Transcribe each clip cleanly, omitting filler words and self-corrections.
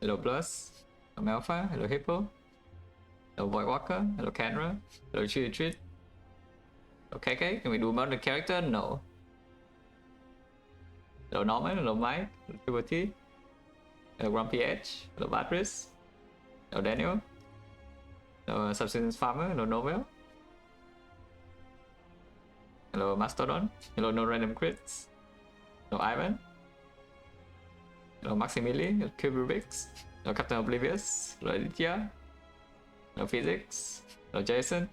Hello Plus. Hello Alpha. Hello Hippo. Hello Void Walker. Hello Canra. Hello Tree Retreat. Okay, can we do about the character? No. Hello Norman. Hello Mike. Hello Triple T. Hello Grumpy Edge. Hello Batris. Hello Daniel. Hello Subsistence Farmer. Hello Novel. Hello Mastodon. Hello No Random Crits. Hello Ivan. Hello Maximili. Hello Kubrix. Hello Captain Oblivious. Hello Aditya. Hello Physics. Hello Jason.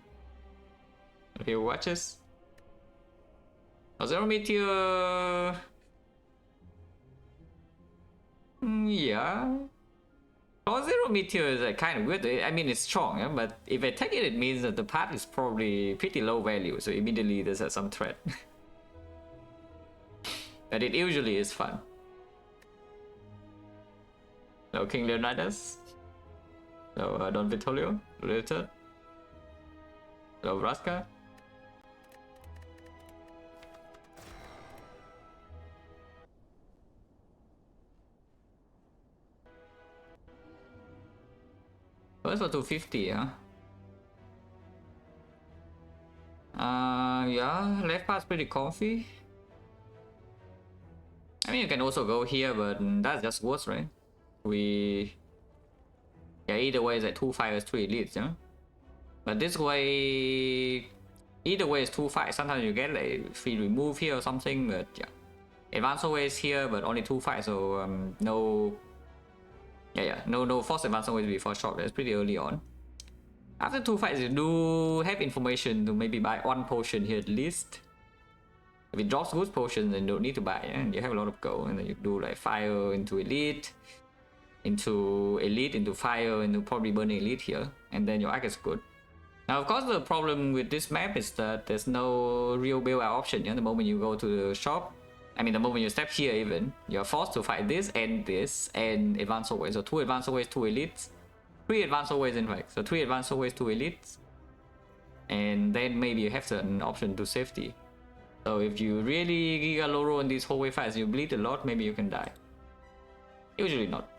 Hello Hero Watches. Hello Zero Meteor. Yeah. Oh, Zero Meteor is kind of good. I mean, it's strong, yeah? But if I take it, it means that the path is probably pretty low value, so immediately there's some threat. But it usually is fun. Hello, King Leonidas. Hello, Don Vitolio. Hello, Hello, Vraska. First for 250, huh? Yeah, left path's pretty comfy. I mean, you can also go here, but that's just worse, right? Yeah, either way, it's like 2 fires, 3 elites, yeah? But this way, either way, it's 2 fights. Sometimes you get like free remove here or something, but yeah. Advance always here, but only 2 fights, so no. No force advance always before shop. That's pretty early on. After 2 fights, you do have information to maybe buy 1 potion here at least. If it drops good potions, then you don't need to buy, yeah? You have a lot of gold, and then you do like fire into elite, into fire, into probably burning elite here, and then your act is good. Now, of course, the problem with this map is that there's no real build out option. Yeah? The moment you go to the shop, I mean, the moment you step here even, you're forced to fight this, and advance always. So 2 advance always, 2 elites. 3 advance always, in fact. So 3 advance always, 2 elites. And then maybe you have certain option to safety. So if you really giga low roll in these hallway fights, you bleed a lot, maybe you can die. Usually not.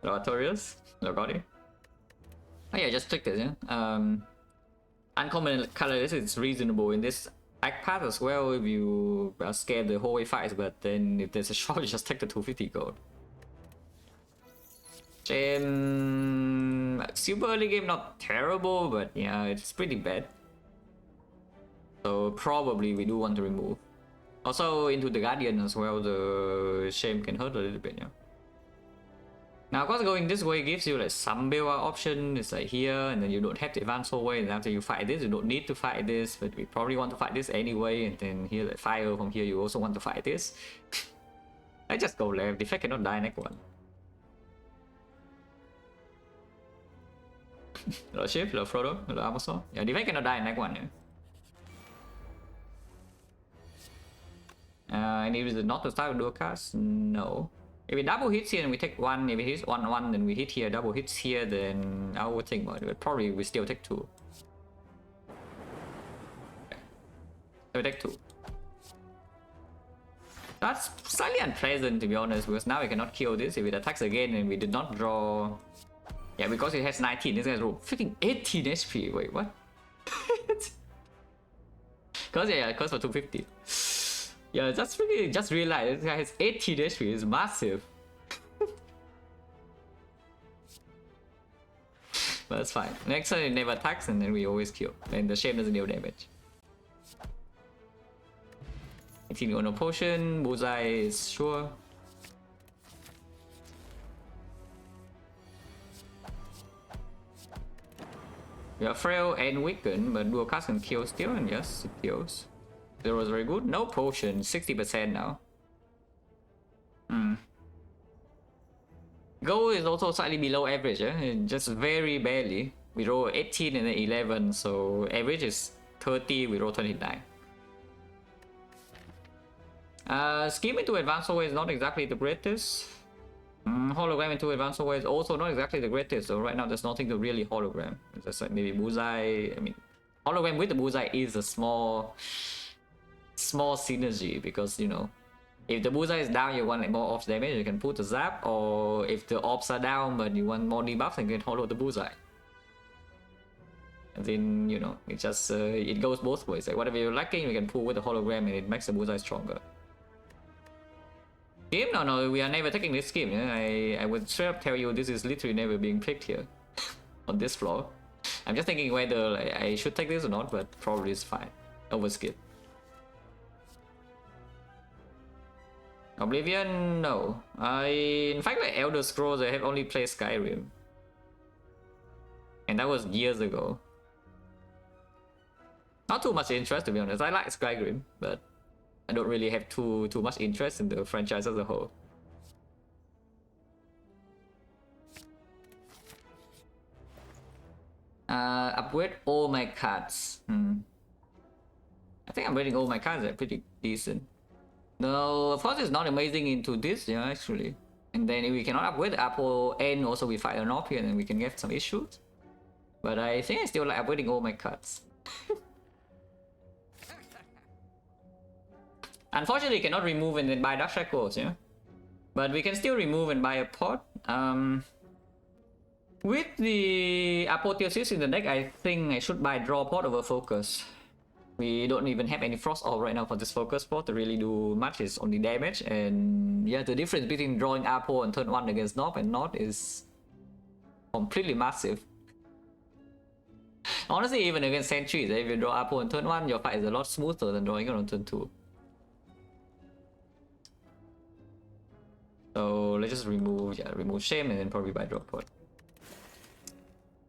Hello Artorius. Hello Gotti. Oh yeah, just click this, yeah? Uncommon colorless is reasonable in this act path as well if you are scared the hallway fights, but then if there's a shot, you just take the 250 gold. Super early game, not terrible, but yeah, it's pretty bad. So probably we do want to remove. Also into the Guardian as well, the shame can hurt a little bit, yeah. Now, of course, going this way gives you like some build option. It's like here, and then you don't have to advance whole way. And after you fight this, you don't need to fight this, but we probably want to fight this anyway. And then here, like fire from here, you also want to fight this. I just go left. Defect cannot die next one. Hello Shift, hello Frodo, hello Amazon. Yeah, Defect cannot die next one. Yeah. Any reason not to start with dual cast? No. If it double hits here and we take 1, if it hits 1, then we hit here, double hits here, then I would think about it. But probably we still take 2. Okay. So we take 2. That's slightly unpleasant to be honest, because now we cannot kill this. If it attacks again and we did not draw. Yeah, because it has 19, this guy's rolled freaking 18 HP. Wait, what? Because yeah, because for 250. Yeah, just realized this guy has 80 HP, it's massive. But that's fine. Next time it never attacks and then we always kill. And the shame doesn't deal damage. 18 on a potion, bullseye is sure. We are frail and weakened, but dual cast can kill still, and yes, it kills. 0 is very good. No potion, 60% now. Gold is also slightly below average, just very barely. We roll 18 and then 11, so average is 30, we roll 29. Scheme into advanced hallway is not exactly the greatest. Hologram into advanced hallway is also not exactly the greatest, so right now there's nothing to really hologram. It's just like maybe bullseye. I mean, hologram with the bullseye is a small small synergy, because you know, if the bullseye is down, you want like more ops damage, you can put the zap, or if the ops are down but you want more debuffs, then you can hollow the bullseye. And then, you know, it just it goes both ways. Like whatever you're lacking, you can pull with the hologram and it makes the bullseye stronger. Scheme? No, we are never taking this scheme. Yeah? I would straight up tell you this is literally never being picked here on this floor. I'm just thinking whether like, I should take this or not, but probably it's fine. Over skip. Oblivion? No. In fact, like Elder Scrolls, I have only played Skyrim. And that was years ago. Not too much interest, to be honest. I like Skyrim, but I don't really have too much interest in the franchise as a whole. Upgrade all my cards. I think I'm rating all my cards are pretty decent. No, of course it's not amazing into this, yeah, actually. And then if we cannot upgrade the Apple N, also we fight an op here and then we can get some issues. But I think I still like upgrading all my cards. Unfortunately, you cannot remove and then buy Dark Shackles, yeah? But we can still remove and buy a pot. With the Apotheosis in the deck, I think I should buy Draw Pot over Focus. We don't even have any Frost Orb right now for this Focus Pot to really do much. It's only damage. And yeah, the difference between drawing Apo on turn 1 against Nob and not is completely massive. Honestly, even against Sentries, if you draw Apo on turn 1, your fight is a lot smoother than drawing it on turn 2. So let's just remove Shame and then probably buy Draw Pot.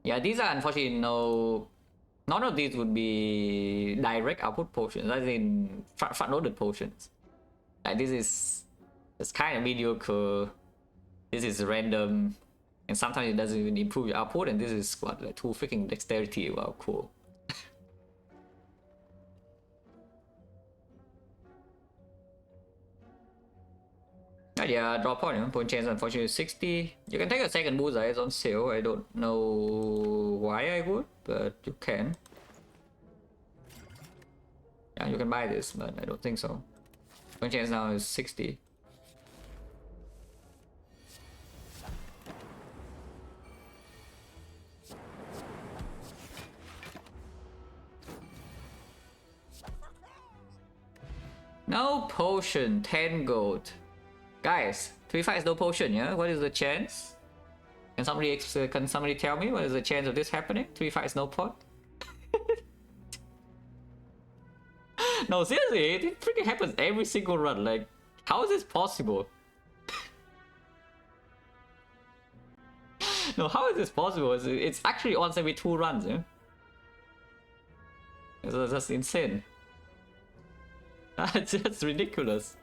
Yeah, these are unfortunately none of these would be direct output potions, as in front-loaded potions. Like this is kind of mediocre. This is random, and sometimes it doesn't even improve your output. And this is what, like 2 freaking dexterity. Wow, cool. Yeah, drop point, point chance unfortunately is 60. You can take a second bullseye, it's on sale. I don't know why I would, but you can. Yeah, you can buy this, but I don't think so. Point chance now is 60. No potion, 10 gold. Guys, 3 fights no potion, yeah? What is the chance? Can somebody tell me what is the chance of this happening? 3 fights no pot? No, seriously, it freaking happens every single run. Like, how is this possible? No, how is this possible? It's actually once every 2 runs, yeah? It's just insane. That's just ridiculous.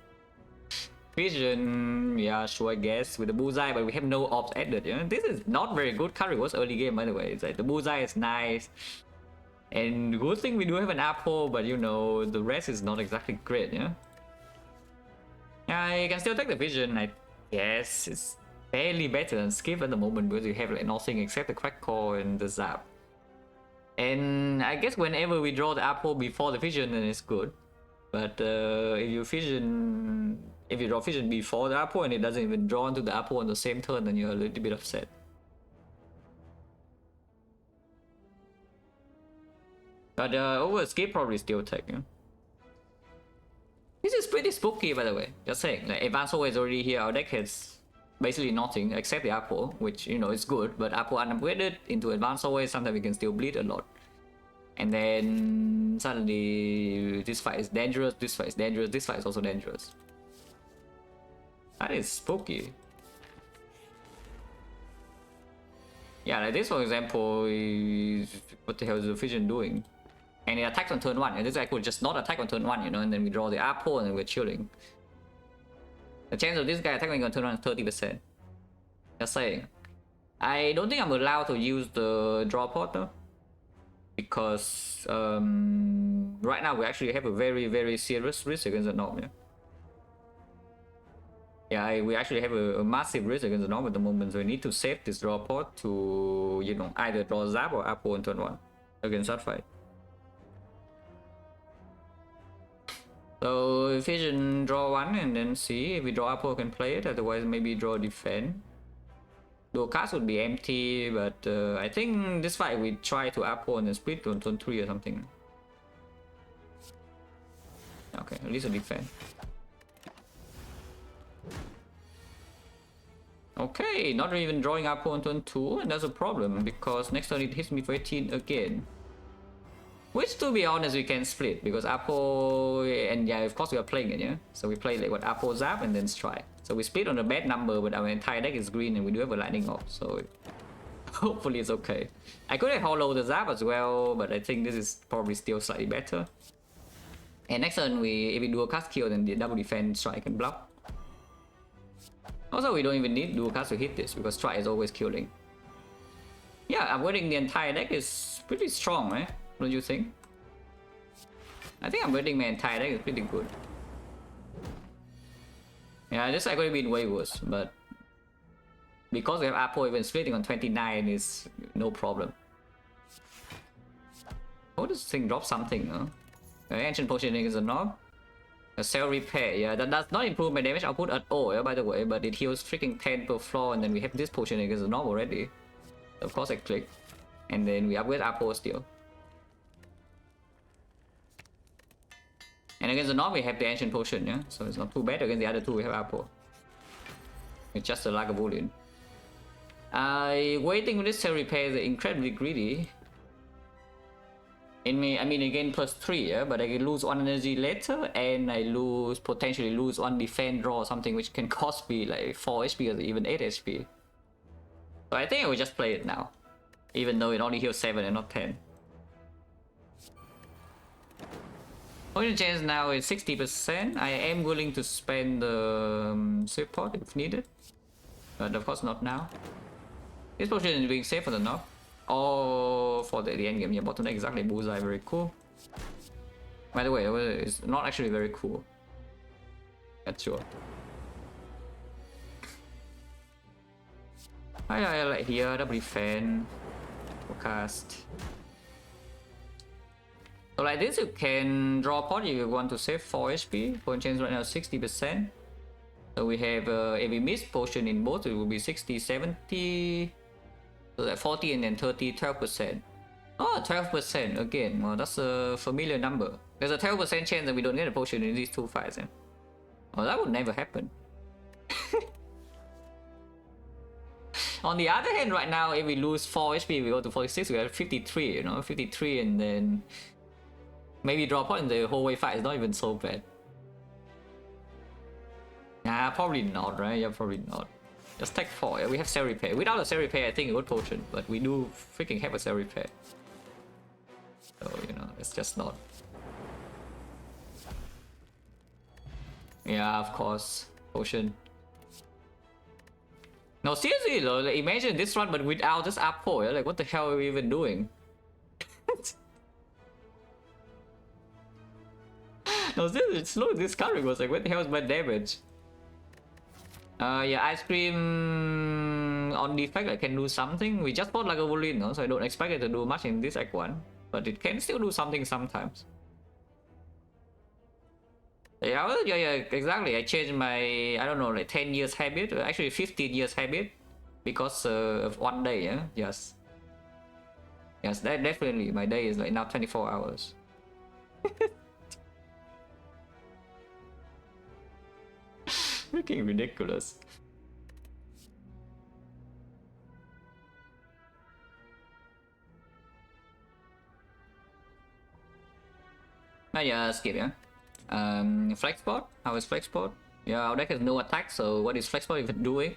Vision, yeah, sure, I guess, with the bullseye, but we have no ops added, yeah? This is not very good card rewards early game, by the way. It's like the bullseye is nice. And good thing we do have an apple, but you know, the rest is not exactly great, yeah? Yeah, you can still take the vision, I guess. It's barely better than skip at the moment because you have like nothing except the crack core and the zap. And I guess whenever we draw the apple before the vision, then it's good. But if you draw vision before the apple and it doesn't even draw into the apple on the same turn, then you're a little bit upset. But over skip probably still take, yeah? This is pretty spooky, by the way. Just saying, like Advanced Hole is already here. Our deck has basically nothing except the apple, which you know is good. But apple unupgraded into Advanced Hole, sometimes we can still bleed a lot. And then suddenly this fight is dangerous. This fight is dangerous. This fight is also dangerous. That is spooky. Yeah, like this for example is... what the hell is the vision doing? And it attacks on turn 1, and this guy could just not attack on turn 1, you know, and then we draw the apple and then we're chilling. The chance of this guy attacking on turn 1 is 30%. Just saying. I don't think I'm allowed to use the draw pot though. Because right now we actually have a very serious risk against the Norm, yeah? Yeah, we actually have a massive risk against the Norm at the moment, so we need to save this draw pot to, you know, either draw Zap or Apple on turn 1 against that fight. So Vision draw one and then see if we draw Apo can play it, otherwise maybe draw Defend. Dual cast would be empty, but I think this fight we try to Apo and then split on turn 3 or something. Okay, at least a Defend. Okay, not even drawing Apo on turn 2, and that's a problem because next turn it hits me for 18 again. Which, to be honest, we can split because Apo, and yeah, of course we are playing it, yeah? So we play like what, Apo Zap and then Strike. So we split on a bad number, but our entire deck is green and we do have a lightning off, so hopefully it's okay. I could have hollow the Zap as well, but I think this is probably still slightly better. And next turn, if we do a cast kill, then the double defense Strike and block. Also, we don't even need dual cast to hit this because Strike is always killing. Yeah, upgrading the entire deck is pretty strong, eh? Don't you think? I think upgrading my entire deck is pretty good. Yeah, this is going to be way worse, but because we have Apo even splitting on 29 is no problem. Oh, this thing drop something, huh? Ancient Potioning is a knob. A Cell Repair, yeah, that does not improve my damage output at all, yeah, by the way, but it heals freaking 10 per floor, and then we have this Potioning as a knob already. Of course I click. And then we upgrade Apo still. And against the knob we have the Ancient Potion, yeah? So it's not too bad. Against the other two we have Apo. It's just a Lagavulin. Waiting with this Cell Repair is incredibly greedy. I mean again +3, yeah? But I can lose 1 energy later and I potentially lose 1 defend draw or something which can cost me like 4 HP or even 8 HP. So I think I will just play it now. Even though it only heals 7 and not 10. Potion chance now is 60%. I am willing to spend the sweep pot if needed. But of course not now. This potion is being safe for the knob. Or for the end game. Yeah, bottom deck exactly. Bullseye, very cool. By the way, it's not actually very cool. That's sure. I like here, double defend, cast. So like this, you can draw a pot if you want to save 4 HP. Potion chance right now 60%. So we have if we miss potion in both, it will be 60, 70. So like 40 and then 30, 12%. Oh, 12% again. Well, that's a familiar number. There's a 12% chance that we don't get a potion in these two fights. Eh? Oh, that would never happen. On the other hand, right now, if we lose 4 HP, we go to 46, we have 53, you know, 53, and then maybe draw a point in the whole way fight is not even so bad. Nah, probably not, right? Yeah, probably not. Just take 4. Yeah, we have Cell Repair. Without a Cell Repair, I think it would potion, but we do freaking have a Cell Repair. So, you know, it's just not. Yeah, of course. Potion. No, seriously though, like, imagine this run but without this Apo, yeah? Like what the hell are we even doing? No, seriously, it's slow discovery was like, what the hell is my damage? Yeah, Ice Cream on Defect I can do something. We just bought like a Lagavulin, no? So I don't expect it to do much in this Act 1. But it can still do something sometimes. Yeah, exactly. I changed my, I don't know, like 10 years habit, or actually 15 years habit, because of one day, yeah? Yes. Yes, that definitely, my day is like now 24 hours. Freaking ridiculous. Yeah, skip, yeah. Flexport? How is Flexport? Yeah, our deck has no attack, so what is Flexport even doing?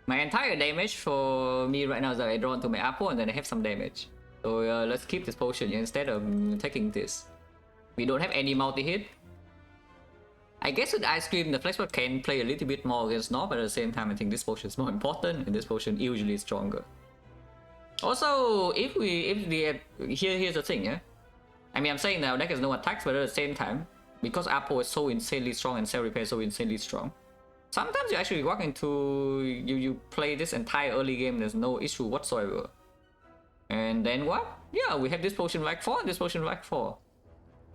My entire damage for me right now is that I draw into my Apo and then I have some damage. So let's keep this potion instead of taking this. We don't have any multi-hit. I guess with Ice Cream, the Flexport can play a little bit more against Snob, but at the same time I think this potion is more important and this potion usually is stronger. Also, here's the thing, yeah? I mean, I'm saying that our deck has no attacks, but at the same time, because Apo is so insanely strong and Cell Repair is so insanely strong, sometimes you actually walk into, you play this entire early game, there's no issue whatsoever. And then what? Yeah, we have this potion rank 4 and this potion rank 4.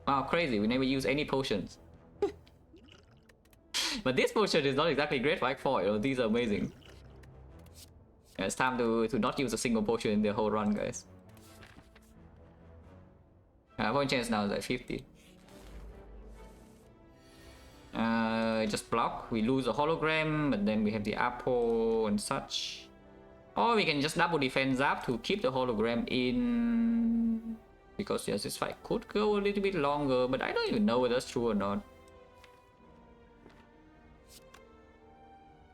Wow, crazy, we never use any potions. But this potion is not exactly great for Act 4, you know, these are amazing. Yeah, it's time to not use a single potion in the whole run, guys. Point chance now is at 50. Just block, we lose a hologram, but then we have the apple and such. Or we can just double defense up to keep the hologram in. Because yes, this fight could go a little bit longer, but I don't even know whether that's true or not.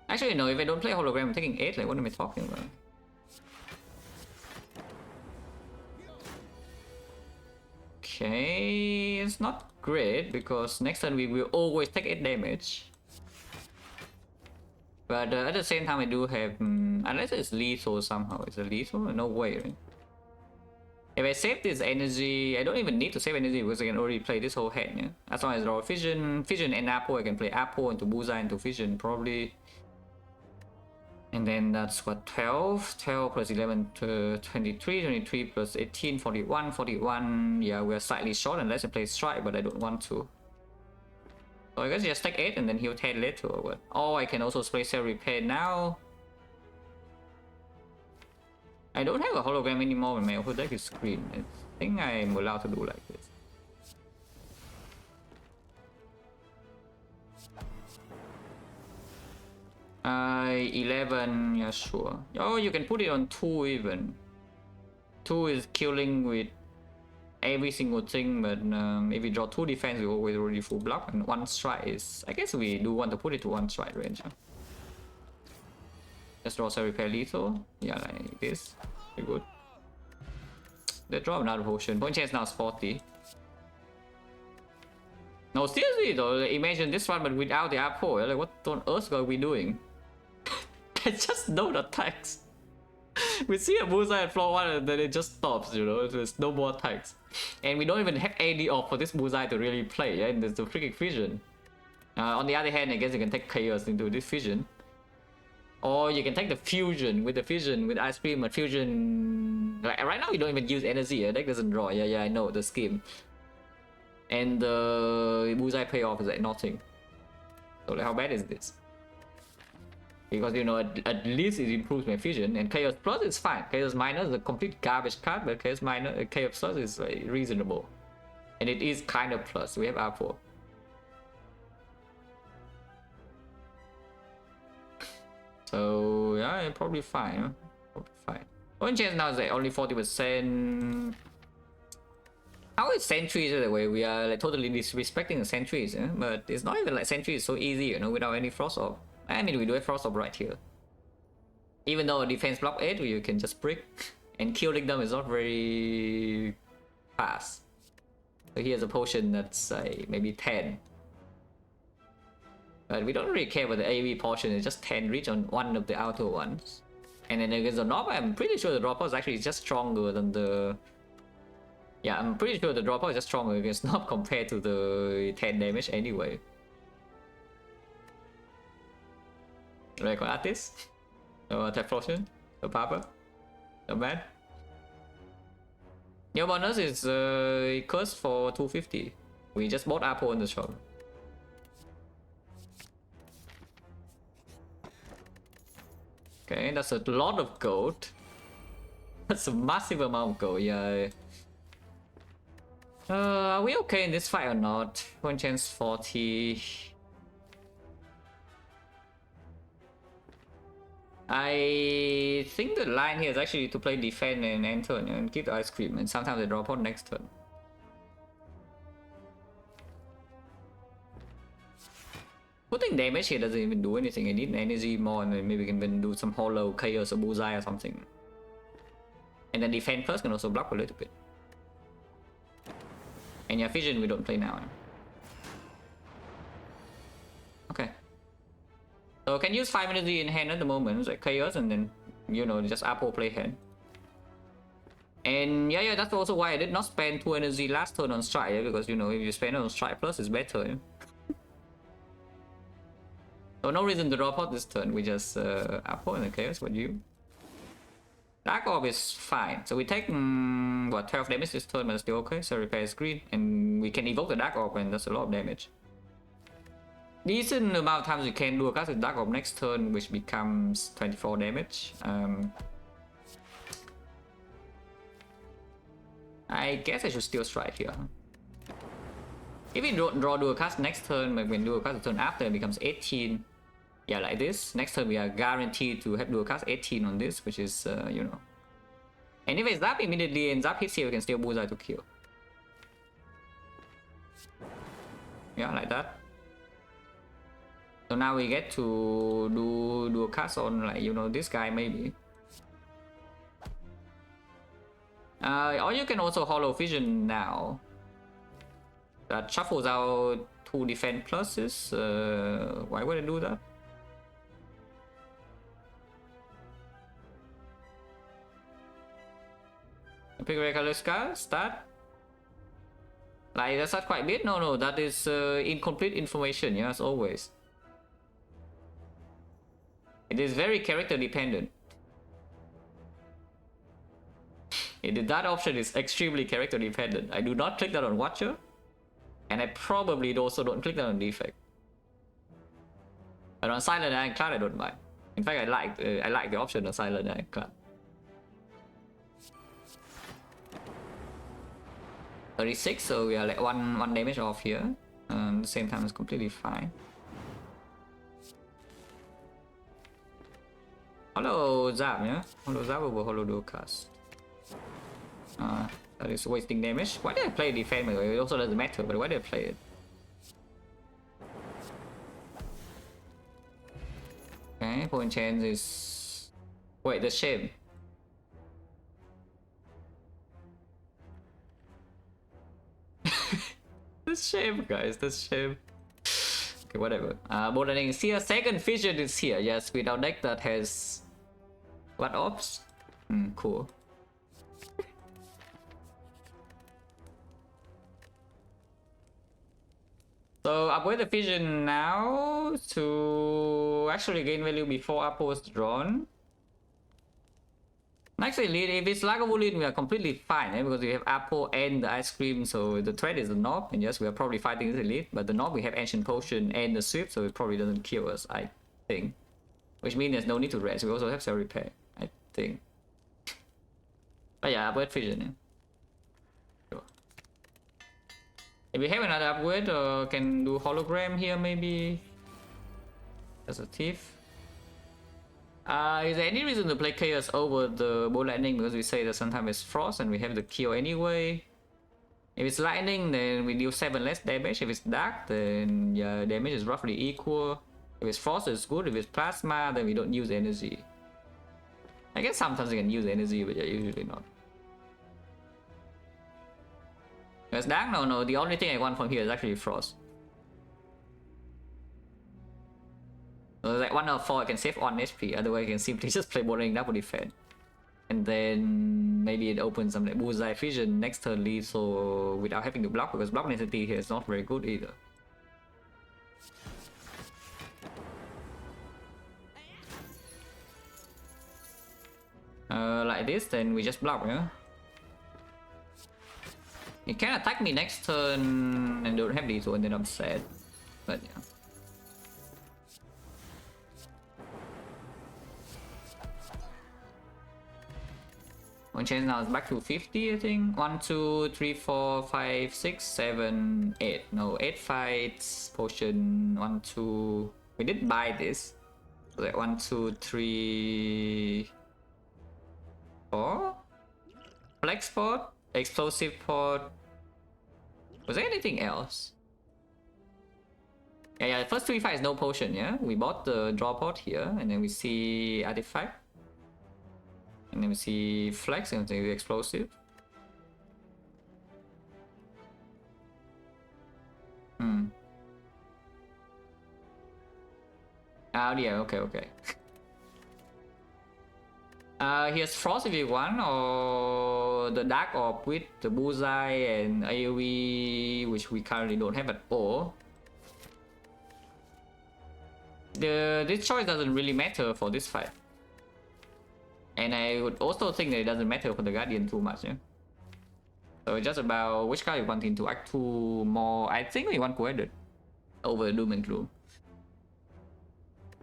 Actually, no, if I don't play hologram, I'm taking 8, like what am I talking about? Okay, it's not great because next turn we will always take 8 damage. But at the same time, I do have, unless it's lethal somehow. Is it lethal? No way, right? If I save this energy, I don't even need to save energy because I can already play this whole hand, yeah? As long as I draw Fission and Apple, I can play Apple into Bullseye into Fission, probably. And then that's what, 12 plus 11 to 23 plus 18, 41. Yeah, we're slightly short unless I play Strike, but I don't want to. So I guess just take 8 and then heal 10 later or what. Or I can also play Cell Repair now. I don't have a hologram anymore when my whole deck is green. I think I'm allowed to do like this. Uh, 11, yeah, sure. Oh, you can put it on 2 even. 2 is killing with every single thing, but if we draw 2 defense, we always already full block, and 1 strike is... I guess we do want to put it to 1 strike range. Huh? Just draw Cell Repair lethal. Yeah, like this. Pretty good. They draw another potion. Point chance now is 40. No, seriously though, imagine this one but without the apple. Like, what on earth are we doing? I just don't attacks. We see a Bullseye at floor 1 and then it just stops, you know, there's no more attacks. And we don't even have any off for this Bullseye to really play, yeah? And there's the freaking Fission. On the other hand, I guess you can take Chaos into this Fission. Or you can take the Fusion with Ice Cream and Fusion. Like, right now you don't even use energy, yeah? Deck doesn't draw, yeah, I know, the scheme. And the Bullseye payoff is like nothing. So like, how bad is this? Because, you know, at least it improves my Fission, and Chaos Plus is fine. Chaos Minus is a complete garbage card, but Chaos Plus is like, reasonable. And it is kind of plus. We have R4. So yeah, probably fine. Probably fine. One chance now is like only 40%. How is sentries the way? We are like totally disrespecting the sentries, eh? But it's not even like sentry is so easy, you know, without any frost orb. I mean, we do have frost orb right here. Even though defense block 8, you can just brick, and killing them is not very fast. So here's a potion that's maybe 10. But we don't really care about the AV portion, it's just 10 reach on one of the outer ones. And then against the dropper, I'm pretty sure the dropper is actually just stronger than the... Yeah, I'm pretty sure the dropper is just stronger against Knob compared to the 10 damage anyway. Record artist? No tap potion? No papa? No bad? Your bonus is cursed for 250. We just bought apple in the shop. Okay, that's a lot of gold. That's a massive amount of gold, yeah. Are we okay in this fight or not? One chance 40. I think the line here is actually to play defend and end turn and keep the ice cream, and sometimes they drop on next turn. Putting damage here doesn't even do anything. I need energy more, and then maybe we can even do some hollow chaos or bullseye or something. And then defend plus can also block a little bit. And yeah, Fission we don't play now. Okay. So can use 5 energy in hand at the moment, like chaos, and then, you know, just apple play hand. And yeah, that's also why I did not spend 2 energy last turn on strike, because, you know, if you spend it on strike plus, it's better. Yeah? So no reason to drop out this turn, we just apple and the chaos. What do you? Dark Orb is fine. So we take what, 12 damage this turn, but it's still okay. So repair is green, and we can evoke the Dark Orb, and that's a lot of damage. Decent amount of times we can do a cast with Dark Orb next turn, which becomes 24 damage. I guess I should still strike here. If we draw dual cast next turn, but when dual cast the turn after, it becomes 18. Yeah, like this. Next turn we are guaranteed to have dual cast 18 on this, which is, you know. And if it's Zap immediately and Zap hits here, we can still bullseye to kill. Yeah, like that. So now we get to do a cast on, like, you know, this guy maybe. Or you can also Hollow Vision now. That shuffles out 2 defense pluses. Why would I do that? Pick a color scar, start. Like, that's not quite a bit. No, that is incomplete information, yeah, as always. It is very character dependent. That option is extremely character dependent. I do not click that on Watcher, and I probably also don't click that on Defect. But on Silent Ironclad, I don't mind. In fact, I like the option on Silent Ironclad. 36, so we are like one damage off here. At the same time, it's completely fine. Hollow Zap, yeah? Hollow Zap over Hollow Dual Cast. That is wasting damage. Why did I play Defend? It also doesn't matter, but why did I play it? Okay, point chance is... Wait, the shame. That's shame, guys, that's shame. Okay, whatever. Bolt Lightning is here. Second Vision is here. Yes, with our deck that has... What ops? Cool. So upgrade the Vision now to actually gain value before Apo is drawn. Next elite, if it's Lagavulin, we are completely fine, because we have Apo and the Ice Cream, so the threat is the Knob, and yes, we are probably fighting this elite, but the Knob we have Ancient Potion and the Swift, so it probably doesn't kill us, I think. Which means there's no need to rest, we also have Cell Repair, I think. But yeah, upgrade Vision. Yeah. Sure. If we have another upgrade, can do Hologram here maybe. As a Thief. Is there any reason to play Chaos over the Bolt Lightning? Because we say that sometimes it's Frost and we have the kill anyway. If it's Lightning, then we deal 7 less damage. If it's Dark, then yeah, damage is roughly equal. If it's Frost, it's good. If it's Plasma, then we don't use energy. I guess sometimes we can use energy, but yeah, usually not. If it's Dark, no. The only thing I want from here is actually Frost. So like 1 out of 4 I can save 1 HP, otherwise I can simply just play Bolt Lightning double defense. And then maybe it opens some like Bullseye Vision next turn lead, so without having to block, because block necessity here is not very good either. Like this, then we just block, yeah? It can attack me next turn and don't have these, so then I'm sad. But yeah. One chance now is back to 50, I think. 1, 2, 3, 4, 5, 6, 7, 8. No, 8 fights. Potion. 1, 2. We did buy this. So like 1, 2, 3, 4. Flex pot. Explosive pot. Was there anything else? Yeah, the first 3 fights no potion, yeah? We bought the draw pot here, and then we see artifact. And then we see Flex and then Explosive. Oh yeah, okay. Here's Frost if you want, or the Dark Orb with the Bullseye and AoE, which we currently don't have at all. This choice doesn't really matter for this fight. And I would also think that it doesn't matter for the Guardian too much, yeah? So it's just about which card you want into Act 2 more. I think we want Coeded over Doom and Gloom.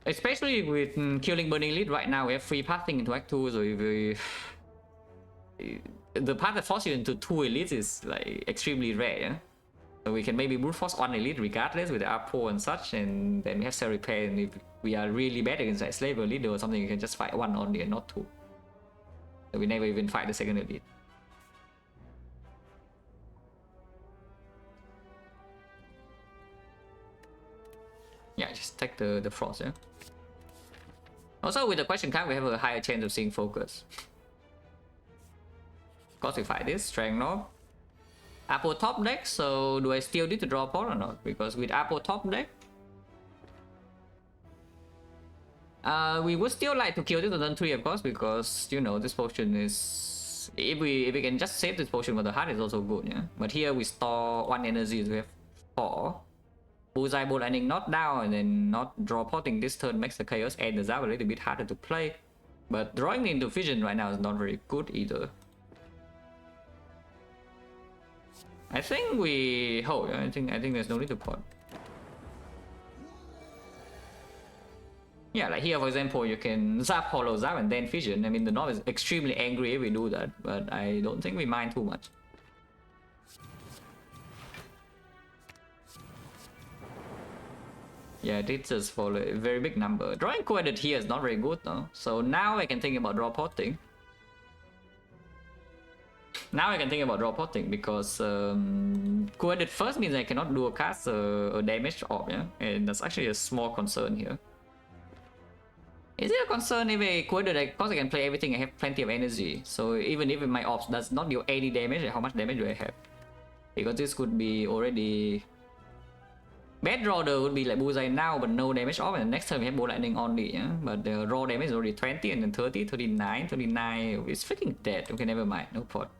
Especially with killing Burning Elite right now, we have free pathing into Act 2, so if we... the path that forces you into 2 elites is like extremely rare, yeah? So we can maybe brute force 1 elite regardless with the Apo and such, and then we have Cell Repair, and if we are really bad against like Slave Elite or something, you can just fight 1 only and not 2. So we never even fight the second elite. Yeah, just take the Frost, yeah? Also, with the question card, we have a higher chance of seeing Focus. Of course, we fight this, Strength North. Apo top deck, so do I still need to draw a pot or not? Because with Apo top deck, we would still like to kill this on turn 3, of course, because, you know, this potion is... If we can just save this potion for the heart, is also good, yeah? But here we store 1 energy, so we have 4. Bullseye, Bolt Lightning not down, and then not draw potting this turn makes the Chaos and the Zap a little bit harder to play. But drawing into Vision right now is not very good either. I think we hold. I think there's no need to pot. Yeah, like here for example, you can Zap, Hollow Zap, and then Vision. I mean, the North is extremely angry if we do that, but I don't think we mind too much. Yeah, this is for a very big number. Drawing Coeded here is not very good though. So now I can think about draw potting. Now I can think about draw potting because Coeded first means I cannot do a cast a damage orb, yeah? And that's actually a small concern here. Is it a concern if I Coeded? Of course I can play everything, I have plenty of energy. So even if my orbs does not deal any damage, how much damage do I have? Because this could be already... Bad draw though would be like Bullseye now, but no damage off, and next time we have Bolt Lightning only, yeah? But the raw damage is already 20, and then 30, 39, 39, it's freaking dead. Okay, never mind, no pot.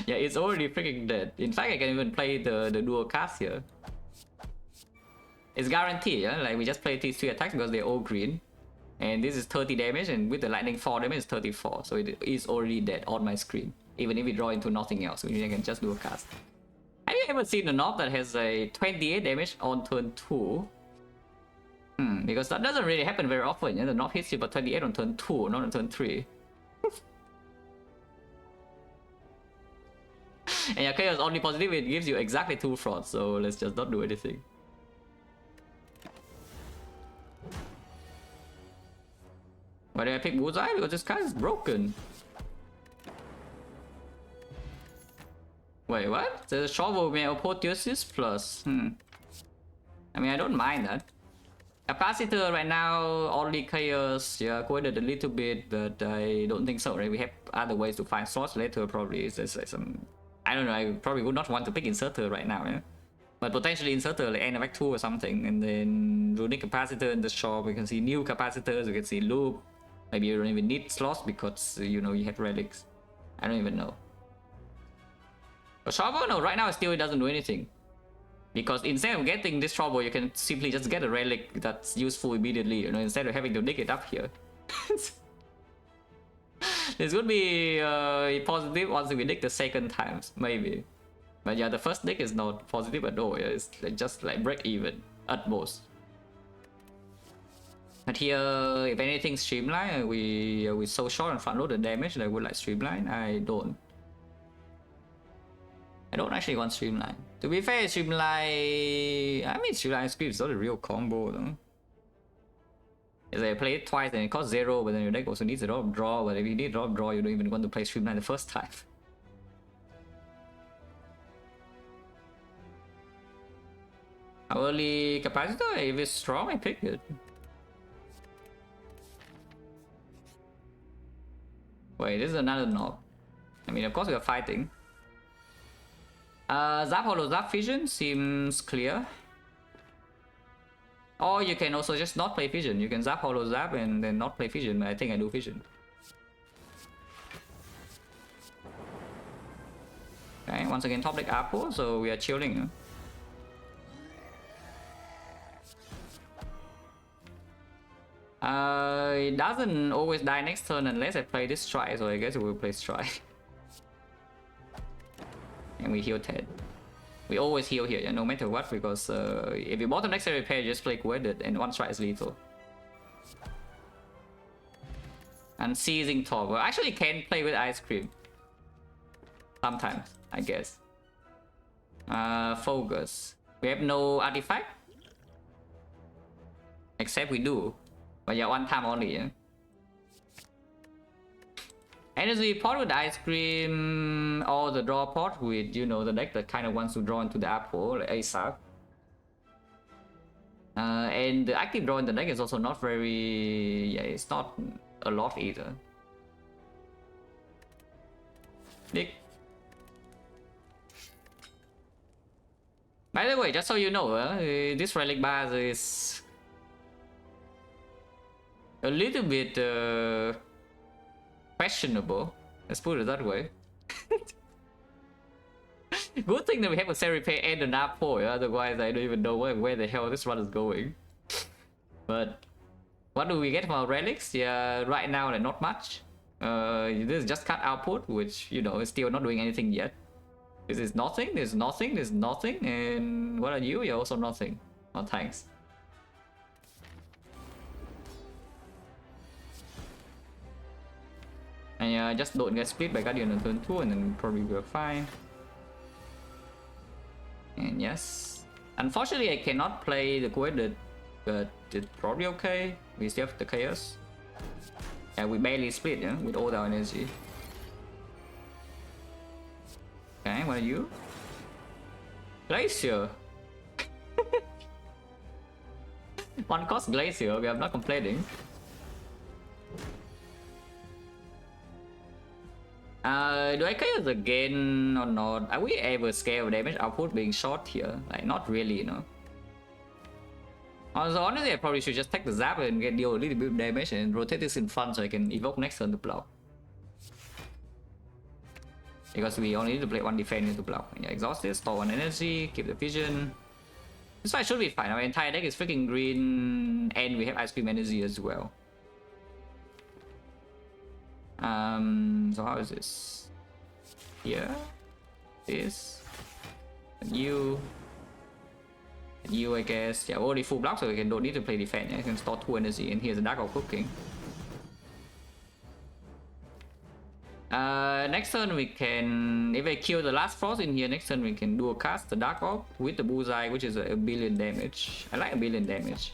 Yeah, it's already freaking dead. In fact, I can even play the dual cast here. It's guaranteed, yeah? Like we just play these 3 attacks because they're all green. And this is 30 damage, and with the Lightning 4 damage is 34, so it is already dead on my screen. Even if we draw into nothing else, which I can just do a cast. Have you ever seen a Knob that has a 28 damage on turn 2? Because that doesn't really happen very often, yeah? The Knob hits you for 28 on turn 2, not on turn 3. And your chaos only positive, it gives you exactly 2 frosts, so let's just not do anything. Why did I pick Bullseye? Because this card is broken. Wait, what? The shovel may apotheosis plus. I mean, I don't mind that. Capacitor right now, only chaos. Yeah, Coeded a little bit, but I don't think so, right? We have other ways to find slots later, probably. It's just like some... I don't know, I probably would not want to pick Inserter right now, yeah? But potentially Inserter like end of Act 2 or something, and then Runic Capacitor in the shop. We can see new capacitors, we can see Loop. Maybe you don't even need slots because, you know, you have relics. I don't even know. But Shovel, no, right now still it doesn't do anything. Because instead of getting this Shovel, you can simply just get a relic that's useful immediately, you know, instead of having to dig it up here. This would be positive once we dig the second times, maybe. But yeah, the first dig is not positive at all, yeah? It's just like break even at most. But here, if anything, Streamline, we so short and front load the damage that I would like Streamline. I don't actually want Streamline. To be fair, Streamline... I mean, Streamline Script is not a real combo though. As I play it twice and it costs 0, but then your deck also needs a lot of draw. But if you need a lot of draw, you don't even want to play Streamline the first time. Early Capacitor, if it's strong, I pick it. Wait, this is another knob. I mean, of course we are fighting. Zap Hollow Zap Vision seems clear. Or you can also just not play Vision. You can Zap Hollow Zap and then not play Vision, but I think I do Vision. Okay, once again top deck Apo, so we are chilling. Huh? It doesn't always die next turn unless I play this strike, so I guess we'll play strike. And we heal 10. We always heal here, yeah, no matter what, because if you bottom next repair, just play Quedded and one strike is lethal. And Seizing Toggle. Actually can play with Ice Cream. Sometimes, I guess. Focus. We have no artifact. Except we do. But yeah, one time only, yeah. Energy pot with Ice Cream, or the draw pot with, you know, the deck that kind of wants to draw into the apple, like ASAP. And the active draw in the deck is also not very... yeah, it's not a lot either. Nick. By the way, just so you know, this Relic Bars is a little bit questionable. Let's put it that way. Good thing that we have a Seri Repair and an Apple, otherwise I don't even know where the hell this run is going. But what do we get from our relics? Yeah, right now like not much. This is just cut output, which, you know, is still not doing anything yet. This is nothing, there's nothing, there's nothing, and what are you? You're also nothing. Oh, thanks. And yeah, just don't get split by Guardian on turn 2 and then probably we're fine. And yes, unfortunately I cannot play the Quedded, but it's probably okay. We still have the Chaos. Yeah, we barely split, yeah, with all our energy. Okay, what are you? Glacier! One cost Glacier, we are not complaining. Do I Chaos again or not? Are we ever scared of damage output being short here? Like, not really, you know. Also, honestly, I probably should just take the Zap and deal a little bit of damage and rotate this in front so I can evoke next turn to block. Because we only need to play one defense to block. Yeah, exhaust this, store one energy, keep the vision. This fight should be fine. Our entire deck is freaking green and we have Ice Cream energy as well. So how is this? Here, this, and you, I guess. Yeah, already full block, so we don't need to play defense. Yeah? I can store 2 energy, and here's the Dark of Cooking. Next turn we can, if I kill the last frost in here, next turn we can do a cast the Dark Orb with the Bullseye, which is a billion damage. I like a billion damage.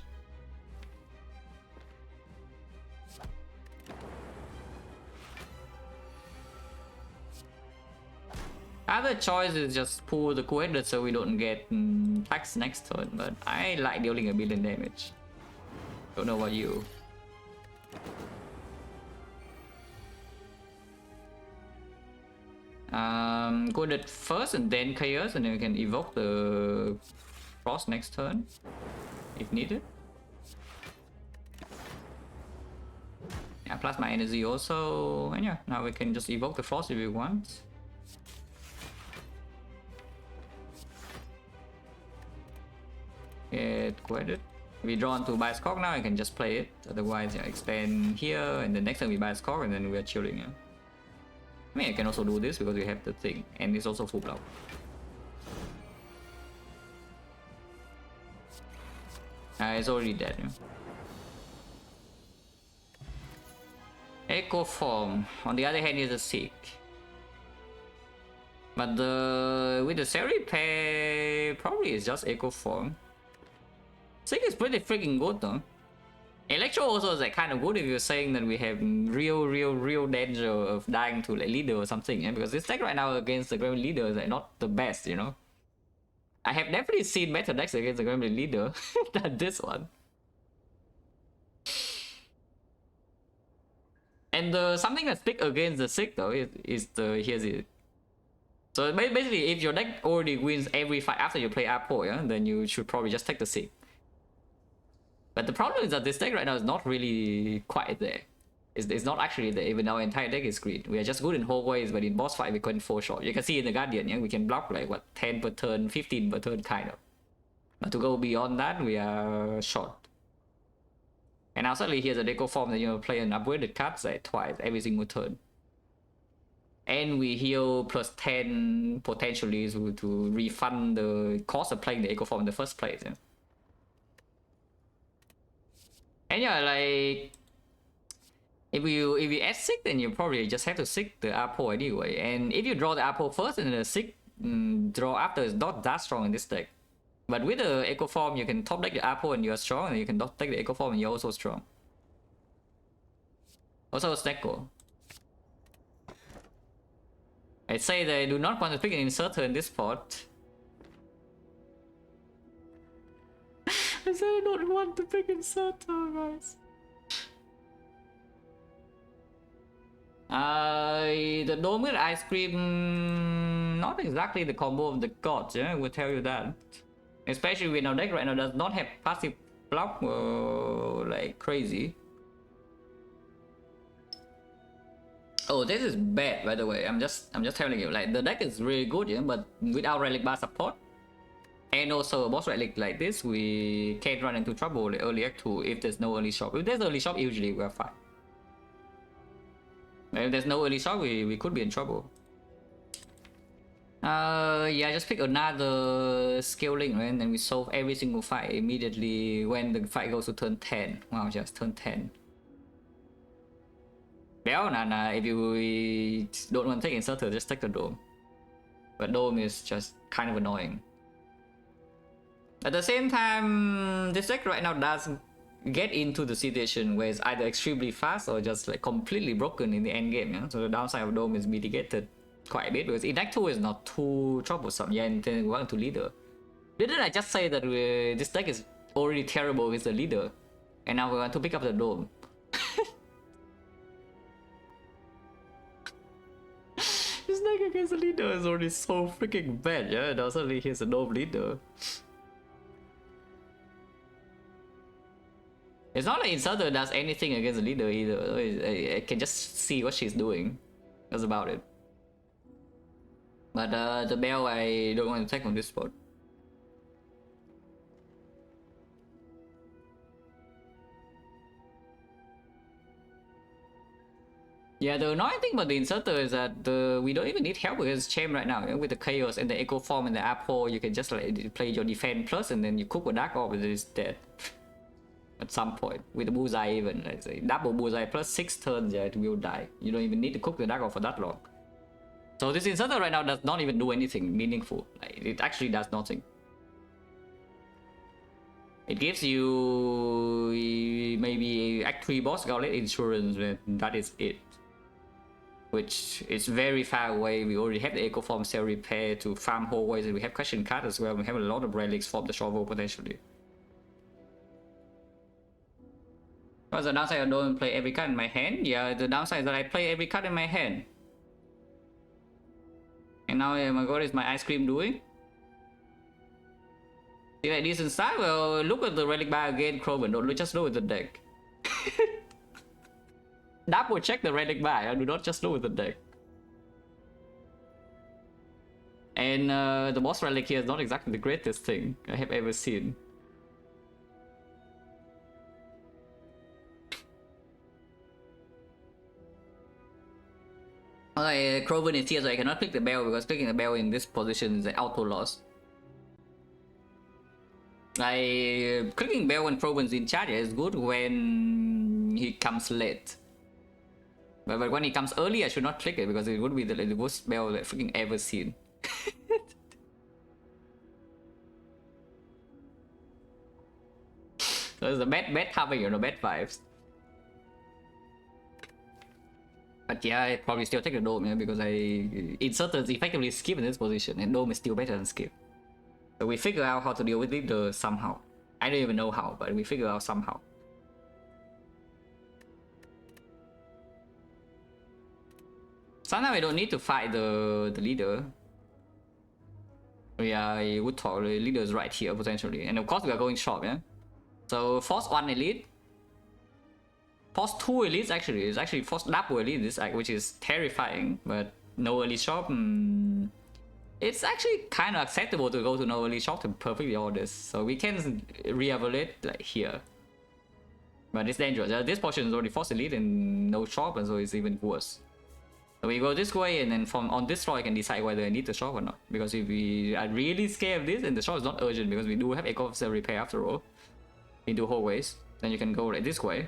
Other choice is just pull the Quedded so we don't get tax next turn, but I like dealing a billion damage. Don't know about you. Quedded first and then Chaos, and then we can evoke the Frost next turn if needed. Yeah, plus my energy also, and yeah, now we can just evoke the Frost if we want. Get Quedded. We draw onto Bioscock now, I can just play it. Otherwise, yeah, expand here, and then next time we Bioscock, and then we are chilling. Yeah. I mean, I can also do this because we have the thing, and it's also full block. It's already dead. Yeah. Echo Form. On the other hand, is a Sick. But with the Seri Repair, probably it's just Echo Form. Sick is pretty freaking good though. Electro also is like kind of good if you're saying that we have real danger of dying to like leader or something, yeah? Because this deck right now against the Gremlin leader is like not the best, you know. I have definitely seen better decks against the Gremlin leader than this one. And something that stick against the Sick though is the here's it. So basically, if your deck already wins every fight after you play Apple, yeah, then you should probably just take the Sick. But the problem is that this deck right now is not really quite there. It's not actually there, even our entire deck is green. We are just good in hallways, but in boss fight we couldn't 4-shot. You can see in the Guardian, yeah, we can block like what, 10 per turn, 15 per turn kind of. But to go beyond that, we are short. And now suddenly here's a deco form that you know play an upgraded card like twice every single turn. And we heal plus 10 potentially to refund the cost of playing the eco form in the first place. Yeah? And yeah, like if you add 6, then you probably just have to seek the Apo anyway. And if you draw the Apo first and the 6 draw after is not that strong in this deck. But with the eco form, you can top deck the Apo and you're strong, and you can top deck the eco form and you're also strong. Also Snecko. I say they do not want to pick an inserter in this spot. I said I don't want to pick inserter, guys. The dome with ice cream, not exactly the combo of the gods, yeah, I will tell you that. Especially when our deck right now does not have passive block like crazy. Oh, this is bad, by the way. I'm just telling you, like the deck is really good, yeah, but without relic bar support, and also a boss relic like this, we can't run into trouble early act 2 if there's no early shop. If there's early shop, usually we're fine. If there's no early shop, we could be in trouble. Yeah, just pick another scaling, right? And then we solve every single fight immediately when the fight goes to turn 10. Wow, just turn 10. Well, nah, if you don't want to take inserter, just take the dome. But dome is just kind of annoying. At the same time, this deck right now doesn't get into the situation where it's either extremely fast or just like completely broken in the end game. Yeah? So the downside of dome is mitigated quite a bit because in deck 2 is not too troublesome. Yeah, and then we want to leader. Didn't I just say that this deck is already terrible with the leader? And now we want to pick up the dome. This deck against the leader is already so freaking bad, yeah? Now suddenly here's a dome leader. It's not like Inserter does anything against the leader either. I can just see what she's doing. That's about it. But the bell I don't want to take on this spot. Yeah, the annoying thing about the inserter is that we don't even need help with Cham right now. With the chaos and the echo form and the apple, you can just like play your defense plus and then you cook a dark orb and it's dead. At some point, with the bullseye even, let's say double bullseye plus 6 turns, yeah, it will die. You don't even need to cook the dark orb for that long. So this inserter right now does not even do anything meaningful. Like, it actually does nothing. It gives you maybe Act 3 boss gauntlet insurance, that is it. Which is very far away. We already have the Echo Form Cell Repair to farm hallways, and we have Question Card as well. We have a lot of relics from the shovel potentially. What's the downside? I don't play every card in my hand? Yeah, the downside is that I play every card in my hand. And now, my god, is my ice cream doing? See that decent start? Well, look at the relic bar again, Croven. Don't just look at the deck. Double check the relic bar. Do not just look at the deck. And the boss relic here is not exactly the greatest thing I have ever seen. Alright, Croven is here, so I cannot click the bell because clicking the bell in this position is an auto loss. Like, clicking bell when Croven's in charge is good when he comes late. But when he comes early, I should not click it because it would be the worst bell I've freaking ever seen. So it's a bad timing, you know, bad vibes. But yeah, I'd probably still take the dome, yeah, because inserters effectively skip in this position, and dome is still better than skip. So we figure out how to deal with it somehow. I don't even know how, but we figure out somehow. Sometimes we don't need to fight the leader. I would talk the leader is right here potentially, and of course we are going short, yeah. So force 1 elite. Force 2 elites actually, it's actually force double elite, this which is terrifying, but no early shop. It's actually kind of acceptable to go to no early shop to perfectly all this, so we can re-evaluate like here. But it's dangerous. This portion is already force elite and no shop, and so it's even worse. So we go this way, and then from on this floor I can decide whether I need the shop or not. Because if we are really scared of this, and the shop is not urgent because we do have Echo Officer repair after all, into hallways, then you can go right this way.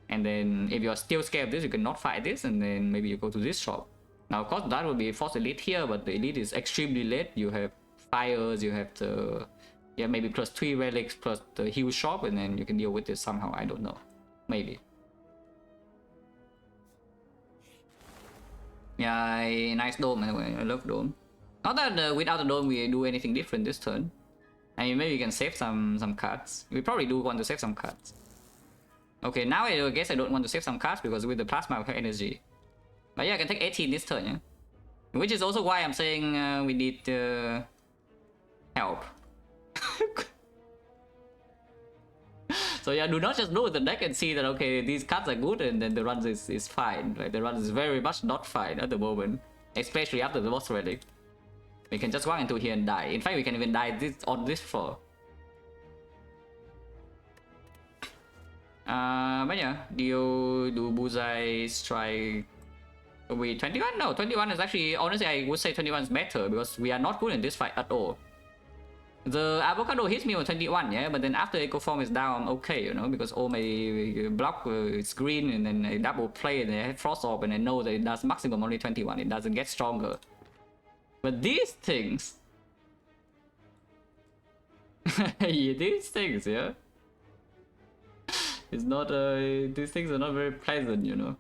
And then if you're still scared of this, you can not fight this, and then maybe you go to this shop. Now of course that will be force elite here, but the elite is extremely late. You have fires, you have the maybe plus 3 relics plus the heal shop, and then you can deal with this somehow. I don't know. Maybe. Yeah, nice dome anyway. I love dome. Not that without the dome we do anything different this turn. I mean, maybe we can save some cards. We probably do want to save some cards. Okay, now I guess I don't want to save some cards because with the plasma I have energy. But yeah, I can take 18 this turn, yeah? Which is also why I'm saying we need help. So yeah, do not just look at the deck and see that, okay, these cards are good and then the run is fine. Like, the run is very much not fine at the moment. Especially after the boss relic. We can just walk into here and die. In fact, we can even die on this floor. But yeah, do bullseye strike. We 21? No, 21 is actually, honestly, I would say 21 is better because we are not good in this fight at all. The avocado hits me on 21, yeah, but then after Echo Form is down, I'm okay, you know, because all my block is green, and then I double play, and I have Frost Orb, and I know that it does maximum only 21, it doesn't get stronger. But these things... yeah, these things, yeah? It's not, these things are not very pleasant, you know.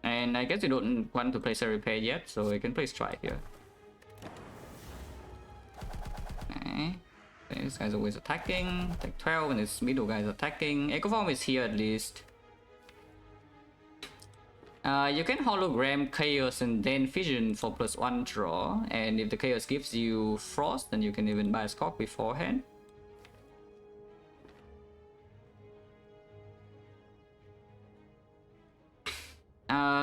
And I guess you don't want to play Set Repair yet, so I can play Strike here. Okay. This guy's always attacking. Take 12, and this middle guy's attacking. Echo Form is here at least. You can hologram Chaos and then Fission for +1 draw. And if the Chaos gives you Frost, then you can even buy a Scorp beforehand.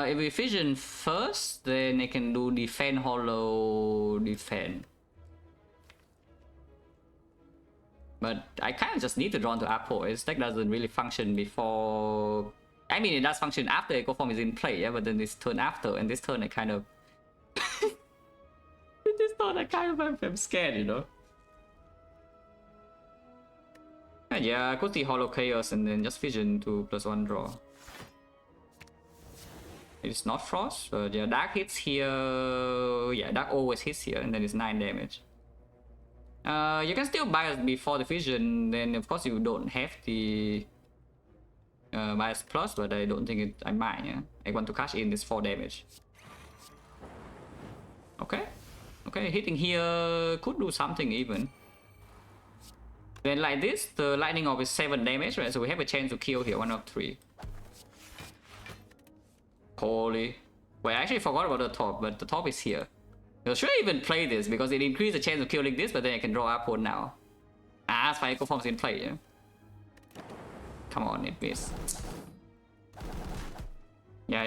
If we Fission first, then I can do Defend, Hollow, Defend. But I kind of just need to draw into Apo. This deck doesn't really function before... I mean, it does function after Echo Form is in play, yeah? But then this turn after, and this turn I kind of... this turn I kind of am scared, you know? And yeah, I could see Hollow Chaos and then just Fission to +1 draw. It's not Frost, but yeah, Dark hits here... Yeah, Dark always hits here, and then it's 9 damage. You can still bias before the Fission, then of course you don't have the bias plus, but I don't think I might, yeah? I want to cash in this 4 damage. Okay. Okay, hitting here could do something even. Then like this, the Lightning Orb is 7 damage, right? So we have a chance to kill here, 1 of 3. Holy. Wait, I actually forgot about the top, but the top is here. Should I even play this? Because it increases the chance of killing this, but then I can draw upward now. Ah, that's why Echo Form's in play, yeah? Come on, it missed. Yeah.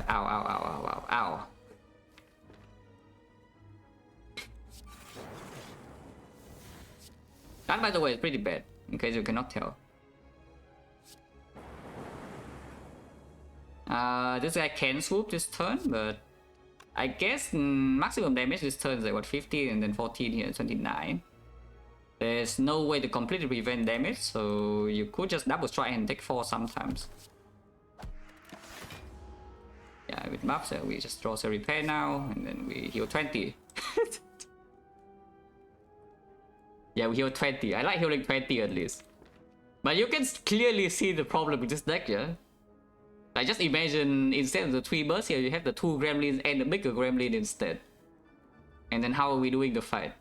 Ow, ow, ow, ow, ow, ow. That, by the way, is pretty bad, in case you cannot tell. This guy can swoop this turn, but I guess maximum damage this turn is like what, 15, and then 14 here, 29. There's no way to completely prevent damage, so you could just double strike and take 4 sometimes. Yeah, with buffs, we just draw a repair now, and then we heal 20. Yeah, we heal 20. I like healing 20 at least. But you can clearly see the problem with this deck, yeah? Like, just imagine instead of the 3 bursts here, you have the 2 gremlins and the bigger gremlin instead. And then how are we doing the fight?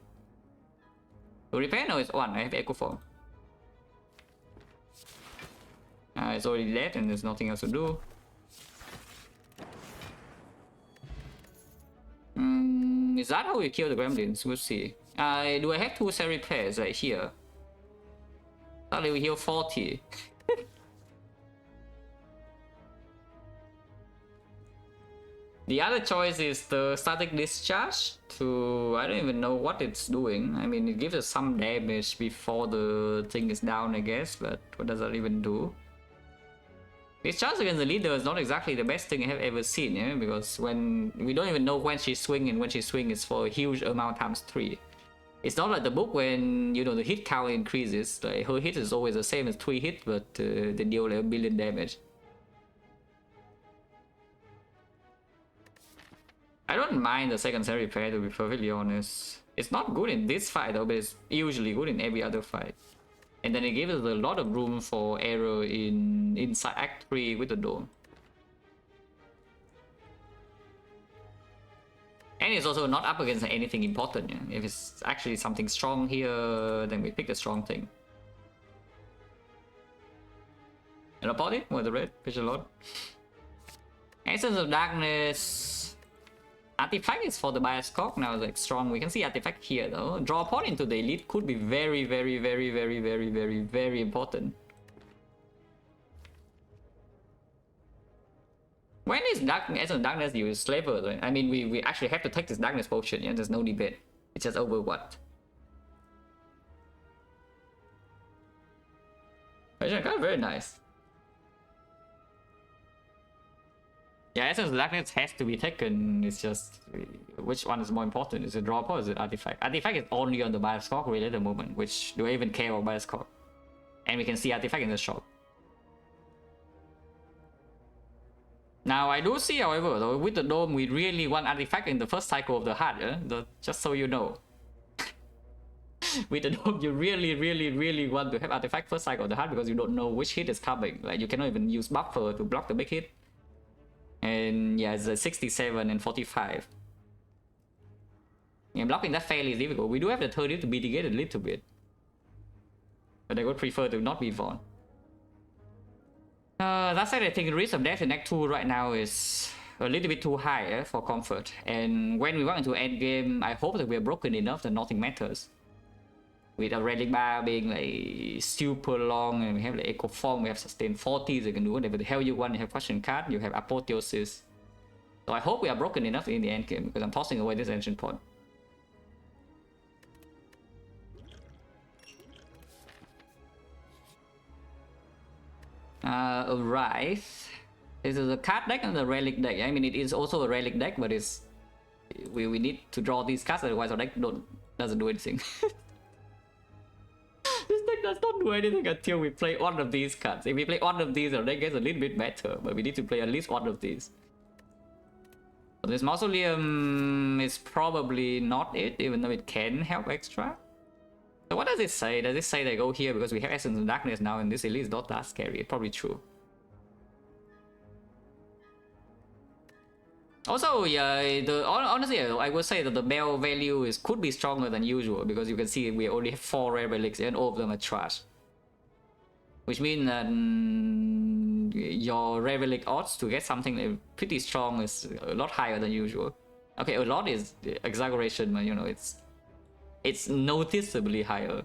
To repair now is 1, I have Echo Form. It's already dead and there's nothing else to do. Is that how we kill the gremlins? We'll see. Do I have 2 set repairs right here? Suddenly we heal 40. The other choice is the static discharge to... I don't even know what it's doing. I mean, it gives us some damage before the thing is down, I guess, but what does that even do? Discharge against the leader is not exactly the best thing I have ever seen, yeah? Because when we don't even know when she's swinging, and when she swings is for a huge amount times 3. It's not like the book when, you know, the hit count increases. Like, her hit is always the same as 3 hits, but they deal like 1 billion damage. I don't mind the secondary pair, to be perfectly honest. It's not good in this fight though, but it's usually good in every other fight. And then it gives us a lot of room for error inside Act 3 with the dome. And it's also not up against anything important. Yeah? If it's actually something strong here, then we pick the strong thing. And about it, with the red, fish a lot. Essence of Darkness. Artifact is for the bias cock now, like strong. We can see artifact here though. Draw a pawn into the elite could be very important. When is Essence of Darkness used? Slaver, right? I mean, we actually have to take this darkness potion, yeah? There's no debate. It's just over what? Very nice. Yeah, Essence of Darkness has to be taken. It's just which one is more important? Is it drop or is it artifact? Artifact is only on the bias cock really at the moment, which do I even care about bias cock? And we can see artifact in the shop. Now I do see, however, though, with the dome we really want artifact in the first cycle of the heart, yeah? Just so you know. With the dome you really want to have artifact first cycle of the heart because you don't know which hit is coming. Like you cannot even use buffer to block the big hit. And yeah, it's a 67 and 45. Yeah, blocking that fairly difficult. We do have the 30 to mitigate a little bit. But I would prefer to not be Vaughn. That said, I think the risk of death in Act 2 right now is a little bit too high for comfort. And when we walk into endgame, I hope that we are broken enough that nothing matters. With a relic bar being like super long, and we have like echo form, we have sustain 40s, you can do whatever the hell you want, you have question card, you have apotheosis. So I hope we are broken enough in the end game because I'm tossing away this ancient pod. Alright. This is a card deck and a relic deck. I mean, it is also a relic deck, but it's we need to draw these cards, otherwise our deck doesn't do anything. This deck does not do anything until we play one of these cards. If we play one of these, our deck gets a little bit better, but we need to play at least one of these. So this Mausoleum is probably not it, even though it can help extra. So what does it say? Does it say they go here because we have Essence of Darkness now and this elite is not that scary? It's probably true. Also, yeah, honestly, I would say that the bell value could be stronger than usual because you can see we only have 4 rare relics and all of them are trash. Which means that your rare relic odds to get something pretty strong is a lot higher than usual. Okay, a lot is exaggeration, but you know, it's noticeably higher.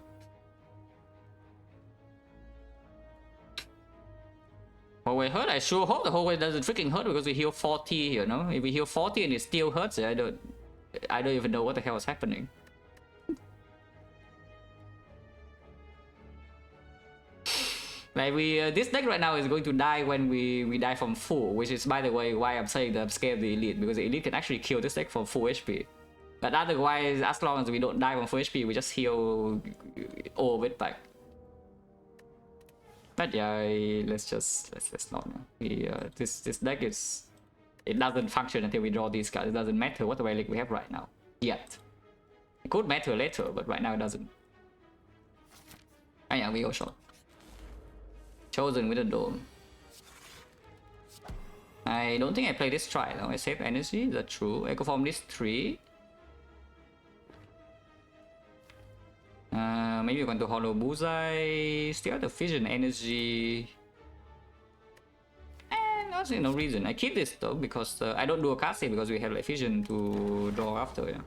Hallway hurt? I sure hope the hallway doesn't freaking hurt because we heal 40, you know? If we heal 40 and it still hurts, I don't even know what the hell is happening. Like this deck right now is going to die when we die from full, which is by the way why I'm saying that I'm scared of the elite, because the elite can actually kill this deck from full HP. But otherwise, as long as we don't die from full HP, we just heal all of it back. But yeah, let's not. This deck it doesn't function until we draw these cards. It doesn't matter what relic we have right now yet. It could matter later, but right now it doesn't. And yeah, we go short. Chosen with a dome. I don't think I play this try though. I save energy. Is that true? Echo form this 3. Maybe we're going to Hollow Bullseye. Still the Fission Energy. And also no reason. I keep this though because I don't do a card save because we have like Fission to draw after. Yeah.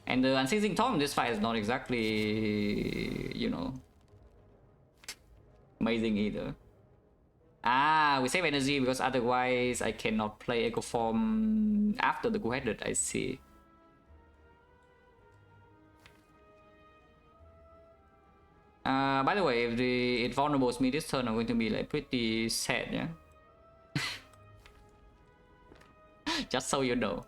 And the Unceasing Tom in this fight is not exactly, you know, amazing either. Ah, we save energy because otherwise I cannot play Echo Form after the Guided, I see. By the way, if it vulnerables me this turn, I'm going to be like pretty sad, yeah? Just so you know.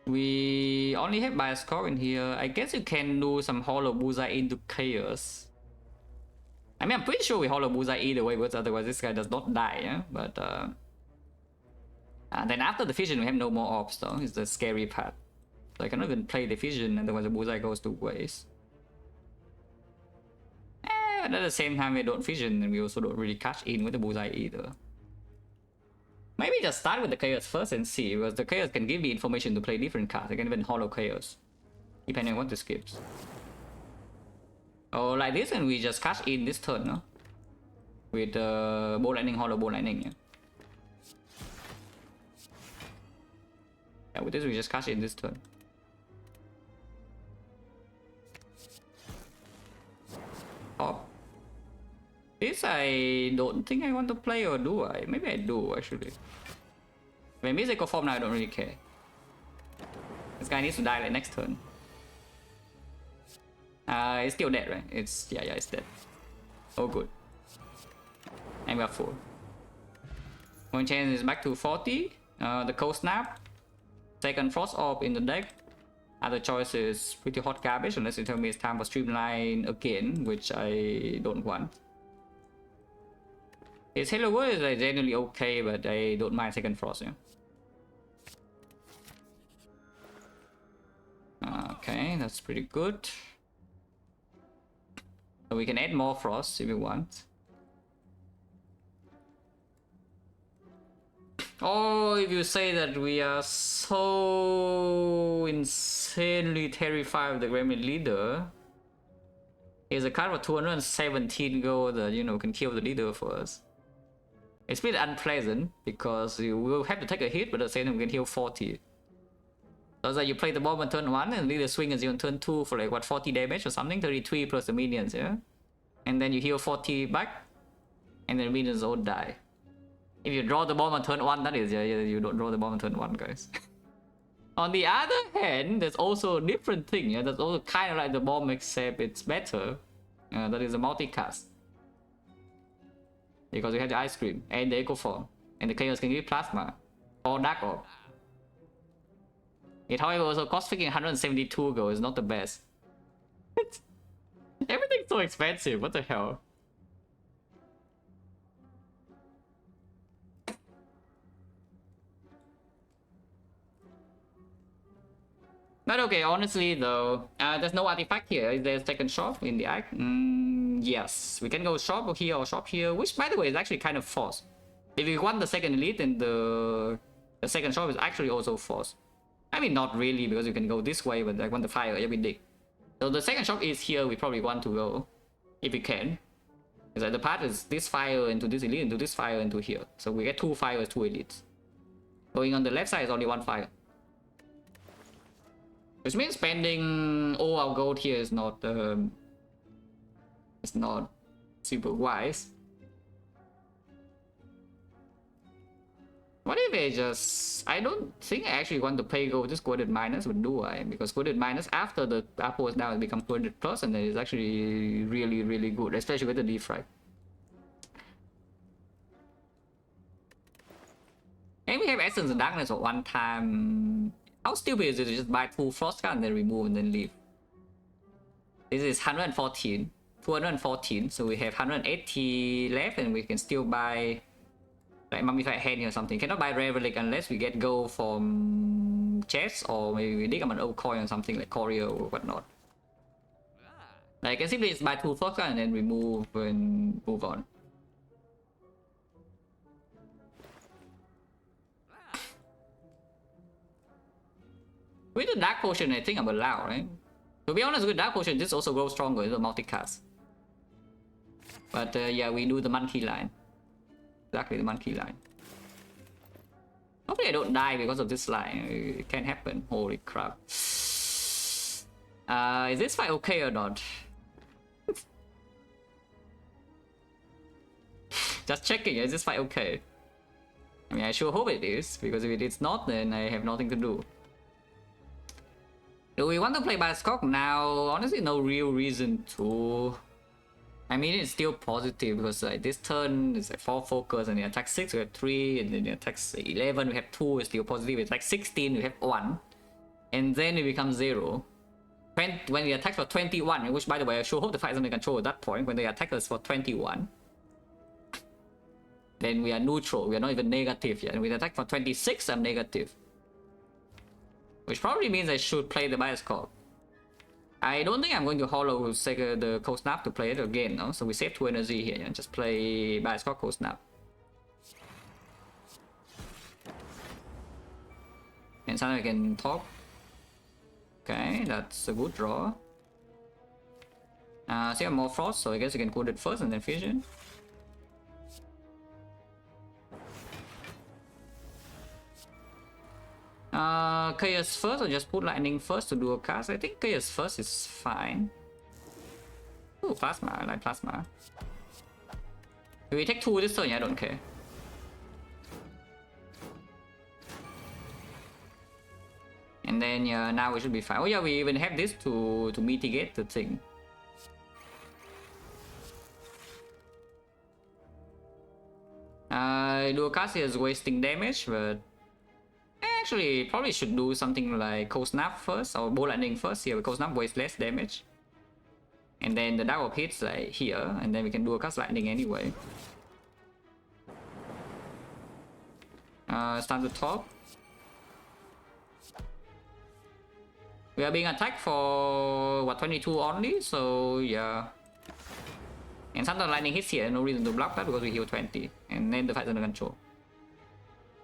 We only have bias core in here. I guess you can do some Hollow Bullseye into Chaos. I mean, I'm pretty sure we Hollow Bullseye either way, because otherwise this guy does not die, yeah? But then after the Fission, we have no more orbs, though. It's the scary part. So I cannot even play the Fission, otherwise the Bullseye goes to waste. But at the same time, we don't Fission, and we also don't really catch in with the Bullseye either. Maybe just start with the Chaos first and see, because the Chaos can give me information to play different cards. I can even Hollow Chaos, depending on what the skips. Oh, like this, and we just catch in this turn, no? With Ball Lightning, Hollow Ball Lightning, yeah. Yeah, with this we just catch in this turn. Oh. This I don't think I want to play, or do I? Maybe I do, actually. When Miss Echo Form now, I don't really care. This guy needs to die like next turn. It's still dead, right? Yeah, it's dead. Oh, good. And we are full. One chance is back to 40. The Cold Snap. Second Frost Orb in the deck. Other choice is pretty hot garbage, unless you tell me it's time for Streamline again, which I don't want. His Hello World is like generally okay, but I don't mind Second Frost, yeah. Okay, that's pretty good. So we can add more Frost if we want. Oh, if you say that we are so insanely terrified of the Gremlin Leader. Here's a card for 217 gold that, you know, can kill the leader for us. It's pretty unpleasant because you will have to take a hit, but at the same time you can heal 40. So it's like you play the bomb on turn 1 and leader swing is on turn 2 for like what, 40 damage or something? 33 plus the minions, yeah? And then you heal 40 back, and then the minions all die. If you draw the bomb on turn 1, that is, yeah, you don't draw the bomb on turn 1, guys. On the other hand, there's also a different thing, yeah? That's also kind of like the bomb, except it's better. That is a multicast. Because you have the Ice Cream and the Echo Form, and the Chaos can give Plasma or Dark Orb. It, however, also costs freaking 172 gold. It's not the best. Everything's so expensive. What the hell? But okay, honestly though, there's no artifact here. Is there a second shop in the act? Yes, we can go shop here or shop here, which by the way is actually kind of forced. If you want the second elite, then the second shop is actually also forced. I mean, not really, because you can go this way, but I want the fire every day. So the second shop is here. We probably want to go, if we can. Because like the path is this fire into this elite, into this fire into here. So we get 2 fires, 2 elites. Going on the left side is only 1 fire. Which means spending all our gold here is not it's not super wise. What if I just... I don't think I actually want to pay gold this Coded Minus, but do I? Because Coded Minus after the Apple is now it becomes Coded Plus, and it is actually really, really good, especially with the Defect. And we have Essence of Darkness at one time. How stupid is it to just buy 2 Frost cards and then remove and then leave? This is 114, 214, so we have 180 left, and we can still buy like Mummified Hand or something. Cannot buy Rare Relic unless we get gold from chests, or maybe we dig up an old coin or something like Courier or whatnot. Like, I can simply just buy 2 Frost cards and then remove and move on. With the Dark Potion, I think I'm allowed, right? To be honest, with Dark Potion, this also grows stronger with the multicast. But yeah, we do the monkey line. Exactly, the monkey line. Hopefully I don't die because of this line. It can't happen. Holy crap. Is this fight okay or not? Just checking, is this fight okay? I mean, I sure hope it is, because if it's not, then I have nothing to do. Do we want to play Bioscope now? Honestly, no real reason to. I mean, it's still positive because like this turn is like 4 focus, and the attack 6 we have 3, and then the attack 11 we have 2, it's still positive. It's like 16 we have 1, and then it becomes 0. When the attack for 21, which by the way I sure hope the fight is under control at that point, when they attack us for 21, then we are neutral, we are not even negative yet. And with attack for 26, I'm negative. Which probably means I should play the Bioscope. I don't think I'm going to hollow the Cold Snap to play it again, no? So we save 2 energy here and just play Bioscope Cold Snap. And sometimes I can top. Okay, that's a good draw. So you have more Frost, so I guess you can cool it first and then Fusion. Chaos first, or just put Lightning first to do a cast? I think Chaos first is fine. Ooh, Plasma, I like Plasma. If we take 2 this turn, yeah, I don't care. And then yeah, now we should be fine. Oh yeah, we even have this to mitigate the thing. Dual cast is wasting damage, but actually probably should do something like Cold Snap first or Bolt Lightning first. Here, Cold Snap wastes less damage, and then the Dark Orb hits like here, and then we can do a cast Lightning anyway. Start the top. We are being attacked for what, 22 only, so yeah. And sometimes Lightning hits here, no reason to block that because we heal 20, and then the fight's under control.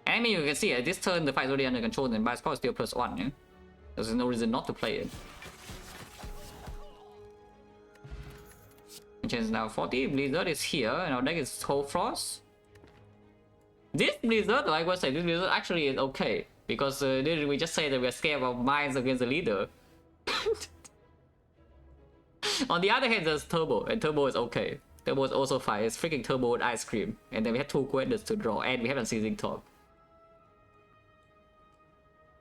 And I mean, you can see at this turn the fight's already under control, and Bioscope is still +1, yeah? There's no reason not to play it. Chance now 40, Blizzard is here, and our deck is Cold Frost. This Blizzard, like I said, this Blizzard actually is okay. Because we just say that we're scared of mines against the leader. On the other hand, there's Turbo, and Turbo is okay. Turbo is also fine. It's freaking Turbo with Ice Cream. And then we have 2 Quenders to draw, and we have a Seizing Top.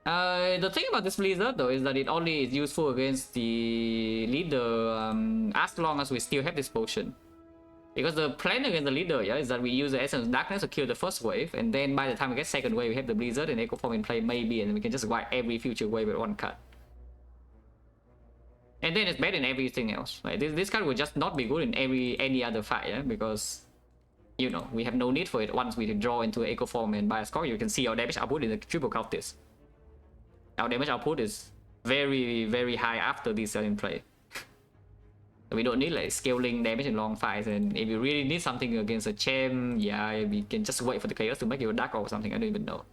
The thing about this Blizzard though is that it only is useful against the leader as long as we still have this potion. Because the plan against the leader, yeah, is that we use the Essence of Darkness to kill the first wave, and then by the time we get second wave, we have the Blizzard and Echo Form in play maybe, and we can just wipe every future wave with 1 cut. And then it's better than everything else. Like this card will just not be good in any other fight, yeah, because you know we have no need for it. Once we draw into Echo Form and Bioscope, you can see our damage output in the triple Cultist. Our damage output is very, very high after these are in play. We don't need like scaling damage in long fights, and if you really need something against a champ, yeah, we can just wait for the chaos to make you a Dark Orb or something. I don't even know.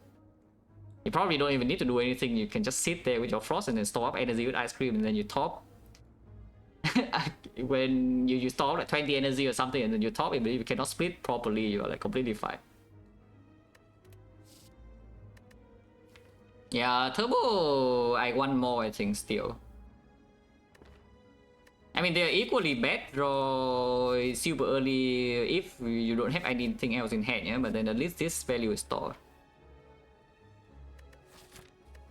You probably don't even need to do anything. You can just sit there with your Frost and then store up energy with Ice Cream, and then you top. When you store like 20 energy or something, and then you top, if you cannot split properly, you're like completely fine. Yeah, Turbo, I want more, I think, still. I mean, they're equally bad draw super early if you don't have anything else in hand, yeah? But then at least this value is stored.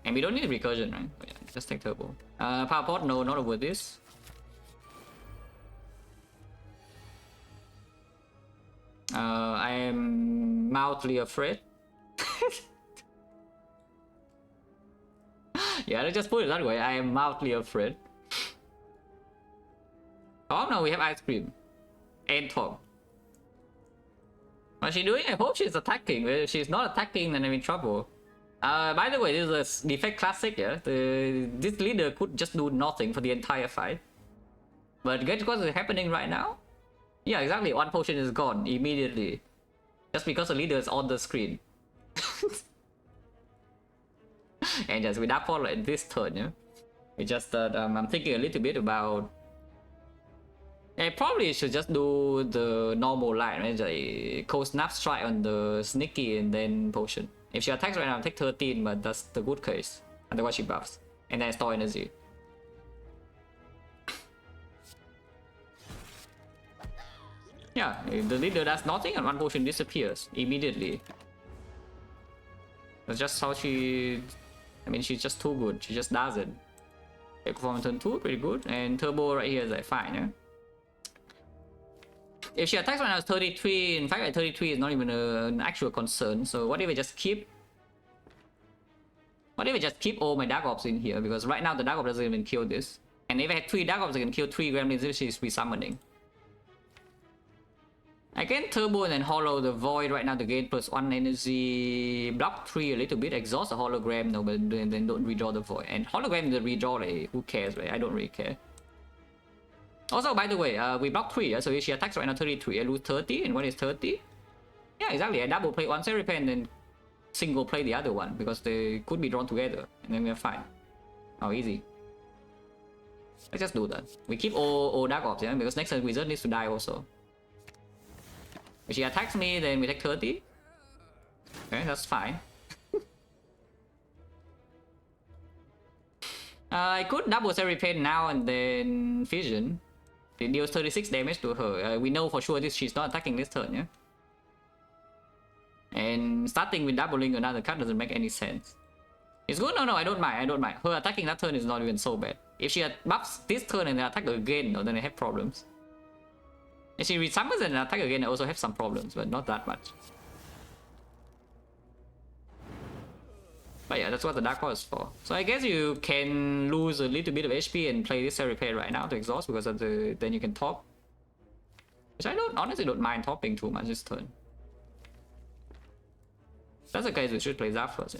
And we don't need recursion, right? Oh, yeah, just take Turbo. Power Pot, no, not over this. I am mildly afraid. Yeah, let's just put it that way. I am mildly afraid. Oh no, we have Ice Cream. And top. What's she doing? I hope she's attacking. If she's not attacking, then I'm in trouble. By the way, this is a Defect Classic, yeah? This leader could just do nothing for the entire fight. But guess what is happening right now? Yeah, exactly. 1 potion is gone immediately. Just because the leader is on the screen. And just with that fall at this turn, yeah? It's just that I'm thinking a little bit about... I probably should just do the normal line, right? Like Cold Snap Strike on the Sneaky and then Potion. If she attacks right now, I'll take 13, but that's the good case. Otherwise she buffs. And then I store energy. Yeah, if the leader does nothing and one potion disappears immediately. That's just how she... I mean, she's just too good. She just does it. Okay, performance turn 2, pretty good. And turbo right here is like fine, yeah? If she attacks right now, it's 33. In fact, 33 is not even an actual concern. So what if we just keep... What if I just keep all my Dark Orbs in here? Because right now the Dark Orb doesn't even kill this. And if I had 3 Dark Orbs, I can kill 3 Gremlins if she's resummoning. I can Turbo and then Hollow the Void right now to gain +1 energy. Block 3 a little bit. Exhaust the Hologram, no, but then don't redraw the Void. And Hologram, the redraw, like, who cares, right? I don't really care. Also, by the way, we block 3, yeah? So if she attacks right now 33, I lose 30. And what is 30? Yeah, exactly. I double play one Seraphim and then single play the other one because they could be drawn together and then we're fine. Oh, easy. Let's just do that. We keep all Dark Orbs, yeah, because next turn Wizard needs to die also. If she attacks me, then we take 30. Okay, that's fine. I could double Seraphim now and then Fission. It deals 36 damage to her. We know for sure this she's not attacking this turn, yeah? And starting with doubling another card doesn't make any sense. It's good? No, I don't mind. I don't mind. Her attacking that turn is not even so bad. If she buffs this turn and then attack again, no, then I have problems. If she resummons and attack again, I also have some problems, but not that much. But yeah, that's what the Dark Orb is for. So I guess you can lose a little bit of HP and play this Seraphim right now to exhaust because of then you can top. Which I honestly don't mind topping too much this turn. That's the case, we should play Zap first,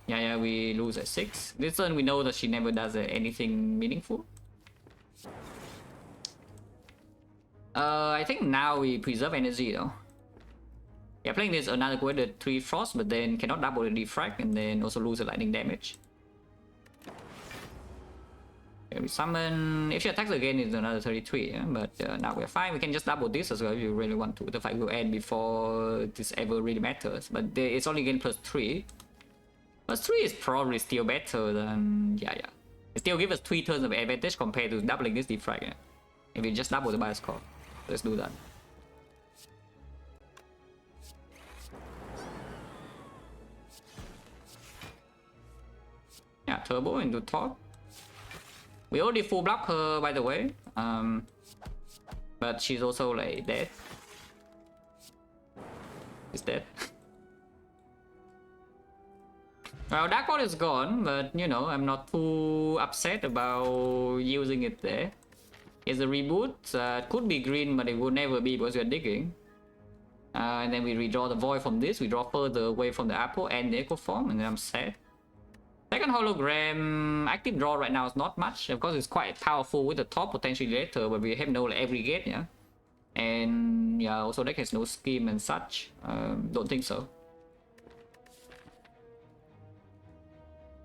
yeah? Yeah, we lose at 6. This turn we know that she never does anything meaningful. I think now we preserve energy though. Yeah, playing this another with the 3 Frost, but then cannot double the Defect and then also lose the lightning damage. Okay, we summon... If she attacks again, it's another 33, yeah? But now we're fine. We can just double this as well if you really want to. The fight will end before this ever really matters. But it's only again +3. +3 is probably still better than... Yeah. It still gives us 3 turns of advantage compared to doubling this Defect, yeah? If we just double the bias score. Let's do that. Yeah, turbo into top. We already full block her, by the way. But she's also like dead. Is dead. Well, Dark Orb is gone, but you know, I'm not too upset about using it there. It's a reboot. Could be green, but it would never be because we're digging. And then we redraw the Void from this. We draw further away from the Apple and the Echo Form, and then I'm sad. Second Hologram, active draw right now is not much. Of course, it's quite powerful with the top potentially later, but we have no like, every gate, yeah. And yeah, also deck has no scheme and such. Don't think so.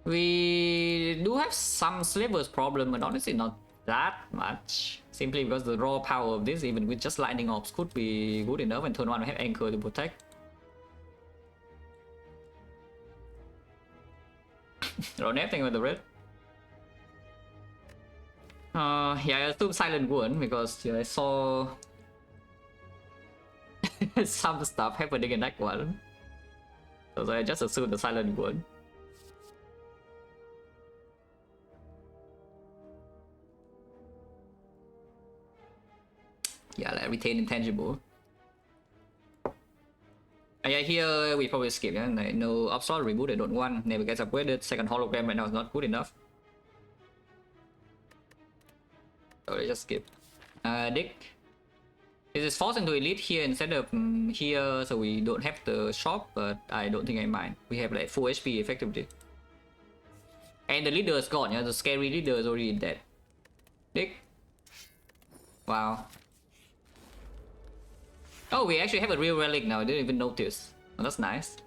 We do have some slivers problem, but honestly not that much. Simply because the raw power of this, even with just lightning orbs, could be good enough, and turn 1 we have anchor to protect. Don't have anything with the red. Yeah, I assume Silent Wound because yeah, I saw some stuff happening in that one. So I just assumed the Silent Wound. Yeah, like retain intangible. Yeah, here we probably skip, yeah? Like, no Upstart reboot, I don't want, never gets upgraded. Second Hologram right now is not good enough. So let's just skip. Dick. This is forced into Elite here instead of here, so we don't have the shop, but I don't think I mind. We have like full HP effectively. And the leader is gone, yeah? The scary leader is already dead. Dick. Wow. Oh, we actually have a real relic now. I didn't even notice. Oh, that's nice.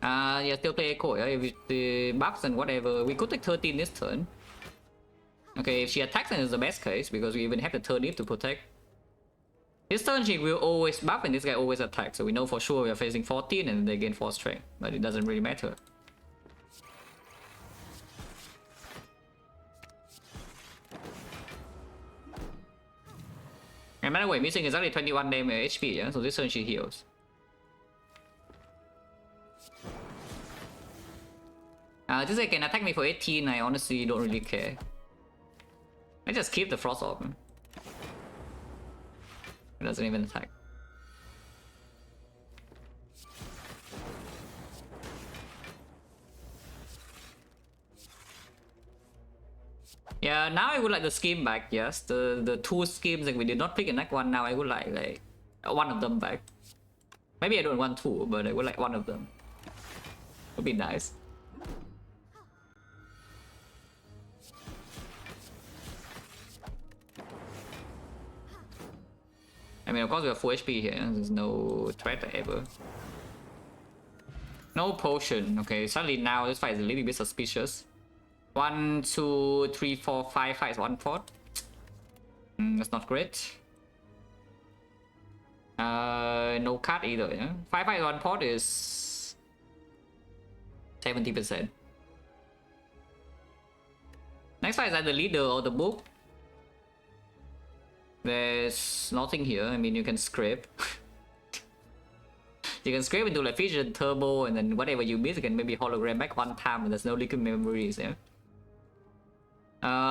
Yeah, still play Echo. Yeah? With the buffs and whatever. We could take 13 this turn. Okay, if she attacks, then it's the best case because we even have the turnip to protect. This turn she will always buff and this guy always attacks. So we know for sure we are facing 14 and they gain 4 strength. But it doesn't really matter. And by the way, missing is only 21 damage HP, yeah? So this turn she heals. This guy can attack me for 18, I honestly don't really care. I just keep the Frost Orb. It doesn't even attack. Yeah, now I would like the scheme back, yes. The two schemes that we did not pick in Act 1, now I would like one of them back. Maybe I don't want two, but I would like one of them. Would be nice. I mean, of course we have full HP here, there's no threat ever. No potion, okay, suddenly now this fight is a little bit suspicious. 1, 2, 3, 4, 5 fights, 1/4. That's not great. No card either, yeah? 5 fights, 1/4 is 70%. Next fight is either leader or the book. There's nothing here. I mean, you can scrape. You can scrape into like Fission, Turbo, and then whatever you miss, you can maybe hologram back one time, and there's no liquid memories, yeah?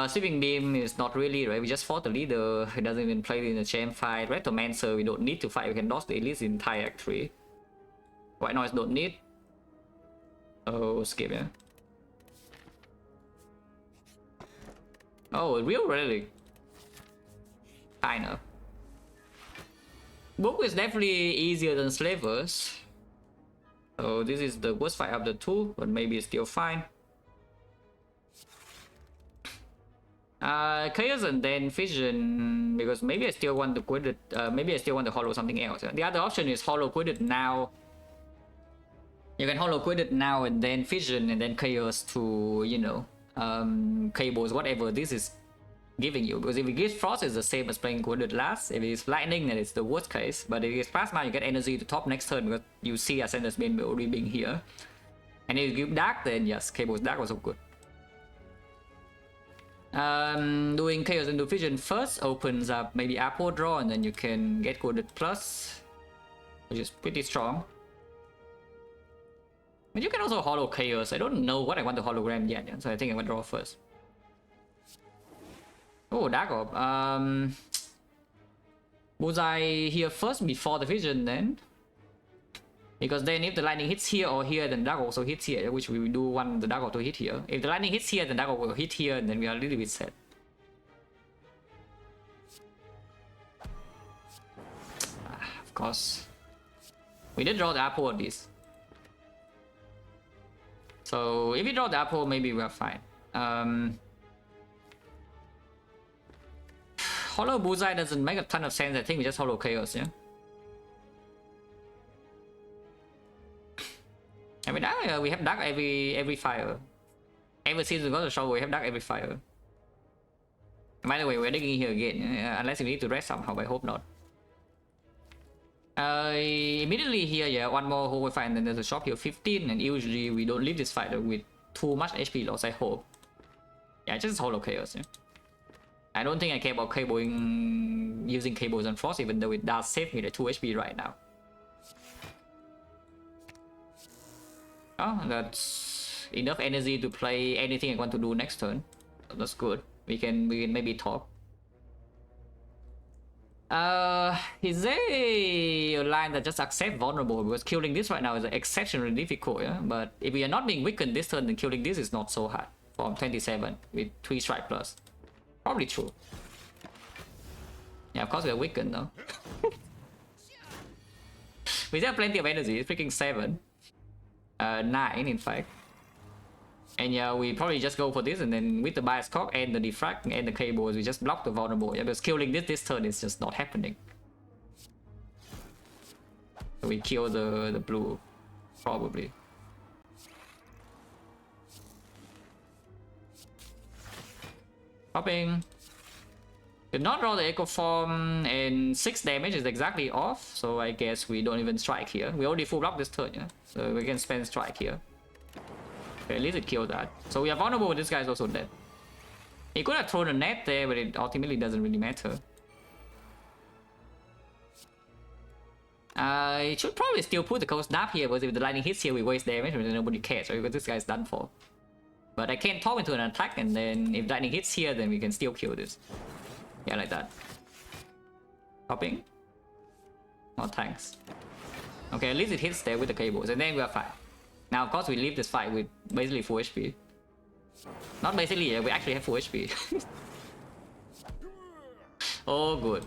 Sweeping Beam is not really, right? We just fought the leader. He doesn't even play in the champ fight. Retomancer, we don't need to fight. We can dodge the elites in entire Act 3. White Noise don't need. Oh, skip, yeah. Oh, a real relic. Kinda. Book is definitely easier than Slavers. So this is the worst fight of the two, but maybe it's still fine. Chaos and then Fission, because maybe I still want to quit it. Maybe I still want to hollow something else. The other option is hollow quit it now. You can hollow quit it now and then Fission and then Chaos to, you know, cables, whatever this is giving you. Because if it gives Frost, it's the same as playing quit it last. If it's Lightning, then it's the worst case. But if it's Plasma, you get energy to top next turn because you see Ascender's main already being here. And if you give Dark, then yes, cables Dark was so good. Doing Chaos into Fission first opens up maybe Apple Draw, and then you can get Coded Plus, which is pretty strong. But you can also hollow Chaos. I don't know what I want to hologram yet, so I think I'm gonna draw first. Oh, Dark Orb. Bullseye here first before the Fission then. Because then if the lightning hits here or here, then Dark also hits here, which we do want the Dark Orb to hit here. If the lightning hits here, then Dark Orb will hit here, and then we are a little bit set. Of course. We did draw the apple on this. So if we draw the apple, maybe we're fine. Hollow Bullseye doesn't make a ton of sense. I think we just hollow Chaos, yeah? I mean, we have Dark every fire. Ever since we got the show, we have Dark every fire. By the way, we're digging here again, unless we need to rest somehow, I hope not. Immediately here, yeah, one more whole fight, and then there's a shop here, 15, and usually we don't leave this fight with too much HP loss, I hope. Yeah, just hollow Chaos, yeah. I don't think I care about cabling, using cables on Frost, even though it does save me the 2 HP right now. Oh, that's enough energy to play anything I want to do next turn. That's good. We can maybe talk. Is there a line that just accept vulnerable? Because killing this right now is exceptionally difficult, yeah? But if we are not being weakened this turn, then killing this is not so hard. From 27 with 3 strike plus. Probably true. Yeah, of course we are weakened though. We still have plenty of energy, it's freaking 7. 9 in fact. And yeah, we probably just go for this, and then with the bias cock and the defract and the cables, we just block the vulnerable. Yeah, because killing this turn is just not happening. So we kill the blue, probably. Popping. Did not draw the echo form, and 6 damage is exactly off, so I guess we don't even strike here. We already full block this turn, yeah? So we can spend strike here. Okay, at least it killed that. So we are vulnerable, but this guy is also dead. He could have thrown a net there, but it ultimately doesn't really matter. I should probably still put the cold snap here, because if the lightning hits here, we waste damage, and nobody cares, right? Because this guy's done for. But I can top into an attack, and then if lightning hits here, then we can still kill this. Yeah, like that. Topping. Oh, thanks. Okay, at least it hits there with the cables, and then we are fine. Now, of course, we leave this fight with basically full HP. Not basically, yeah, we actually have full HP. Oh, good.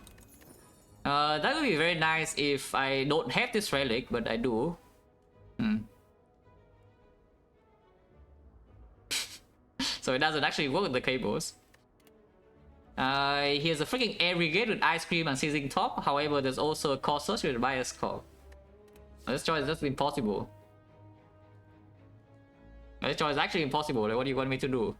That would be very nice if I don't have this relic, but I do. So it doesn't actually work with the cables. Here's a freaking air brigade with ice cream and seizing top. However, there's also a core search with bias core. This choice is just impossible. This choice is actually impossible. Like, what do you want me to do?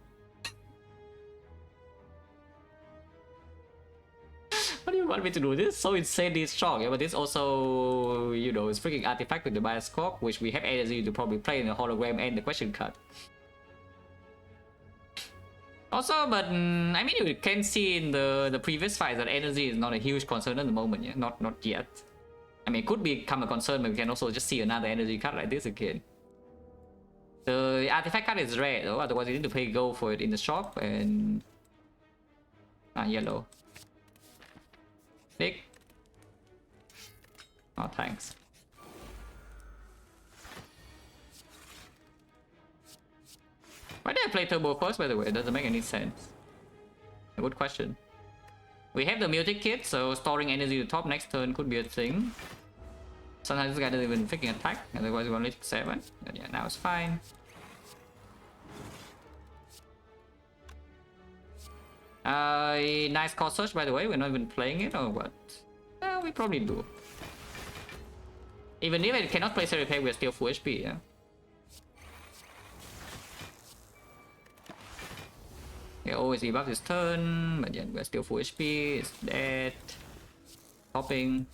What do you want me to do? This is so insanely strong, yeah, but this also, you know, is freaking artifact with the bias core, which we have energy to probably play in the hologram and the question card. Also, but I mean, you can see in the previous fights that energy is not a huge concern at the moment, yeah, not yet. I mean, it could become a concern, but we can also just see another energy card like this again. The artifact card is red, though, otherwise you need to pay gold for it in the shop, and yellow. Big. Oh, thanks. Why did I play turbo first, by the way? It doesn't make any sense. A good question. We have the mutic kit, so storing energy to top next turn could be a thing. Sometimes this guy doesn't even freaking attack, otherwise we only take 7. But yeah, now it's fine. Nice core search, by the way. We're not even playing it, or what? We probably do. Even if it cannot play Series Pack, we're still full HP, yeah? We always debuff this turn, but yeah, we're still full HP. It's dead. Hopping.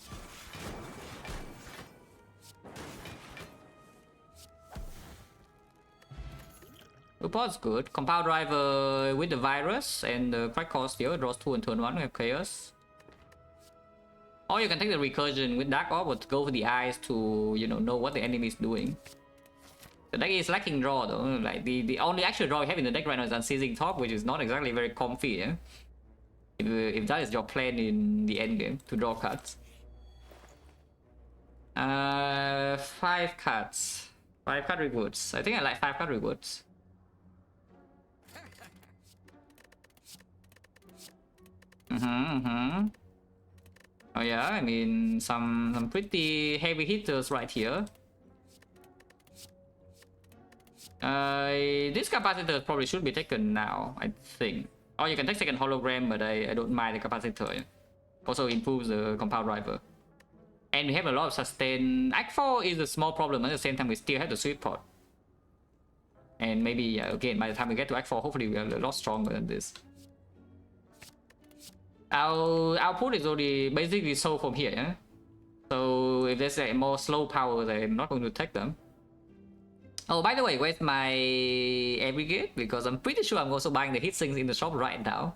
Report's good. Compound driver with the virus and the crack cost here draws 2 and turn 1. We have chaos. Or you can take the recursion with dark orb, but go for the eyes to, you know what the enemy is doing. The deck is lacking draw though. Like the only actual draw we have in the deck right now is Unseizing Top, which is not exactly very comfy. Yeah? If that is your plan in the end game to draw cards. 5 cards. 5 card rewards. I think I like 5 card rewards. Oh yeah, I mean some pretty heavy hitters right here. This capacitor probably should be taken now, I think. Or you can take second hologram, but I don't mind the capacitor. Yeah? Also improves the compound driver. And we have a lot of sustain. Act 4 is a small problem, at the same time we still have the sweet pot. And maybe, yeah, again, by the time we get to Act 4, hopefully we are a lot stronger than this. Our output is already basically sold from here, yeah? So if there's like more slow power, I'm not going to take them. Oh, by the way, where's my air brigade? Because I'm pretty sure I'm also buying the hit sinks in the shop right now.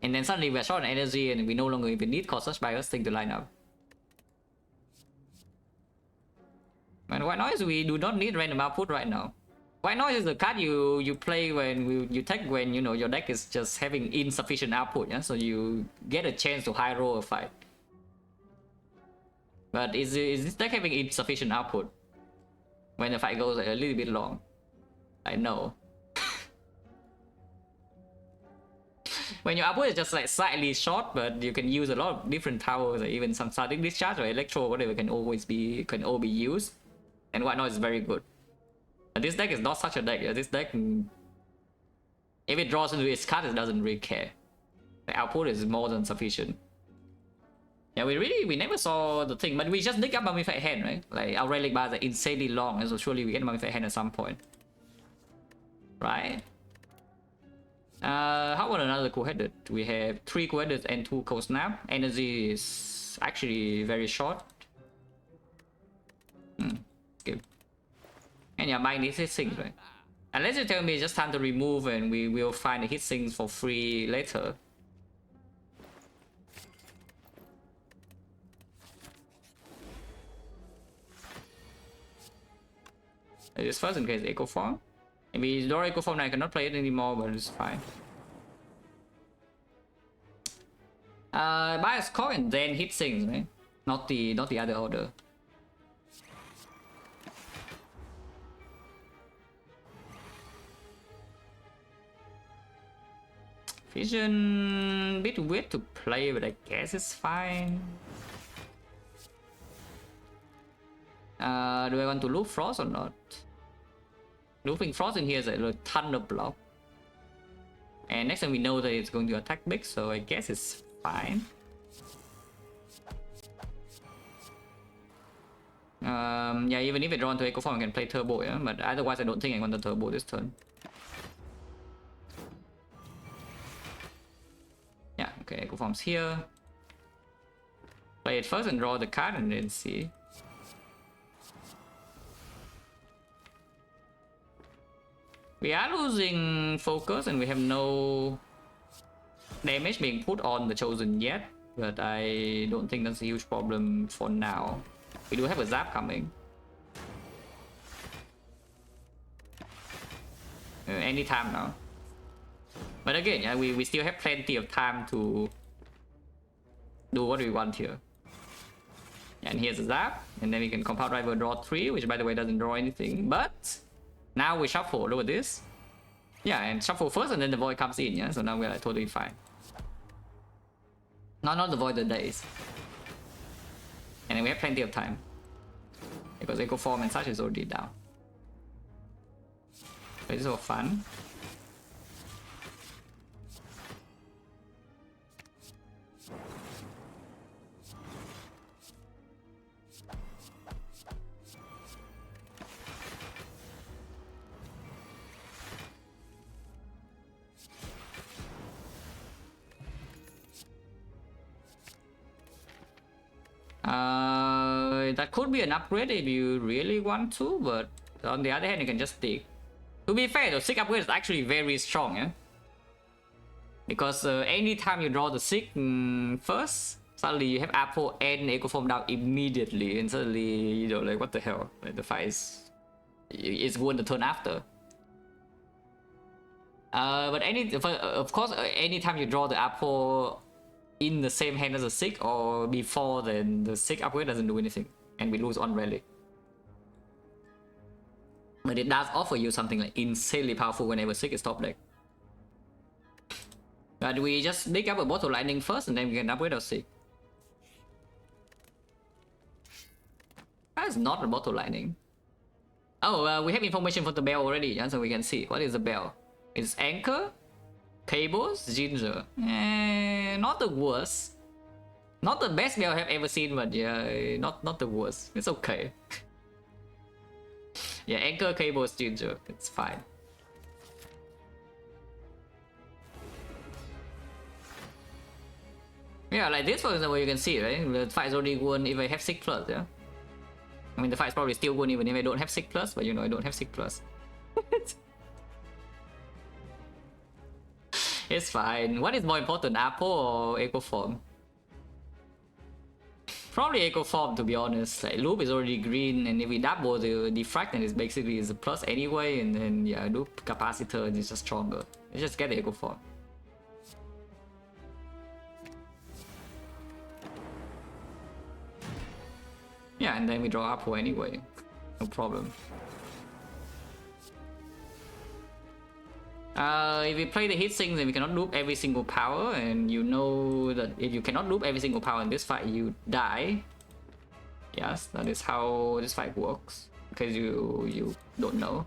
And then suddenly we're short on energy and we no longer even need core search by us thing to line up. And White Noise, we do not need random output right now. White Noise is the card you play when you take when your deck is just having insufficient output, yeah? So you get a chance to high roll a fight. But is this deck having insufficient output when the fight goes like a little bit long? I know. When your output is just like slightly short, but you can use a lot of different towers, or even some static discharge or electro, or whatever can all be used. And White Noise is very good. But this deck is not such a deck. This deck, if it draws into its card, it doesn't really care. The output is more than sufficient. Yeah, we never saw the thing, but we just dig up Mummified Hand, right? Like our relic bars are insanely long, and so surely we get Mummified Hand at some point, right? How about another cool-headed? We have 3 cool-headed and 2 cold snap. Energy is actually very short. Skip. And yeah, buying these hit sinks, right? Unless you tell me it's just time to remove and we will find the hit sinks for free later. This first in case Echo Form. If we draw Echo Form, I cannot play it anymore, but it's fine. Buy a score and then hit things, right? Not the other order. Vision, bit weird to play, but I guess it's fine. Do I want to loop Frost or not? Looping Frost in here is a Thunder block. And next time we know that it's going to attack big, so I guess it's fine. Yeah, even if I draw into Echo Form, I can play Turbo, yeah? But otherwise I don't think I want the Turbo this turn. Yeah, okay, Echo Form's here. Play it first and draw the card and then see. We are losing focus and we have no damage being put on the Chosen yet, but I don't think that's a huge problem for now. We do have a Zap coming. Anytime now. But again, yeah, we still have plenty of time to do what we want here. And here's a Zap, and then we can Compound Rival draw 3, which by the way doesn't draw anything, but now we shuffle, look at this. Yeah, and shuffle first and then the Void comes in, yeah, so now we're like totally fine. Not the Void, the Daze. And then we have plenty of time. Because Echo Form and such is already down. But it's all fun. That could be an upgrade if you really want to, but on the other hand, you can just stick. To be fair, the Sick upgrade is actually very strong, yeah? Because anytime you draw the Sick first, suddenly you have Apo and Echo Form down immediately, and suddenly, you know, like, what the hell? Like, the fight is won the turn after. But of course, anytime you draw the Apo in the same hand as a Sick or before, then the Sick upgrade doesn't do anything and we lose on rally. But it does offer you something like insanely powerful whenever Sick is top deck. But we just dig up a Bottle Lightning first and then we can upgrade our Sick. That's not a Bottle Lightning. Oh, we have information for the bell already, yeah? So we can see. What is the bell? It's Anchor, Cables, Ginger. Not the worst. Not the best bell I have ever seen, but yeah, not the worst. It's okay. Yeah, Anchor, Cables, Ginger. It's fine. Yeah, like this for example, you can see, right? The fight is already won if I have 6+, yeah? I mean, the fight is probably still won even if I don't have 6+, but you know, I don't have 6+. It's fine. What is more important, Apo or Echo Form? Probably Echo Form, to be honest. Like, Loop is already green, and if we double the Defect, then it's basically is a plus anyway, and then yeah, Loop Capacitor is just stronger. Let's just get the Echo Form. Yeah, and then we draw Apo anyway. No problem. If we play the hit sync, then we cannot loop every single power, and you know that if you cannot loop every single power in this fight, you die. Yes, that is how this fight works, because you don't know.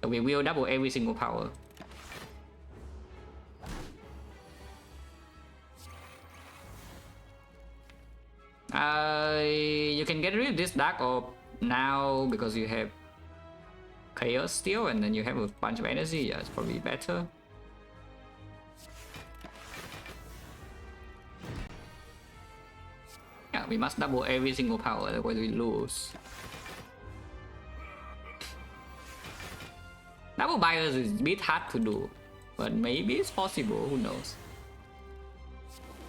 So we will double every single power. You can get rid of this Dark Orb now because you have Chaos still, and then you have a bunch of energy. Yeah, it's probably better. Yeah, we must double every single power, otherwise we lose. Double bios is a bit hard to do, but maybe it's possible, who knows.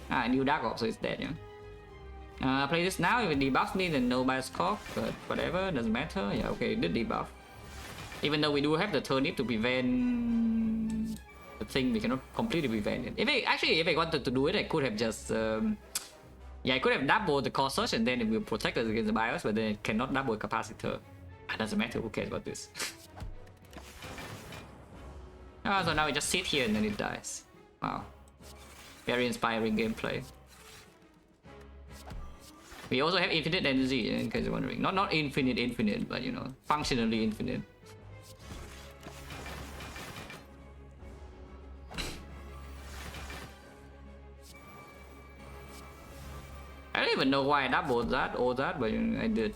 Ah, new Dark Orb, so it's dead, yeah. Play this now. If it debuffs me, then no bias cock, but whatever, doesn't matter. Yeah, okay, it did debuff. Even though we do have the turnip to prevent the thing, we cannot completely prevent it. If I wanted to do it, I could have just yeah, I could have doubled the core search and then it will protect us against the bios, but then it cannot double capacitor. It doesn't matter, who cares about this? So now we just sit here and then it dies. Wow. Very inspiring gameplay. We also have infinite energy, in case you're wondering. Not infinite, but you know, functionally infinite. I don't even know why I doubled that, all that, but I did.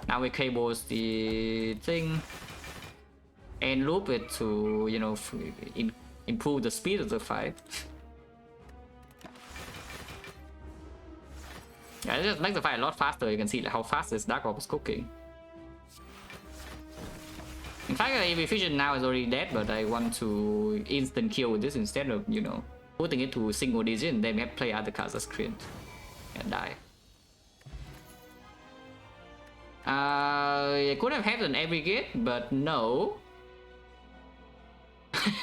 Now we cables the thing and loop it to, you know, improve the speed of the fight. Yeah, it just makes the fight a lot faster. You can see how fast this Dark Orb is cooking. In fact, EV Fusion now is already dead, but I want to instant kill with this instead of, you know, putting it to single digit and then we have to play other cards as screen and die. I could have had an aggregate, but no.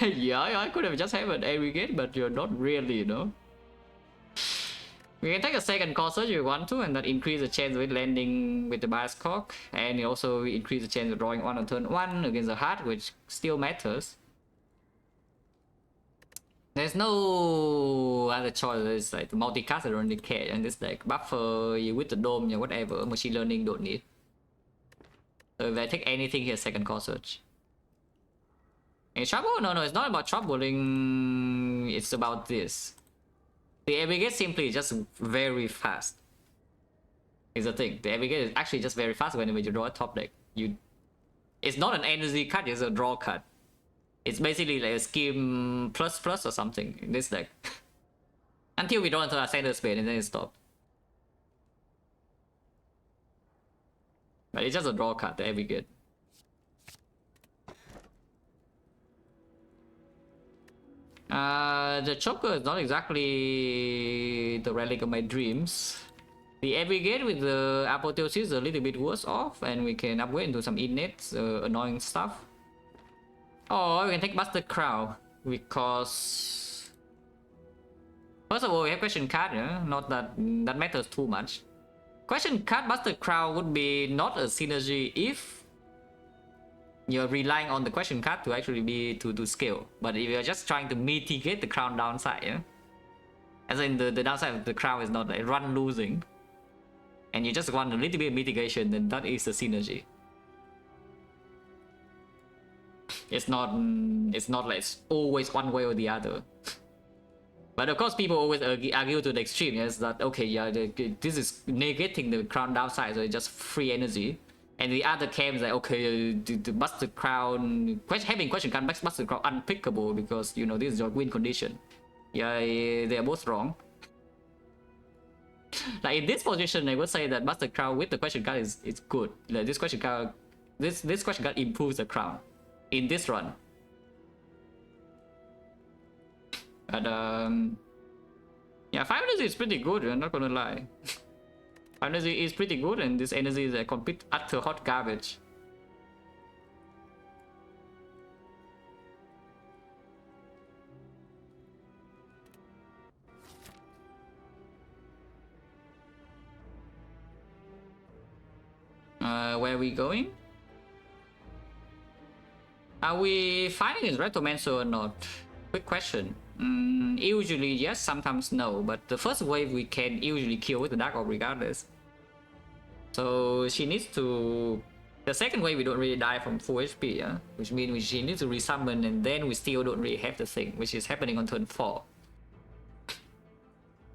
Yeah, I could have just had an aggregate, but you're not really, you know. We can take a second core search if you want to, and that increase the chance of it landing with the bias cock, and it also increase the chance of drawing one on turn 1 against the heart, which still matters. There's no other choice. It's like the multicast I don't really care, and this like buffer you with the dome or whatever, machine learning don't need. So if I take anything here, second core search. Any trouble? No, it's not about troubling. It's about this. The aggregate simply just very fast. Is the thing. The aggregate is actually just very fast whenever you draw a top deck. It's not an energy cut, it's a draw cut. It's basically like a scheme plus or something in this deck. Until we draw into our center spade and then it stops. But it's just a draw cut, the aggregate. The choker is not exactly the relic of my dreams. The aggregate with the apotheosis is a little bit worse off, and we can upgrade into some innate annoying stuff. Or we can take Buster Crow, because first of all we have question card, yeah? Not that matters too much. Question card Buster Crow would be not a synergy if you're relying on the question card to actually be to scale. But if you're just trying to mitigate the crown downside, yeah? As in the downside of the crown is not like run losing, and you just want a little bit of mitigation, then that is a synergy. It's not like it's always one way or the other. But of course people always argue to the extreme, yes, that okay, yeah, this is negating the crown downside, so it's just free energy. And the other camp is like, okay, the Buster Crown, having question card makes Buster Crown unpickable because, you know, this is your win condition. Yeah, they are both wrong. Like in this position, I would say that Buster Crown with the question card is good. Like this question card improves the crown in this run. But yeah, 5 energy is pretty good, I'm not gonna lie. Energy is pretty good, and this energy is a complete utter hot garbage. Where are we going? Are we fighting his Retromancer or not? Quick question. Usually yes, sometimes no, but the first wave we can usually kill with the Dark Orb regardless. So she needs to... The second wave we don't really die from full HP, yeah? Which means she needs to resummon, and then we still don't really have the thing, which is happening on turn 4.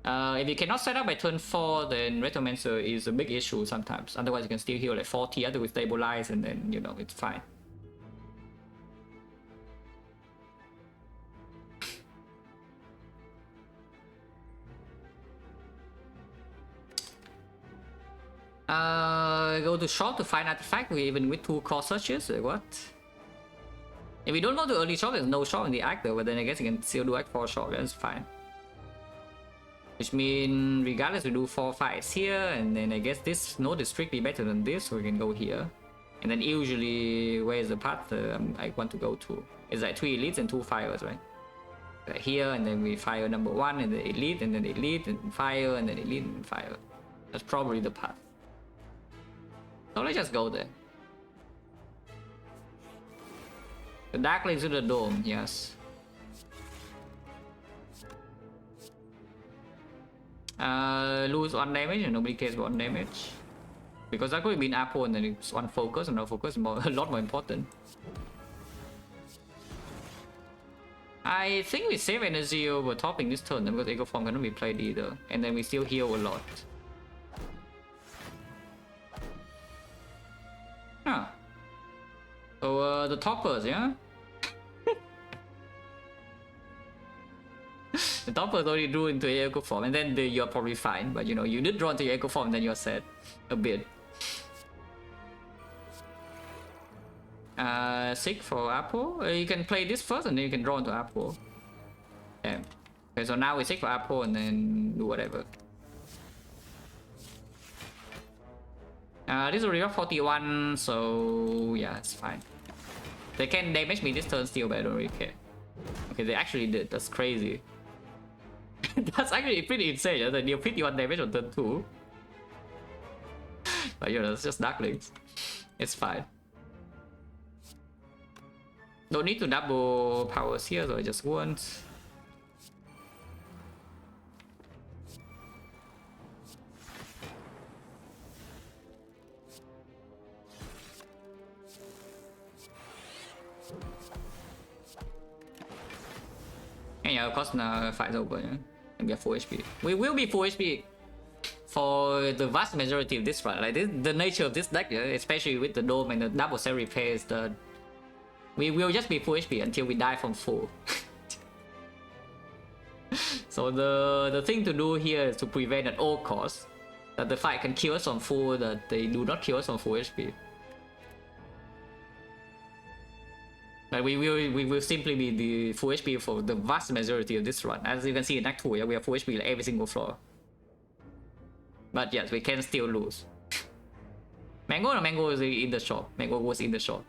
If you cannot set up by turn 4, then Retromancer is a big issue sometimes. Otherwise you can still heal like 40 after we stabilize, and then, you know, it's fine. Go to shop to find artifact, even with 2 core searches, what? If we don't go to early shot, there's no shot in the act though, but then I guess you can still do act 4 shot, that's fine. Which means regardless we do 4 fights here, and then I guess this node is strictly better than this, so we can go here. And then usually, where is the path I want to go to? It's like 3 elites and 2 fires, right? Like here, and then we fire number 1, and then elite, and then elite, and fire, and then elite, and fire. That's probably the path. So let's just go there. The dark leads to the dome, yes. Lose 1 damage and nobody cares about 1 damage. Because that could have been Apple and then it's 1 focus, and no focus is a lot more important. I think we save energy over topping this turn because Echo Form cannot be played either. And then we still heal a lot. Huh. So the toppers, yeah? The toppers only drew into your Echo Form, and then you're probably fine. But you know, you did draw into your Echo Form, then you're sad a bit. Sick for Apple. You can play this first, and then you can draw into Apple. Yeah. Okay, so now we sick for Apple, and then do whatever. This is already 41, so yeah, it's fine. They can damage me this turn still, but I don't really care. Okay, they actually did. That's crazy. That's actually pretty insane. Yeah? They deal 51 damage on turn 2. But you know, it's just Darklings. It's fine. Don't need to double powers here, so I just once. And yeah, of course, now fight's over. Yeah? And we are full HP. We will be full HP for the vast majority of this run. Like this, the nature of this deck, yeah? Especially with the dome and the double cell repair, is that we will just be full HP until we die from full. So the thing to do here is to prevent at all costs that the fight can kill us on full, that they do not kill us on full HP. Like we will simply be the full HP for the vast majority of this run. As you can see in Act 2, yeah, we are full HP like every single floor. But yes, we can still lose. Mango is in the shop. Mango was in the shop.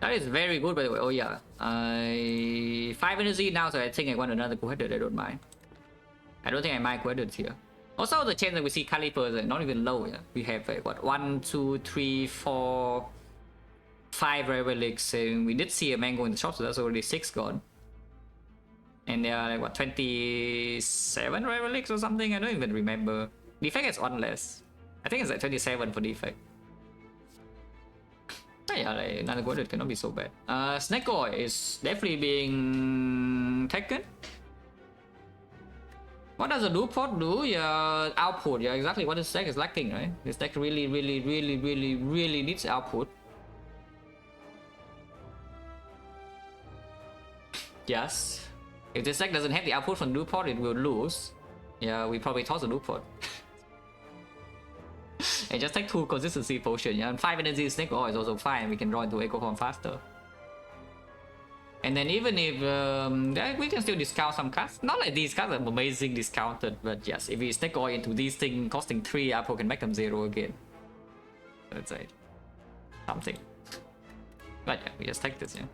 That is very good, by the way. Oh yeah, 5 energy now, so I think I want another co-headed. I don't mind. I don't think I mind co-headed here. Also, the chance that we see calipers are not even low. Yeah, we have what 1, 2, 3, 4, 5 relics, and we did see a mango in the shop, so that's already 6 gone. And there are like what 27 relics or something. I don't even remember. Defect has 1 less. I think it's like 27 for defect. Yeah, like another quarter cannot be so bad. XecnaR is definitely being taken. What does a do port do? Yeah, output. Yeah, exactly what this deck is lacking, right? This deck really needs output. Yes. If this deck doesn't have the output from do port, it will lose. Yeah, we probably toss a do port. And just take 2 consistency potion, yeah, and 5 energy XecnaR is also fine. We can draw into Echo Form faster. And then even if we can still discount some cards. Not like these cards are amazing discounted, but yes, if we XecnaR into these things costing 3, Apple can make them 0 again. Let's say something. But yeah, we just take this, yeah.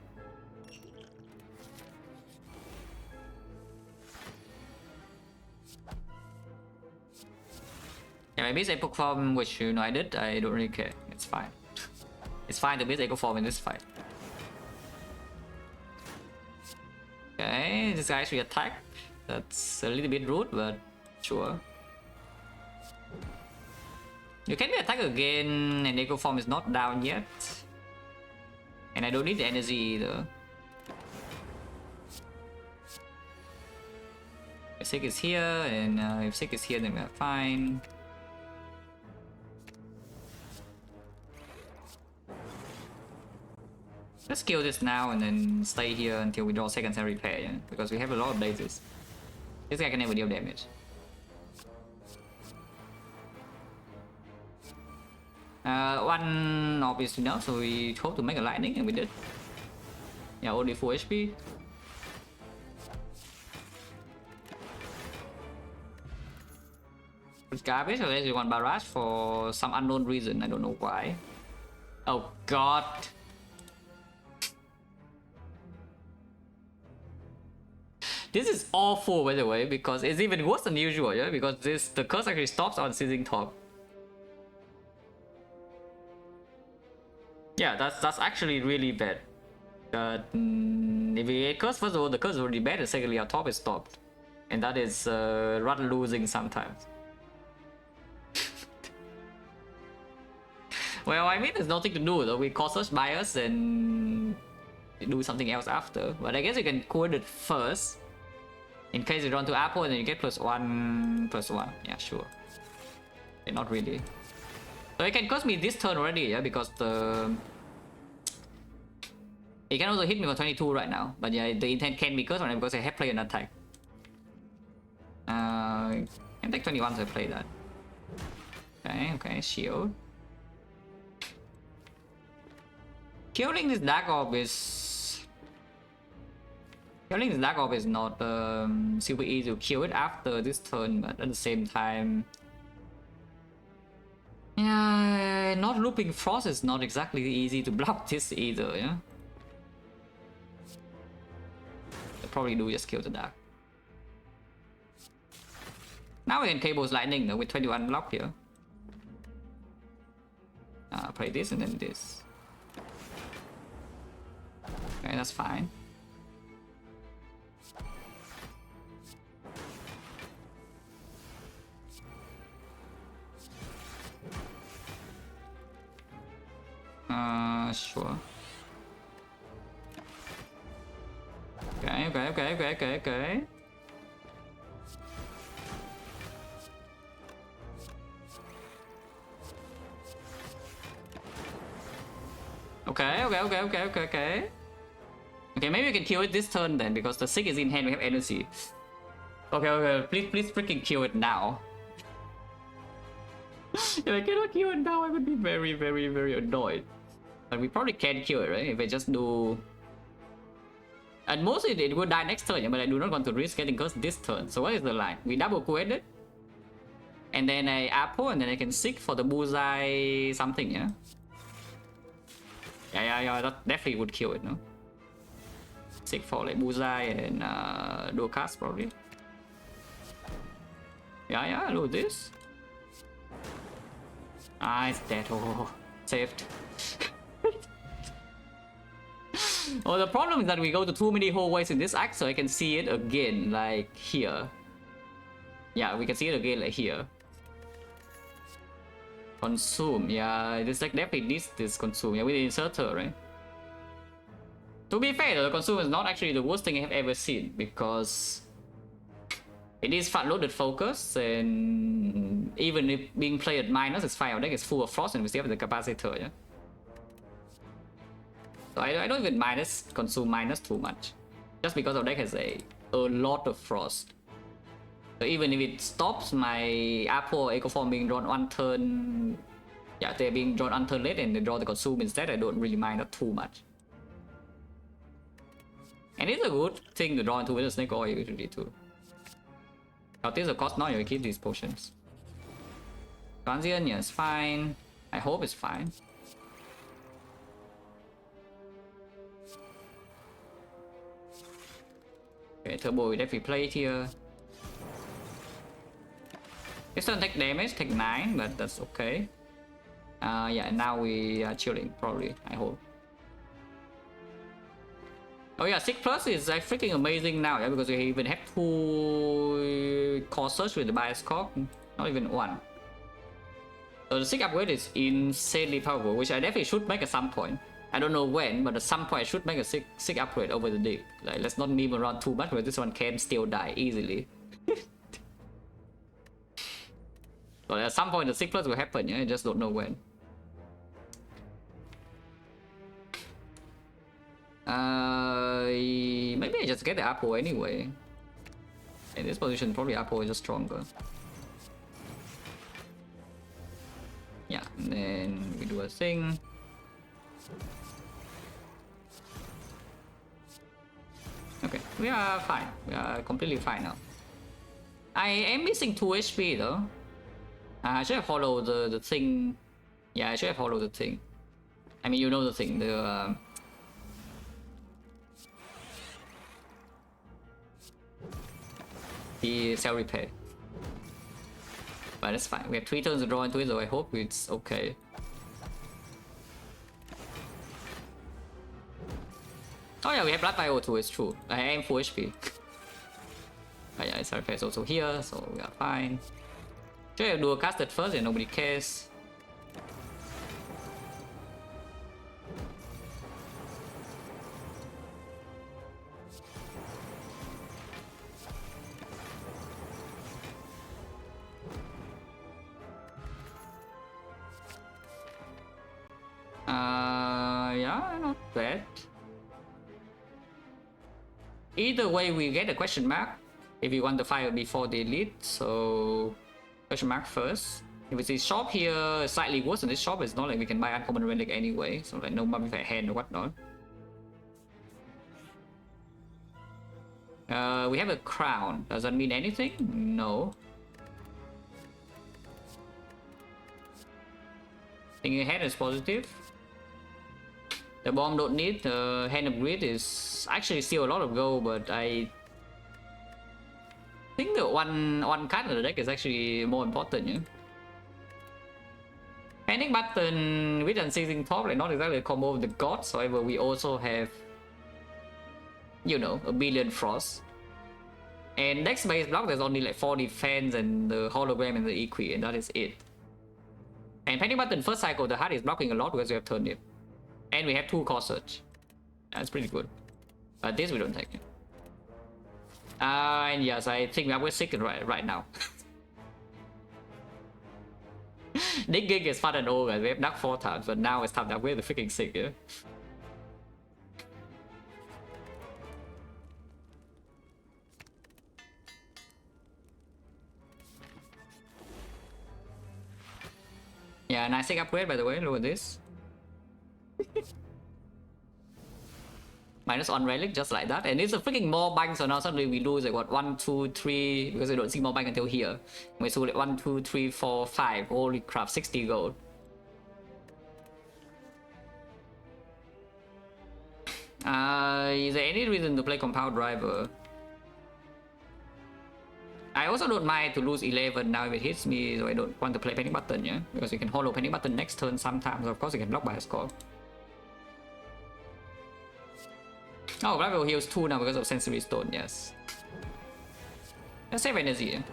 Yeah, I miss Echo Form, which you know I did. I don't really care. It's fine. It's fine to miss Echo Form in this fight. Okay, this guy actually attack. That's a little bit rude, but sure. You can be attacked again, and Echo Form is not down yet. And I don't need the energy either. If Sick is here, and if Sick is here, then we're fine. Let's kill this now and then stay here until we draw second and repair, yeah? Because we have a lot of blazes. This guy can never deal damage. One orb is enough, so we hope to make a lightning, and we did. Yeah, only 4 HP. It's garbage, unless you want barrage for some unknown reason. I don't know why. Oh god. This is awful, by the way, because it's even worse than usual, yeah? Because the curse actually stops on seizing top. Yeah, that's actually really bad. If we get curse, first of all, the curse is already bad, and secondly, our top is stopped. And that is rather losing sometimes. Well, I mean, there's nothing to do though. We cause such bias and do something else after. But I guess you can quit it first. In case you run to Apple and then you get +1/+1. Yeah, sure. Okay, not really. So it can cost me this turn already, yeah, because it can also hit me for 22 right now. But yeah, the intent can be cursed on it because I have played an attack. I take 21 so I play that. Okay, shield. Killing this Dark Orb is not super easy to kill it after this turn, but at the same time, yeah, not looping Frost is not exactly easy to block this either, yeah. I'll probably do just kill the Dark. Now we can Cable's Lightning though with 21 block here. Play this and then this. Okay, that's fine. Sure. Okay. Okay. Okay, maybe we can kill it this turn then, because the Sig is in hand, we have energy. Okay, please freaking kill it now. If I cannot kill it now, I would be very annoyed. But we probably can kill it, right? If I just do... At most it will die next turn, yeah, but I do not want to risk getting cursed this turn. So what is the line? We double quit it. And then I Apple, and then I can Sig for the bullseye something, yeah? Yeah, that definitely would kill it, no? Sig for like bullseye and dual cast probably. Yeah, do this. It's dead. Oh, saved. Oh, the problem is that we go to too many hallways in this act, so I can see it again, like here. Yeah, we can see it again, like here. Consume, yeah, this like definitely needs this consume. Yeah, with the inserter, right? To be fair, the consume is not actually the worst thing I have ever seen, because it is front-loaded focus, and even if being played at minus, it's fine. Our deck is full of frost, and we still have the capacitor, yeah. So I don't even consume minus too much, just because our deck has a lot of frost. So even if it stops my Apple or Echo Form being drawn one turn, yeah, they're being drawn one turn late and they draw the consume instead, I don't really mind that too much. And it's a good thing to draw into with a Snake Oil usually too. Now this of course now you keep these potions. Transient, yeah, it's fine. I hope it's fine. Okay, Turbo we definitely play it here. This doesn't take damage, take 9, but that's okay. Yeah, now we are chilling, probably, I hope. Oh yeah, 6+ is like freaking amazing now, yeah, because we even have 2 core search with the bias cock, not even 1. So the 6 upgrade is insanely powerful, which I definitely should make at some point. I don't know when, but at some point I should make a 6 upgrade over the deck. Like, let's not meme around too much, but this one can still die easily. But at some point the 6+ will happen, yeah, I just don't know when. Maybe I just get the Apple anyway. In this position, probably Apple is just stronger. Yeah, and then a thing. Okay, we are fine. We are completely fine now. I am missing 2 HP though. I should have followed the thing. Yeah, I should have followed the thing. I mean, you know the thing, the cell repair. But it's fine. We have 3 turns to draw into it, so I hope it's okay. Oh yeah, we have Blood Bio too, it's true. I am full HP. But yeah, cell repair is also here, so we are fine. Should I do a casted first and nobody cares? Yeah, not bad. Either way, we get a question mark if we want to fire before the elite, so question mark first. If we see shop here, slightly worse than this shop, it's not like we can buy uncommon relic anyway, so like no mummified hand or whatnot. We have a crown. Does that mean anything? No. Thinking ahead is positive. The bomb don't need. The hand of grid is actually still a lot of gold, but I think the one card in the deck is actually more important. Yeah? Panic button with unceasing top, like not exactly a combo of the gods. However, we also have, you know, a billion frost. And next base block, there's only like 4 defense and the hologram and the equi, and that is it. And panic button first cycle, the heart is blocking a lot because we have turnip. And we have 2 core search. That's pretty good. But this we don't take. And yes, I think we are with second right now. This gig is fun and old, guys. We have knocked 4 times, but now it's time to upgrade the freaking sick, yeah? Yeah, nice sick upgrade by the way, look at this. Minus on relic just like that, and it's a freaking more bank, so now suddenly we lose like what 1, 2, 3 because we don't see more bank until here. We saw like 1, 2, 3, 4, 5. Holy crap, 60 gold. Is there any reason to play compound driver? I also don't mind to lose 11 now if it hits me, so I don't want to play panic button, yeah, because you can hollow panic button next turn sometimes. So of course you can block by a score. Oh, Black Hole heals 2 now because of Sensory Stone, yes. Let's save energy.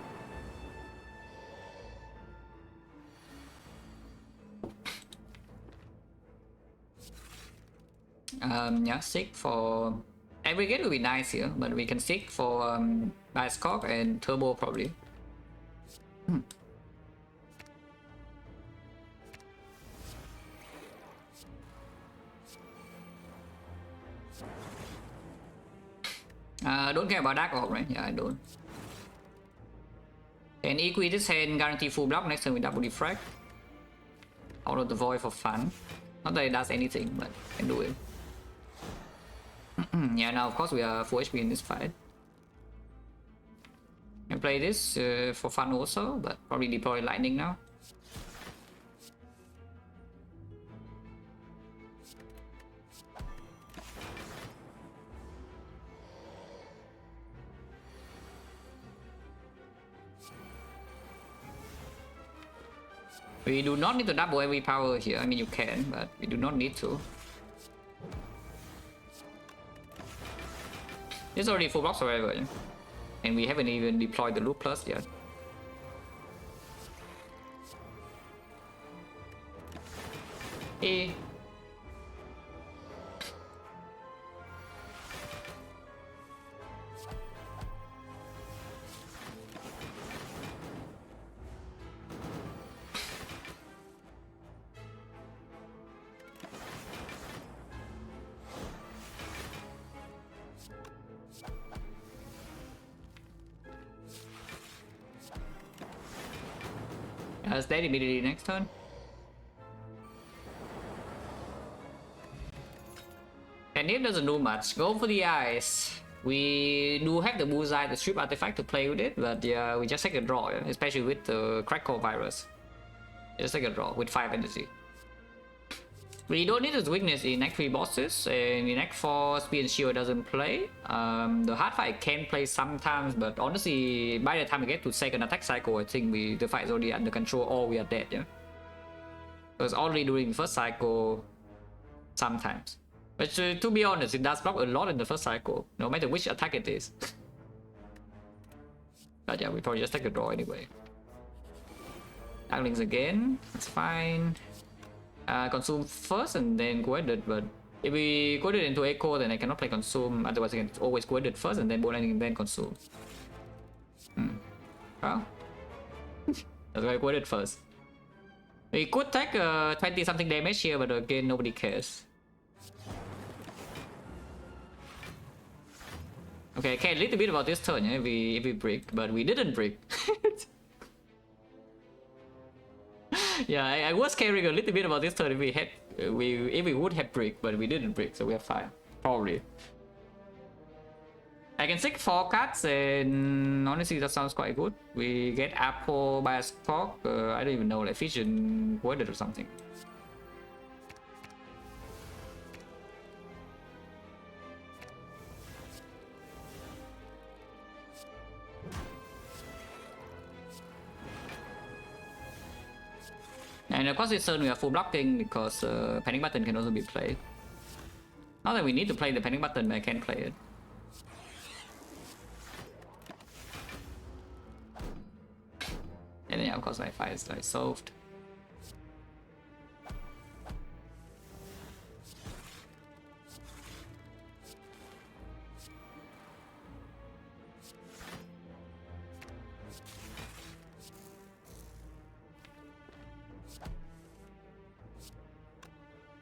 Yeah, Seek for... Aggregate will be nice here, but we can Seek for Bioscope and Turbo probably. Don't care about Dark Orb, right? Yeah, I don't. And equi this hand guarantee full block next turn with double defrag. Out of the void for fun. Not that it does anything, but I can do it. Yeah, now of course we are full HP in this fight. I play this for fun also, but probably deploy lightning now. We do not need to double every power here. I mean, you can, but we do not need to. This is already full block survivor, yeah? And we haven't even deployed the loop plus yet. Hey. Dead immediately next turn. Penny doesn't do much. Go for the eyes. We do have the bullseye, the strip artifact to play with it, but yeah, we just take a draw, yeah? Especially with the crackle virus. Just take a draw with 5 energy. We don't need this weakness in Act 3 bosses, and in Act 4, Spear and Shield doesn't play. The hard fight can play sometimes, but honestly, by the time we get to second attack cycle, I think the fight is already under control or we are dead, yeah? Because already during the first cycle, sometimes. But to be honest, it does block a lot in the first cycle, no matter which attack it is. But yeah, we probably just take a draw anyway. Darklings again, that's fine. Consume first and then go edit, but if we go it into Echo, then I cannot play Consume, otherwise I can always go edit first and then Bone Lightning and then Consume. Well, that's why I go edit first. We could take 20 something damage here, but again, nobody cares. Okay, I care a little bit about this turn, yeah, if we brick, but we didn't brick. Yeah, I was caring a little bit about this turn if we would have brick, but we didn't brick, so we are fine. Probably. I can take 4 cards, and honestly that sounds quite good. We get Apple by a Spark, I don't even know, like Vision Voided or something. And of course this turn we are full blocking because Panic Button can also be played. Not that we need to play the Panic Button, but I can play it. And then yeah, of course my fight is like solved.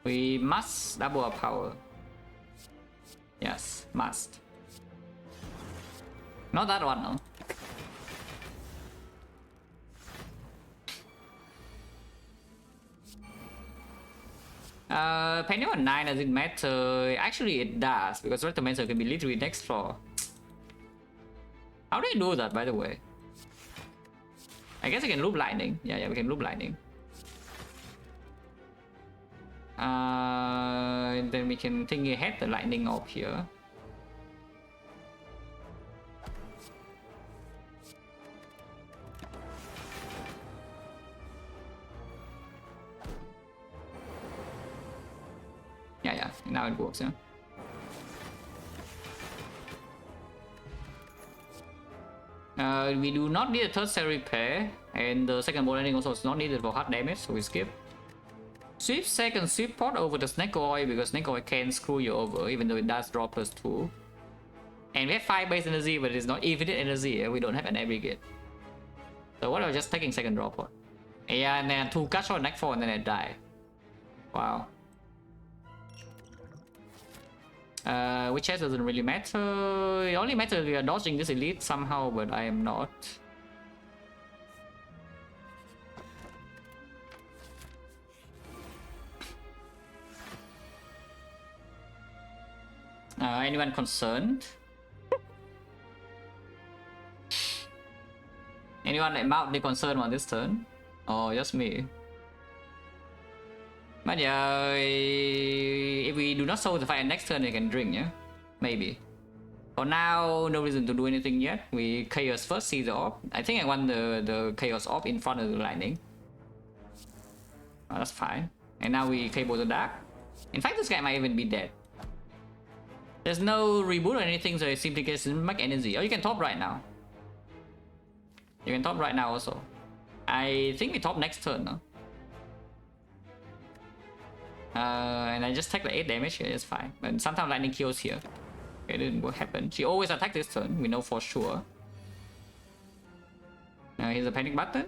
We must double our power. Yes, must. Not that one, no. Penny on 9 does it matter? Actually it does, because Retromancer can be literally next floor. How do I do that, by the way? I guess I can loop lightning. Yeah, we can loop lightning. And then we can think ahead the lightning off here. Yeah, now it works, yeah. We do not need a third cell repair, and the second ball landing also is not needed for hard damage, so we skip. Sweep second sweep pot over the Snake Oil because Snake Oil can screw you over, even though it does draw +2. And we have 5 base energy, but it's not infinite energy, we don't have an aggregate. So what, I was just taking second draw pot. Yeah, and then 2 cuts on neck 4 and then I die. Wow. Which chest doesn't really matter. It only matters if we are dodging this elite somehow, but I am not. Anyone concerned? Anyone mildly concerned on this turn? Oh, just me. But yeah, if we do not solve the fight next turn, we can drink, yeah? Maybe. For now, no reason to do anything yet. We Chaos first, see the orb. I think I want the Chaos orb in front of the lightning. Oh, that's fine. And now we Cable the Dark. In fact, this guy might even be dead. There's no reboot or anything, so it simply gets make energy. Oh, you can top right now. You can top right now also. I think we top next turn, no? And I just take the 8 damage here, it's fine. But sometimes lightning kills here. Okay, it didn't happen. She always attacks this turn, we know for sure. Here's a Panic Button.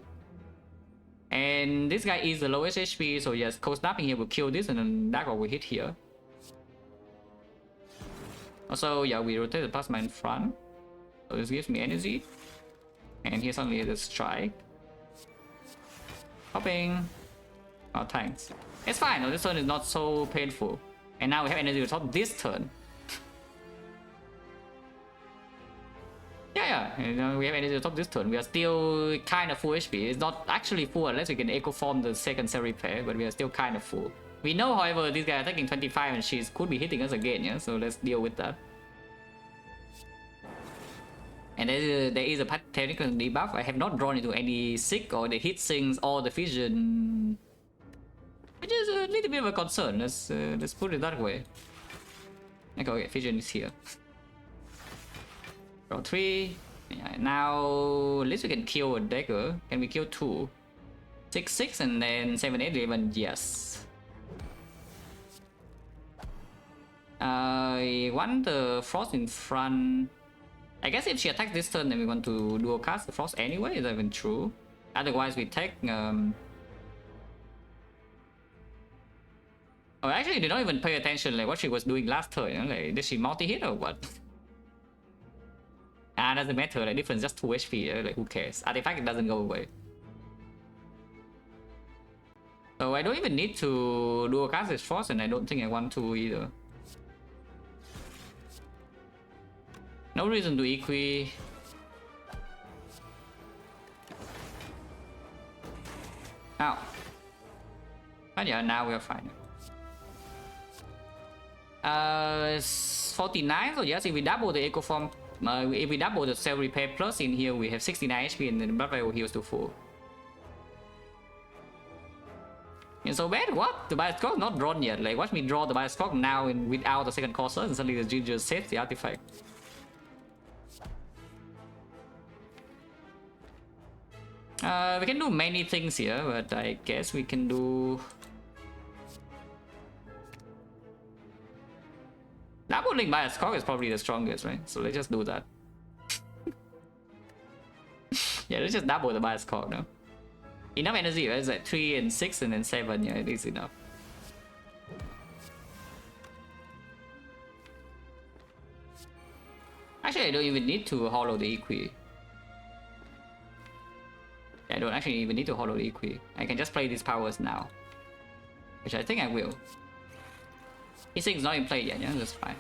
And this guy is the lowest HP, so yes, Cold Snapping here will kill this and then Dark Orb will hit here. Also, yeah, we rotate the plasma in front. So this gives me energy. And here suddenly the strike. Hopping. Oh, thanks. It's fine, this one is not so painful. And now we have energy to top this turn. Yeah, you know, we have energy to top this turn. We are still kind of full HP. It's not actually full unless we can echo form the second cell repair, but we are still kind of full. We know, however, this guy attacking 25 and she could be hitting us again, yeah? So let's deal with that. And there is a technical debuff. I have not drawn into any sick or the hit sinks or the fission, which is a little bit of a concern. Let's put it that way. Okay, fission is here. Draw 3. Yeah, now at least we can kill a dagger. Can we kill 2? 6, and then 7, 8, 11. Yes. I want the frost in front. I guess if she attacks this turn, then we want to dual cast the frost anyway. Is that even true? Otherwise, we take. Oh, actually, they don't even pay attention like what she was doing last turn. You know? Like, did she multi-hit or what? Doesn't matter. Like, difference just 2 HP. Like, who cares? Artifact it doesn't go away. So I don't even need to dual cast this frost, and I don't think I want to either. No reason to equi. Ow. But yeah, now we are fine. 49, so yes, if we double the echo form, if we double the cell repair plus in here, we have 69 HP and then the blood value heals to full. It's so bad? What? The Bioscope not drawn yet. Like, watch me draw the Bioscope now and without the second course, and suddenly the Ginger saves the artifact. We can do many things here, but I guess we can do... Doubling Bioscope is probably the strongest, right? So let's just do that. Yeah, let's just double the Bioscope now. Enough energy, right? It's like 3 and 6 and then 7, yeah, it is enough. Actually, I don't even need to hollow the Equi. I don't actually even need to hollow the Equi. I can just play these powers now. Which I think I will. His thing's not in play yet, yeah, that's fine.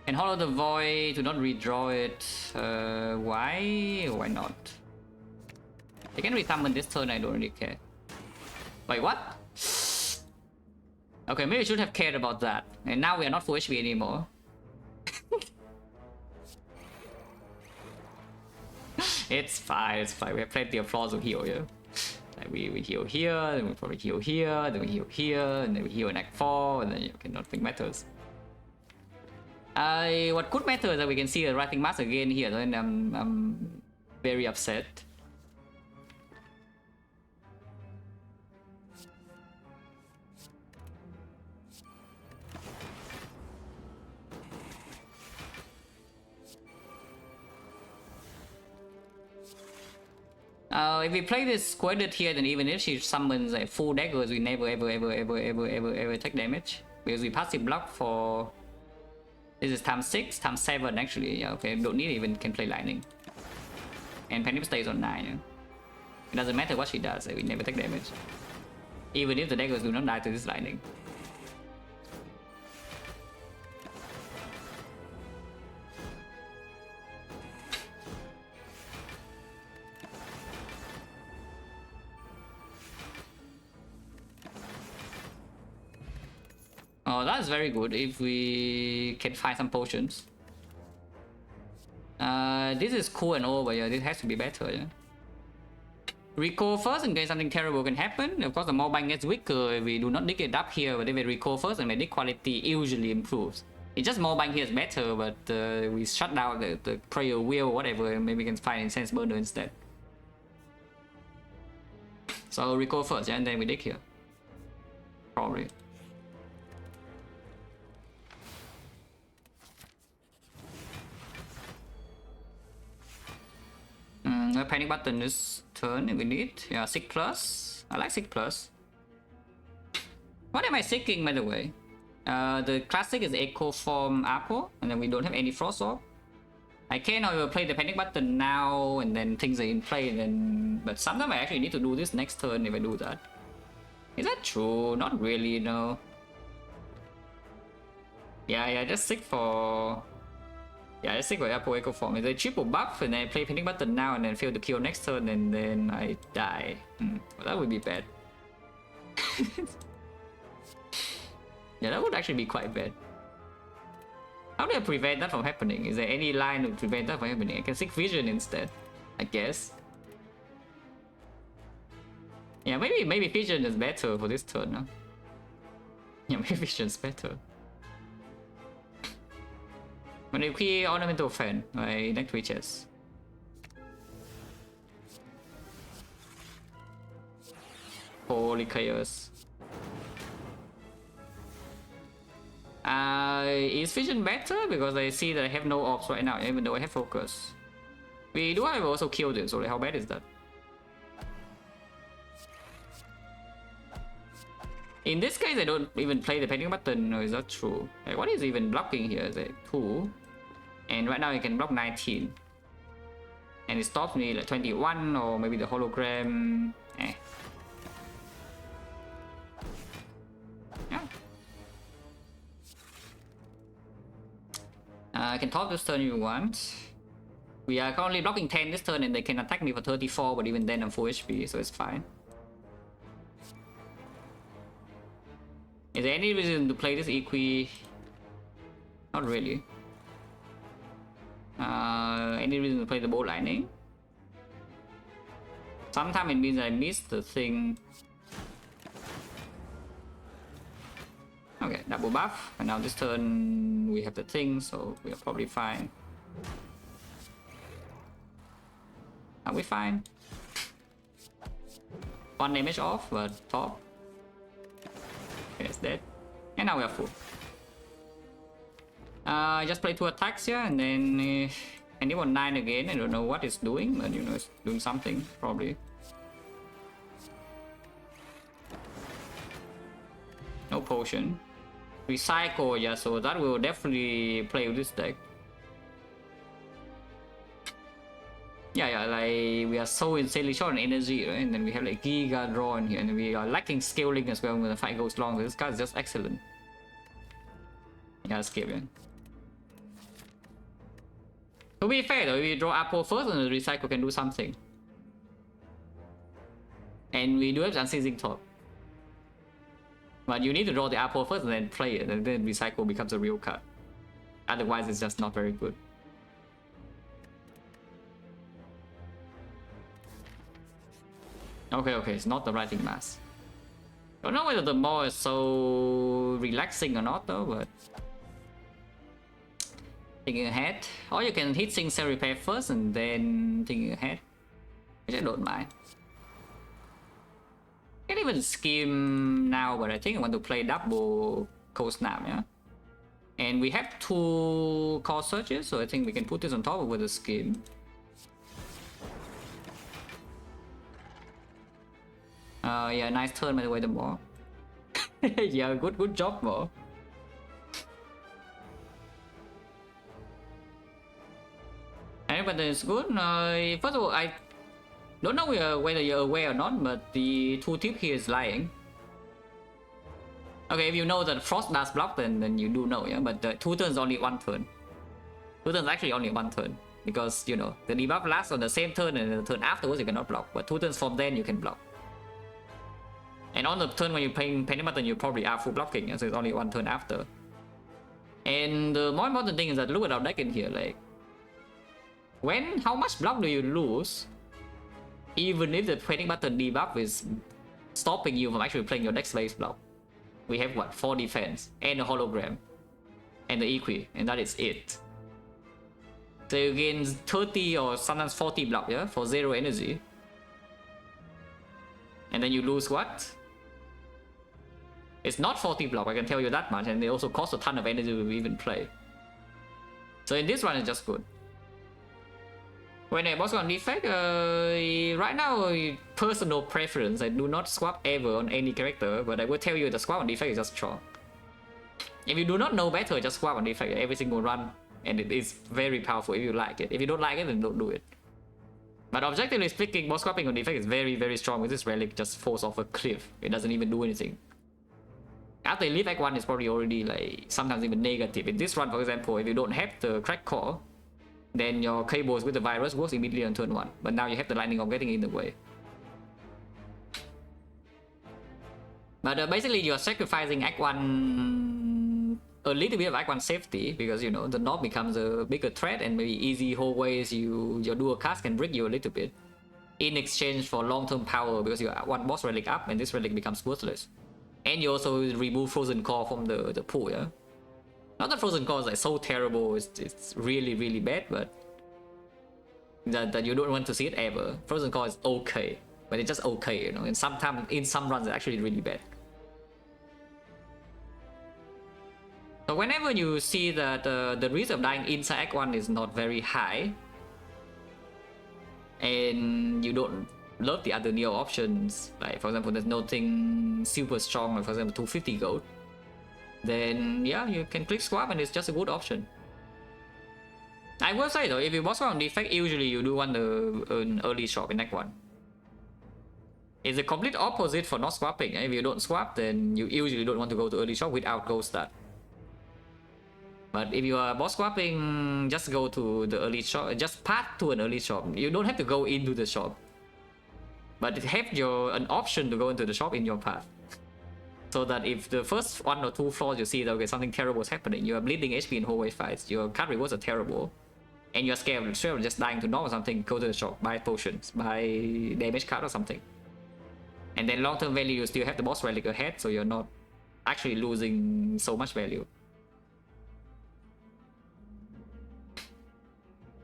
And hollow the void to not redraw it. Why? Why not? I can resummon this turn, I don't really care. Wait, what? Okay, maybe I should have cared about that. And now we are not full HP anymore. It's fine, it's fine. We have plenty of flaws to heal, yeah? Like we heal here, then we probably heal here, then we heal here, and then we heal in Act 4, and then okay, nothing matters. What could matter is that we can see a writing mask again here, and I'm very upset. If we play this squared here, then even if she summons like full daggers, we never ever take damage. Because we passive block for... This is times 6, times 7 actually. Yeah, okay, don't need even can play lightning. And Panic stays on 9. Yeah? It doesn't matter what she does, we never take damage. Even if the daggers do not die to this lightning. Oh, that's very good if we can find some potions. This is cool and all, but yeah, this has to be better, yeah. Recall first in case something terrible can happen. Of course, the mobile gets weaker if we do not dig it up here, but if we recall first, and my dig quality usually improves. It's just mobile here is better, but we shut down the prayer wheel, whatever, and maybe we can find incense burner instead. So recall first, yeah, and then we dig here. Probably. A panic button this turn if we need. Yeah, 6 plus. I like 6 plus. What am I seeking, by the way? The classic is Echo Form Apple, and then we don't have any Frost Orb. I can, however, play the panic button now, and then things are in play, and then... But sometimes I actually need to do this next turn if I do that. Is that true? Not really, no. Yeah, just stick for... Yeah, just stick for Apple Echo Form. It's a triple buff, and then I play panic button now, and then fail to kill next turn, and then I die. Well, that would be bad. Yeah, that would actually be quite bad. How do I prevent that from happening? Is there any line to prevent that from happening? I can seek vision instead, I guess. Yeah, maybe vision is better for this turn, huh? Yeah, maybe vision's better. When you key ornamental fan, my next witches. Holy chaos. Is vision better? Because I see that I have no orbs right now, even though I have focus. We do have also killed it, so how bad is that? In this case, I don't even play the panic button. No, is that true? Like, what is even blocking here? Is it 2? And right now I can block 19. And it stops me like 21, or maybe the hologram. Eh. Yeah. I can top this turn if you want. We are currently blocking 10 this turn, and they can attack me for 34, but even then I'm full HP, so it's fine. Is there any reason to play this Equi? Not really. Any reason to play the Bolt Lightning? Sometimes it means I missed the thing. Okay, double buff, and now this turn we have the thing, so we are probably fine. Are we fine? 1 damage off, but top. Okay, it's dead. And now we are full. I just play 2 attacks here, and then I need 9 again. I don't know what it's doing, but you know, it's doing something, probably. No potion. Recycle, yeah, so that will definitely play with this deck. Yeah, like we are so insanely short on energy, right? And then we have like Giga Draw in here, and we are lacking scaling as well when the fight goes long. So this card is just excellent. Yeah, skip it. To be fair though, if we draw Apple first, and the recycle can do something. And we do have Unceasing Top. But you need to draw the Apple first and then play it, and then recycle becomes a real card. Otherwise, it's just not very good. Okay, it's not the writing mass. Don't know whether the maw is so relaxing or not though, but thinking ahead. Or you can hit Sing Cell Repair first and then thinking ahead, which I don't mind. Can't even scheme now, but I think I want to play double Cold Snap, yeah? And we have 2 core searches, so I think we can put this on top with a scheme. Yeah, nice turn by the way, the Maw. Yeah, good job, Maw. But it's good. First of all, I don't know whether you're aware or not, but the tooltip here is lying. Okay, if you know that Frost does block, then you do know, yeah? But 2 turns only 1 turn. 2 turns actually only 1 turn. Because, you know, the debuff lasts on the same turn, and the turn afterwards you cannot block. But 2 turns from then you can block. And on the turn when you're playing Penny Button, you probably are full blocking, yeah? So it's only 1 turn after. And the more important thing is that look at our deck in here, like... how much block do you lose? Even if the Penny Button debuff is stopping you from actually playing your next base block. We have what, 4 defense, and a hologram, and the Equi, and that is it. So you gain 30 or sometimes 40 block, yeah, for 0 energy. And then you lose what? It's not 40 block, I can tell you that much, and they also cost a ton of energy to even play. So in this run, it's just good. When I boss on Defect, right now, personal preference, I do not swap ever on any character, but I will tell you the swap on Defect is just strong. If you do not know better, just swap on Defect every single run, and it is very powerful if you like it. If you don't like it, then don't do it. But objectively speaking, boss swapping on Defect is very, very strong, with this relic just falls off a cliff. It doesn't even do anything. After you leave Act 1, it's probably already like sometimes even negative. In this run, for example, if you don't have the crack core, then your cables with the virus works immediately on turn 1. But now you have the lightning orb getting in the way. But basically, you're sacrificing Act 1, a little bit of Act 1 safety, because you know the knob becomes a bigger threat, and maybe easy hallways, your dual cast can break you a little bit, in exchange for long-term power, because you have one boss relic up, and this relic becomes worthless. And you also remove Frozen Core from the pool, yeah? Not that Frozen Core is like so terrible, it's really, really bad, but that you don't want to see it ever. Frozen Core is okay, but it's just okay, you know? And sometimes, in some runs, it's actually really bad. So whenever you see that the risk of dying inside Act 1 is not very high, and you don't love the other neo options, like for example there's nothing super strong, like for example 250 gold, then yeah, you can click swap and it's just a good option. I will say though, if you boss on Defect, usually you do want an early shop in Act 1. It's the complete opposite for not swapping. If you don't swap, then you usually don't want to go to early shop without gold stat. But if you are boss swapping, just go to the early shop, just path to an early shop. You don't have to go into the shop, but have an option to go into the shop in your path. So that if the first 1 or 2 floors you see that okay, something terrible is happening, you are bleeding HP in hallway fights, your card rewards are terrible, and you're scared of just dying to knob or something, go to the shop, buy potions, buy damage card or something. And then long-term value, you still have the boss relic ahead, so you're not actually losing so much value.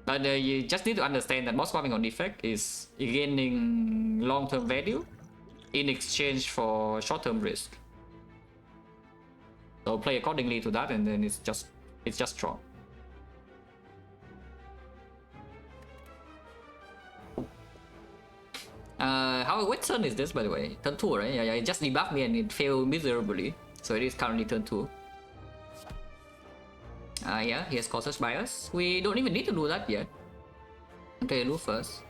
But you just need to understand that boss swapping on Defect is gaining long-term value in exchange for short-term risk. So play accordingly to that, and then it's just strong. Which turn is this, by the way? Turn 2, right? Yeah, it just debuffed me and it failed miserably. So it is currently turn 2. Yeah, he has Cautious Bias. We don't even need to do that yet. Okay, loot first.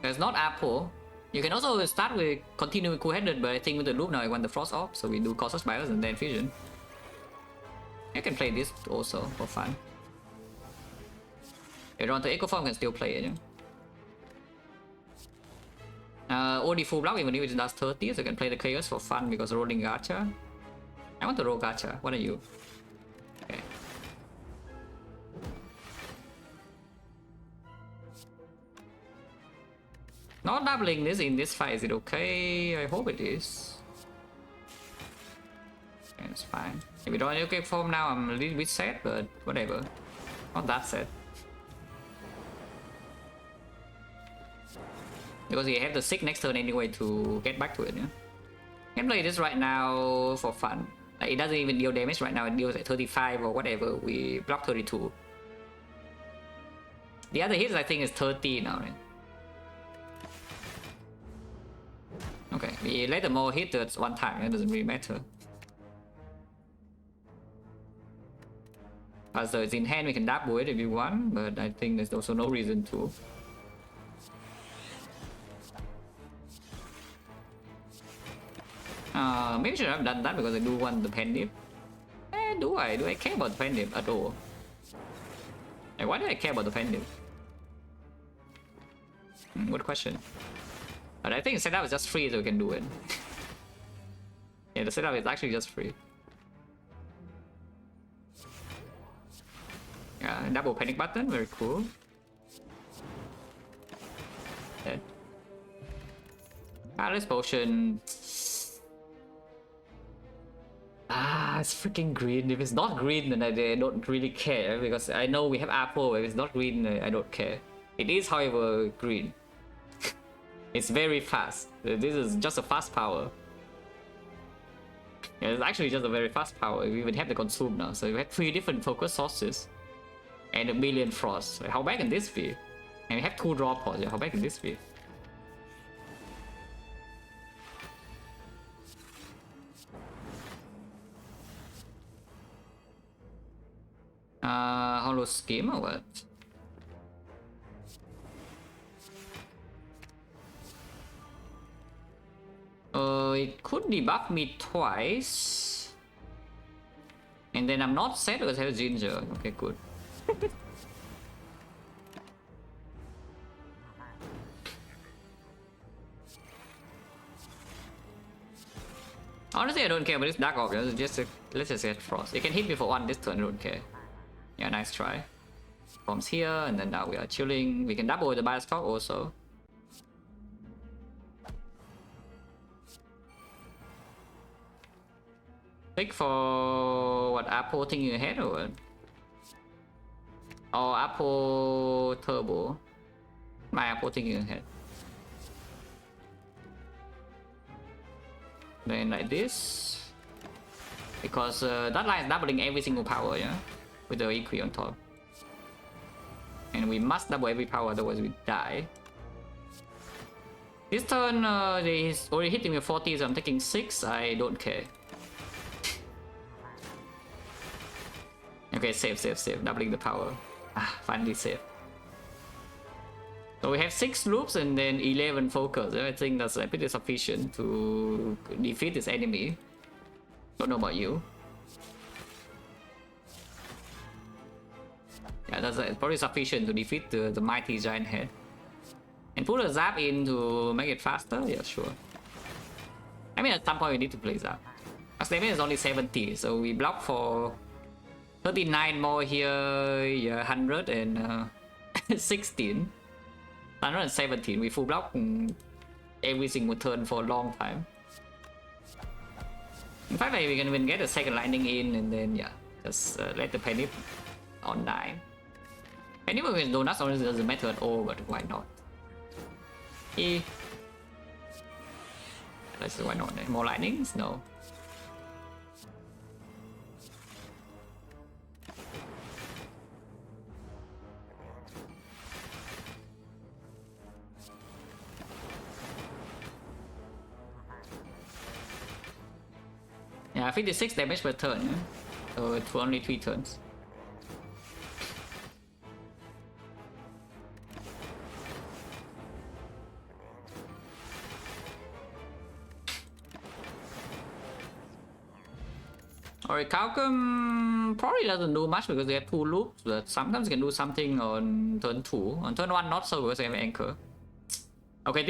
There's not Apple. You can also start with continue with Cool-Headed, but I think with the loop now I want the Frost off, so we do Cautious Bias and then Fusion. You can play this also for fun. If you want to Echo Form, you can still play it, yeah? OD full block, even if it does 30, so you can play the Chaos for fun because rolling gacha. I want to roll gacha. What are you? Okay. Not doubling this in this fight, is it okay? I hope it is. Okay, it's fine. If we don't okay form now, I'm a little bit sad, but whatever. Not that sad. Because you have the 6 next turn anyway to get back to it, yeah? I can play this right now for fun. Like, it doesn't even deal damage right now, it deals at 35 or whatever. We block 32. The other hits I think is 30 now, right? Okay, we let them all hit at one time, it doesn't really matter. So it's in hand, we can double it if we want, but I think there's also no reason to. Maybe I should have done that because I do want the pen dip. Do I? Do I care about the pen dip at all? Like, why do I care about the pen dip? Good question. But I think setup is just free, so we can do it. Yeah, the setup is actually just free. Yeah, double panic button, very cool. Dead. Catalyst potion. It's freaking green. If it's not green, then I don't really care, because I know we have apple. If it's not green, I don't care. It is, however, green. It's very fast. This is just a fast power. Yeah, it's actually just a very fast power. We even have the consume now, so we have 3 different focus sources and a million frost. So how bad can this be? And we have 2 draw pods. Yeah, how bad can this be? Hollow Scheme or what? It could debuff me twice. And then I'm not set because I have Ginger. Okay, good. Honestly, I don't care about this Dark Orb. Let's just get Frost. You can hit me for 1 this turn, I don't care. Yeah, nice try. Bombs here, and then now we are chilling. We can double the Bias Talk also. Pick for what, Apple thing in ahead or what? Or Apple Turbo. My Apple thing in ahead. Then like this. Because that line is doubling every single power, yeah? With the Equi on top. And we must double every power, otherwise we die. This turn, he's already hitting me 40, so I'm taking 6. I don't care. Okay, save. Doubling the power. Ah, finally save. So we have 6 loops and then 11 focus. I think that's pretty sufficient to defeat this enemy. Don't know about you. Yeah, that's probably sufficient to defeat the mighty giant head. And put a Zap in to make it faster? Yeah, sure. I mean, at some point we need to play Zap. Our stamina is only 70, so we block for 39 more here, yeah, 100 and 16. 117, we full block every single turn for a long time. In fact, we can even get a second lightning in and then, yeah, just let the Penny on 9. Penny with donuts honestly doesn't matter at all, but why not? Let's see, why not? More lightnings? No. Yeah, 56 damage per turn, yeah? So it's only 3 turns. Alright, Calcum probably doesn't do much because they have 2 loops, but sometimes can do something on turn 2. On turn 1 not so because they have Anchor. Okay,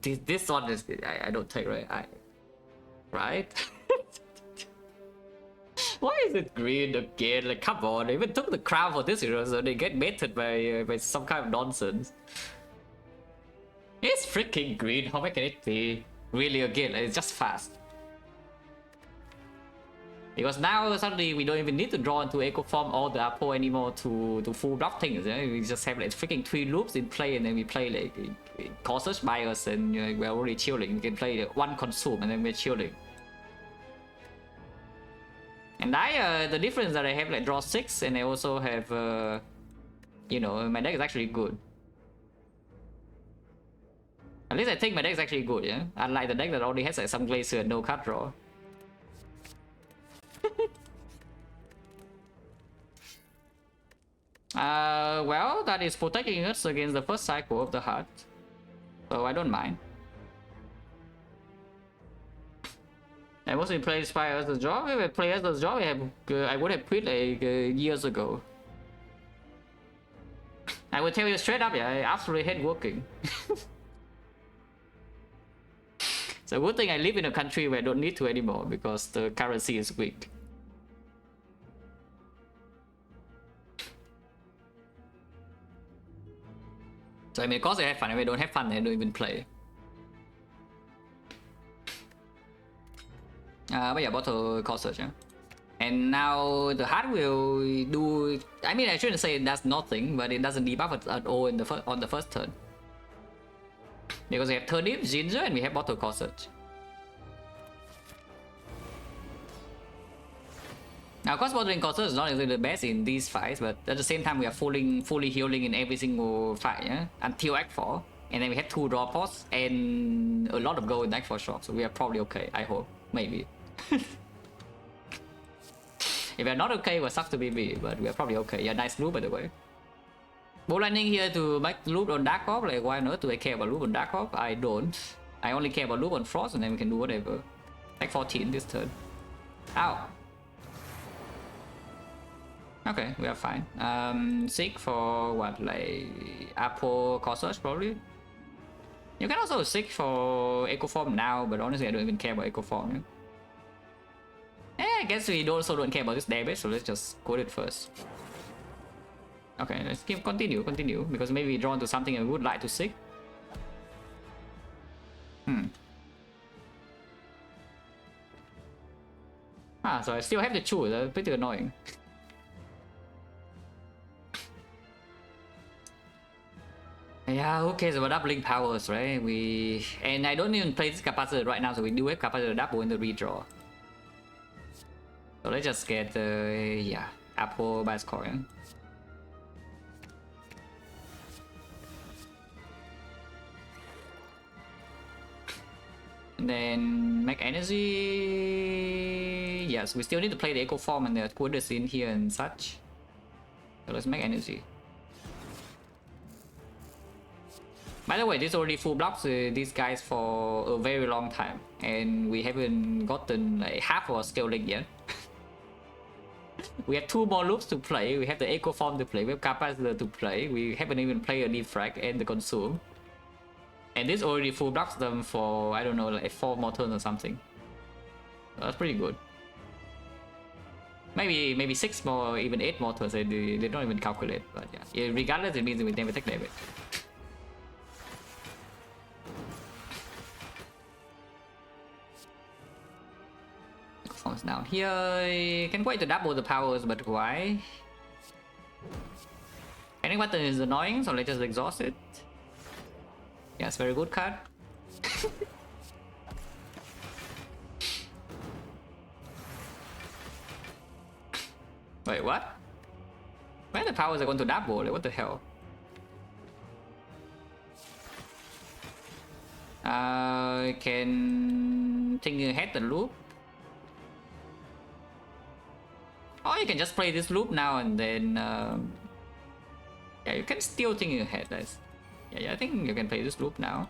this one is I don't take, right? Right? Why is it green again? Like, come on, they even took the crown for this hero, so they get baited by some kind of nonsense. It's freaking green, how can it be? Really again, it's just fast. Because now suddenly we don't even need to draw into Echo Form or the Apo anymore to full block things. Yeah? We just have like freaking 3 loops in play and then we play like causes by us and we're already chilling. We can play like 1 consume and then we're chilling. And the difference that I have like draw 6 and I also have, you know, my deck is actually good. At least I think my deck is actually good, yeah? Unlike the deck that only has like some Glacier and no card draw. Well, that is protecting us against the first cycle of the heart. So I don't mind. I mostly play Spire as a job. If I play as a job, I would have quit like years ago. I would tell you straight up, yeah, I absolutely hate working. It's a good thing I live in a country where I don't need to anymore because the currency is weak. So I mean, of course I have fun. If I don't have fun, I don't even play. But yeah, bottle cost search, yeah. And now the heart will do. I mean, I shouldn't say it does nothing, but it doesn't debuff at all in on the first turn. Because we have Turnip, Ginger, and we have bottle cost search. Now, of course, bottling cost search is not exactly the best in these fights, but at the same time, we are fully healing in every single fight, yeah? Until Act 4. And then we have 2 draw pods and a lot of gold in Act 4 shock, so we are probably okay, I hope. Maybe. If we're not okay, it sucks to be me, but we're probably okay. Yeah, nice loop by the way. Bow Lightning here to make loop on Dark Orb, like why not? Do I care about loop on Dark Orb? I don't. I only care about loop on Frost and then we can do whatever. Like 14 this turn. Ow. Okay, we are fine. Seek for what, like Apple Corsair probably. You can also seek for Echo Form now, but honestly I don't even care about Echo Form. I guess we also don't care about this damage, so let's just code it first. Okay, let's continue, because maybe we draw into something I would like to seek. So I still have to choose. That's pretty annoying. Yeah, who cares about doubling powers, right? And I don't even play this capacitor right now, so we do have capacitor double in the redraw. So let's just get yeah, Apple Bias Coin. And then make energy. Yes, we still need to play the Echo Form and the quarters in here and such. So let's make energy. By the way, this already full blocks these guys for a very long time, and we haven't gotten like half our scaling yet. We have 2 more loops to play. We have the Echo Form to play. We have Capacitor to play. We haven't even played a Defect and the Consume. And this already full blocks them for, I don't know, like 4 more turns or something. So that's pretty good. Maybe 6 more, even 8 more turns. They don't even calculate, but yeah. Regardless, it means we never take damage. Forms down here. Can wait to double the powers, but why? Panic button is annoying, so let's just exhaust it. Yes, very good card. Wait, what? Where the powers are going to double? Like, what the hell? Can think ahead the loop. Or you can just play this loop now and then. Yeah, you can still think ahead, guys. Yeah, I think you can play this loop now.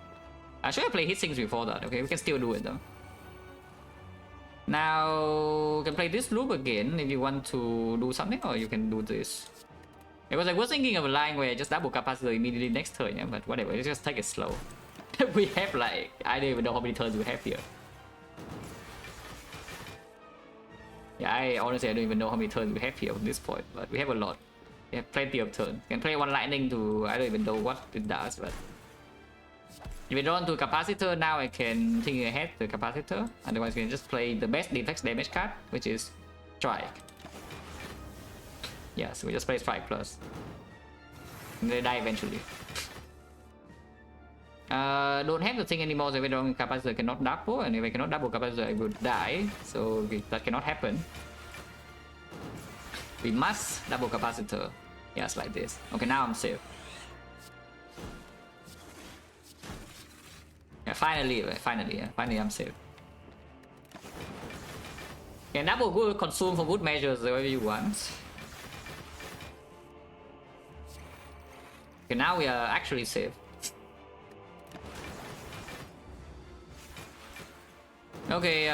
I should have played Heatsinks before that. Okay, we can still do it though. Now you can play this loop again if you want to do something, or you can do this. Because I was thinking of a line where I just double capacitor immediately next turn, yeah, but whatever, let's just take it slow. We have like, I don't even know how many turns we have here. Yeah, I honestly don't even know how many turns we have here at this point, but we have a lot. We have plenty of turns. You can play one lightning to, I don't even know what it does, but if we draw into capacitor now, I can think ahead the capacitor. Otherwise, we can just play the best defense damage card, which is Strike. Yeah, so we just play Strike plus. And they die eventually. Don't have the thing anymore, so if I don't capacitor cannot double, and if I cannot double capacitor I would die, so that cannot happen. We must double capacitor. Yes, like this. Okay, now I'm safe. Yeah, finally I'm safe. Can double good consume for good measures wherever you want. Okay, now we are actually safe. Okay,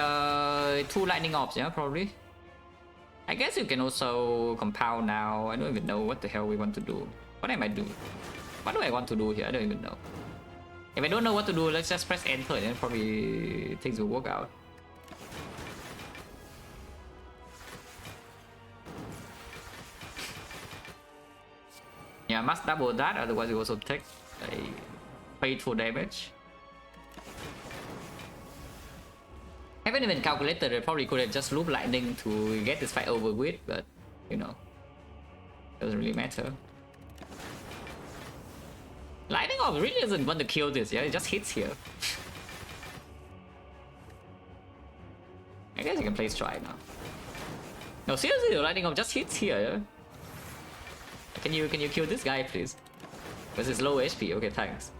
2 lightning orbs, yeah, probably. I guess you can also compound now. I don't even know what the hell we want to do. What am I doing? What do I want to do here? I don't even know. If I don't know what to do, let's just press enter and then probably things will work out. Yeah, must double that, otherwise you also take a faithful damage. I haven't even calculated. I probably could have just loop lightning to get this fight over with, but you know, doesn't really matter. Lightning Orb really doesn't want to kill this, yeah? It just hits here. I guess you can play Strike now. No, seriously, the Lightning Orb just hits here, yeah? Can you kill this guy, please? Because it's low HP. Okay, thanks.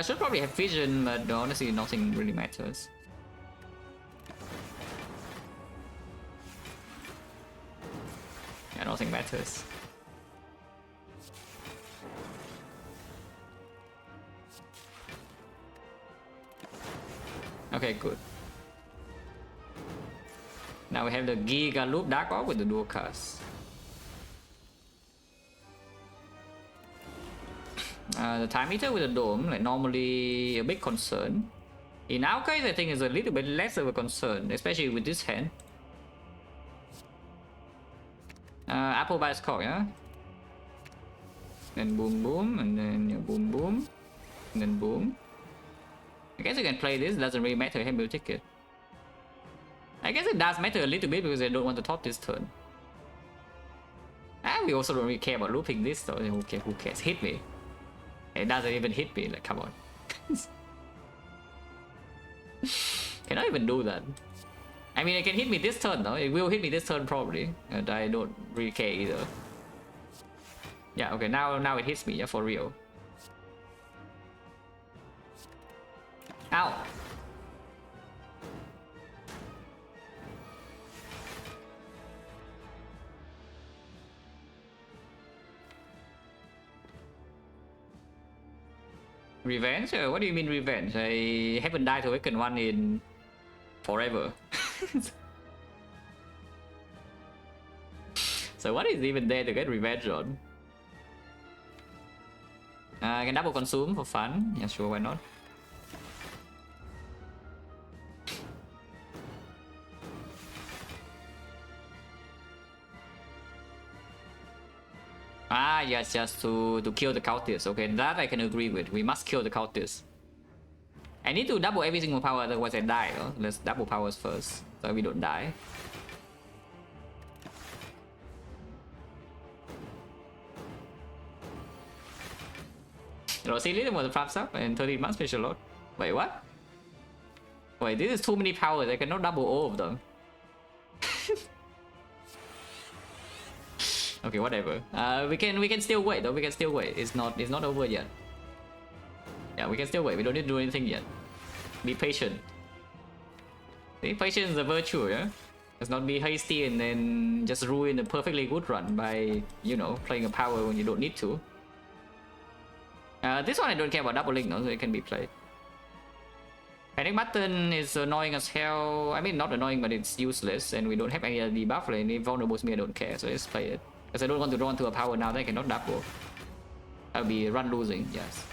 Should probably have vision, but honestly nothing really matters. Yeah, nothing matters. Okay, good. Now we have the Giga Loop Dark Orb with the dual cast. The time meter with the dome, like normally a big concern. In our case, I think it's a little bit less of a concern, especially with this hand. Apple Bias Cock, yeah? Then boom boom, and then yeah, boom boom, and then boom. I guess you can play this, doesn't really matter, have build ticket. I guess it does matter a little bit because I don't want to top this turn. We also don't really care about looping this though, who cares? Hit me. It doesn't even hit me, like come on. Cannot even do that. I mean, it can hit me this turn though, it will hit me this turn probably, and I don't really care either. Yeah, okay, now it hits me, yeah, for real. Ow! Revenge? What do you mean revenge? I haven't died to Awaken 1 in forever. So what is even there to get revenge on? I can double consume for fun. Yeah, sure, why not? Ah, yes, just to kill the cultists. Okay, that I can agree with. We must kill the cultists. I need to double every single power, otherwise I die. Though. Let's double powers first, so we don't die. Rosalie was flaps up and 30 months special load. Wait, what? Wait, this is too many powers. I cannot double all of them. Okay, whatever. We can still wait though. We can still wait. It's not over yet. Yeah, we can still wait. We don't need to do anything yet. Be patient. See, patience is a virtue, yeah? Let's not be hasty and then just ruin a perfectly good run by, you know, playing a power when you don't need to. This one I don't care about doubling, no, so it can be played. Panic button is annoying as hell. I mean, not annoying, but it's useless, and we don't have any debuff. And if vulnerables me, I don't care, so let's play it. Because I don't want to draw into a power now that I cannot double. I'll be run losing, yes.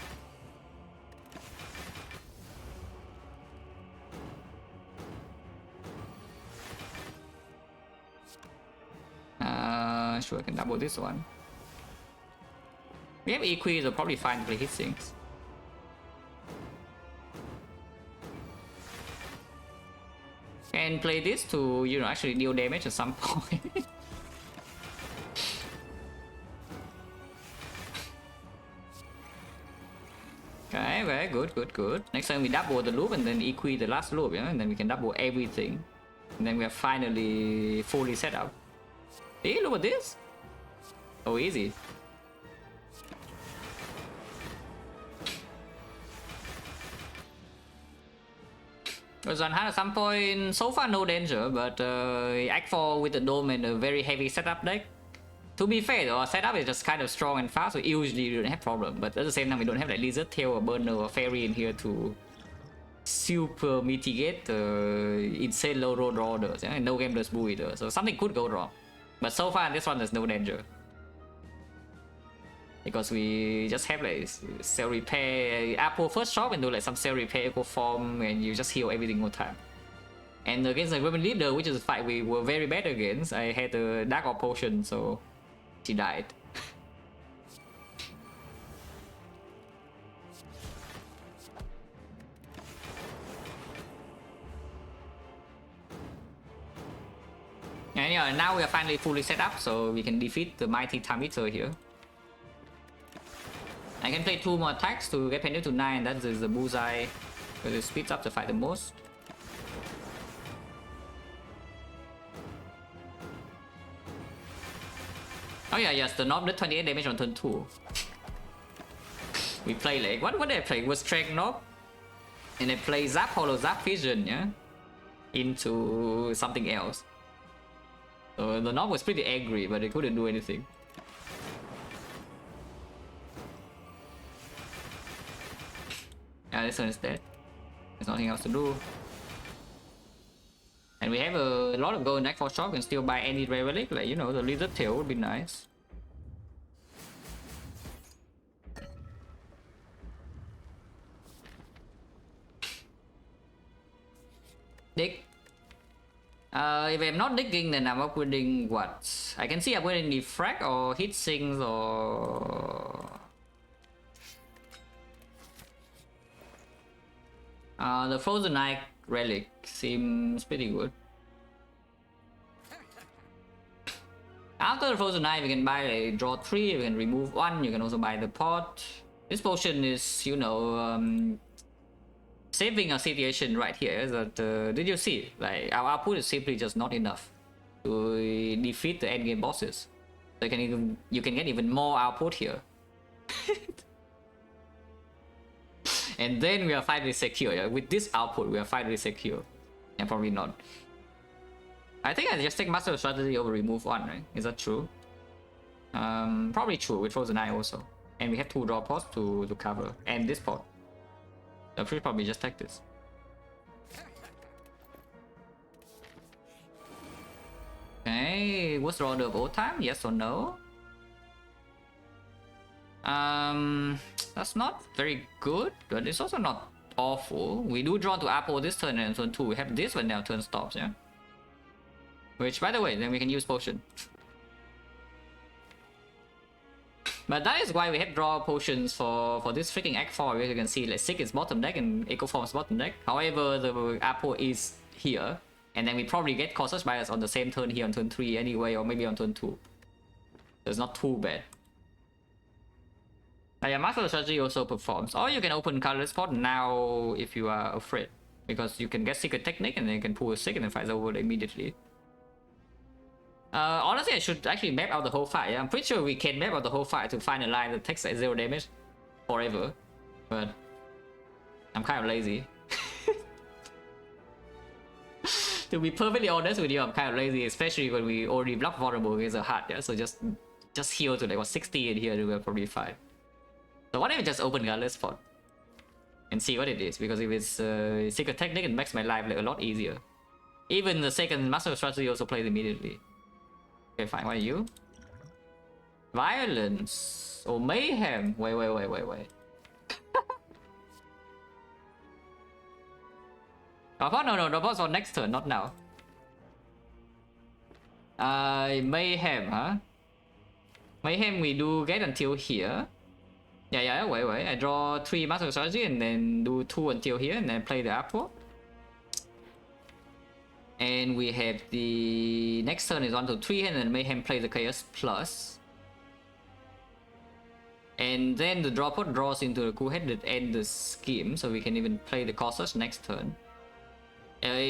Sure, I can double this one. We have EQ, so probably fine to play hit sinks. And play this to, you know, actually deal damage at some point. Okay, very good. Next time we double the loop and then EQ the last loop, yeah? And then we can double everything. And then we are finally fully set up. Hey, look at this! Oh, easy. Zanhan at some point, so far no danger, but Act 4 with the dome and a very heavy setup deck. To be fair, our setup is just kind of strong and fast, so usually you don't have problem. But at the same time, we don't have like Lizard Tail or Burner or Fairy in here to super mitigate insane low roll orders. Yeah? No game does boo either, so something could go wrong. But so far, this one there's no danger. Because we just have like cell repair, Apple first shop and do like some cell repair eco form, and you just heal every single time. And against the Women Leader, which is a fight we were very bad against, I had a Dark Orb potion, so she died. And yeah, now we are finally fully set up, so we can defeat the mighty time eater here. I can play 2 more attacks to get Penny to 9, that is the bullseye, because it speeds up the fight the most. Oh yeah, yes, the knob did 28 damage on turn 2. We play like, what did I play? It was XecnaR, and I play Zap Hollow, Zap Vision, yeah? Into something else. So the knob was pretty angry, but it couldn't do anything. Yeah, this one is dead. There's nothing else to do. And we have a lot of gold neck for shop, can still buy any rare relic, like, you know, the lizard tail would be nice. Dig. If I'm not digging, then I'm upgrading what? I can see upgrading Defect or Heat Sinks or... the Frozen Eye relic seems pretty good. After the Frozen Eye, we can buy a draw 3, we can remove 1, you can also buy the pot. This potion is, you know, saving a situation right here. That did you see? Like, our output is simply just not enough to defeat the endgame bosses. So you can get even more output here. And then we are finally secure. Yeah? With this output, we are finally secure. Yeah, probably not. I think I just take Master Strategy over remove 1, right? Is that true? Probably true with Frozen Eye also. And we have 2 draw pots to cover. And this pot. So I should probably just take this. Okay, what's the order of all time? Yes or no? That's not very good, but it's also not awful. We do draw to Apple this turn and turn 2. We have this when our turn stops, yeah? Which, by the way, then we can use potion. But that is why we have draw potions for this freaking Act 4, as you can see, like Sick is bottom deck and Echo Form's bottom deck. However, the Apple is here, and then we probably get Cautious Bias on the same turn here on turn 3 anyway, or maybe on turn 2. So it's not too bad. Yeah, Master Strategy also performs. Or you can open Colorless Pot now if you are afraid. Because you can get Secret Technique and then you can pull a Sick and then fight over immediately. Honestly, I should actually map out the whole fight. Yeah? I'm pretty sure we can map out the whole fight to find a line that takes 0 damage forever. But I'm kind of lazy. To be perfectly honest with you, I'm kind of lazy, especially when we already block vulnerable against a heart. Yeah? So just heal to like what 60 in here and we're probably fine. So why don't we just open Colorless Pot and see what it is? Because if it's Secret Technique, it makes my life like a lot easier. Even the second Master Strategy also plays immediately. Okay, fine. What are you? Violence or Mayhem? Wait. No, the boss on next turn, not now. Mayhem, huh? Mayhem we do get until here. Yeah, wait. I draw 3 Master Strategy and then do 2 until here and then play the Apple. And we have the next turn is 1 to 3 and then Mayhem play the Chaos Plus. And then the draw pot draws into the Cool Head that end the scheme, so we can even play the Cautious next turn.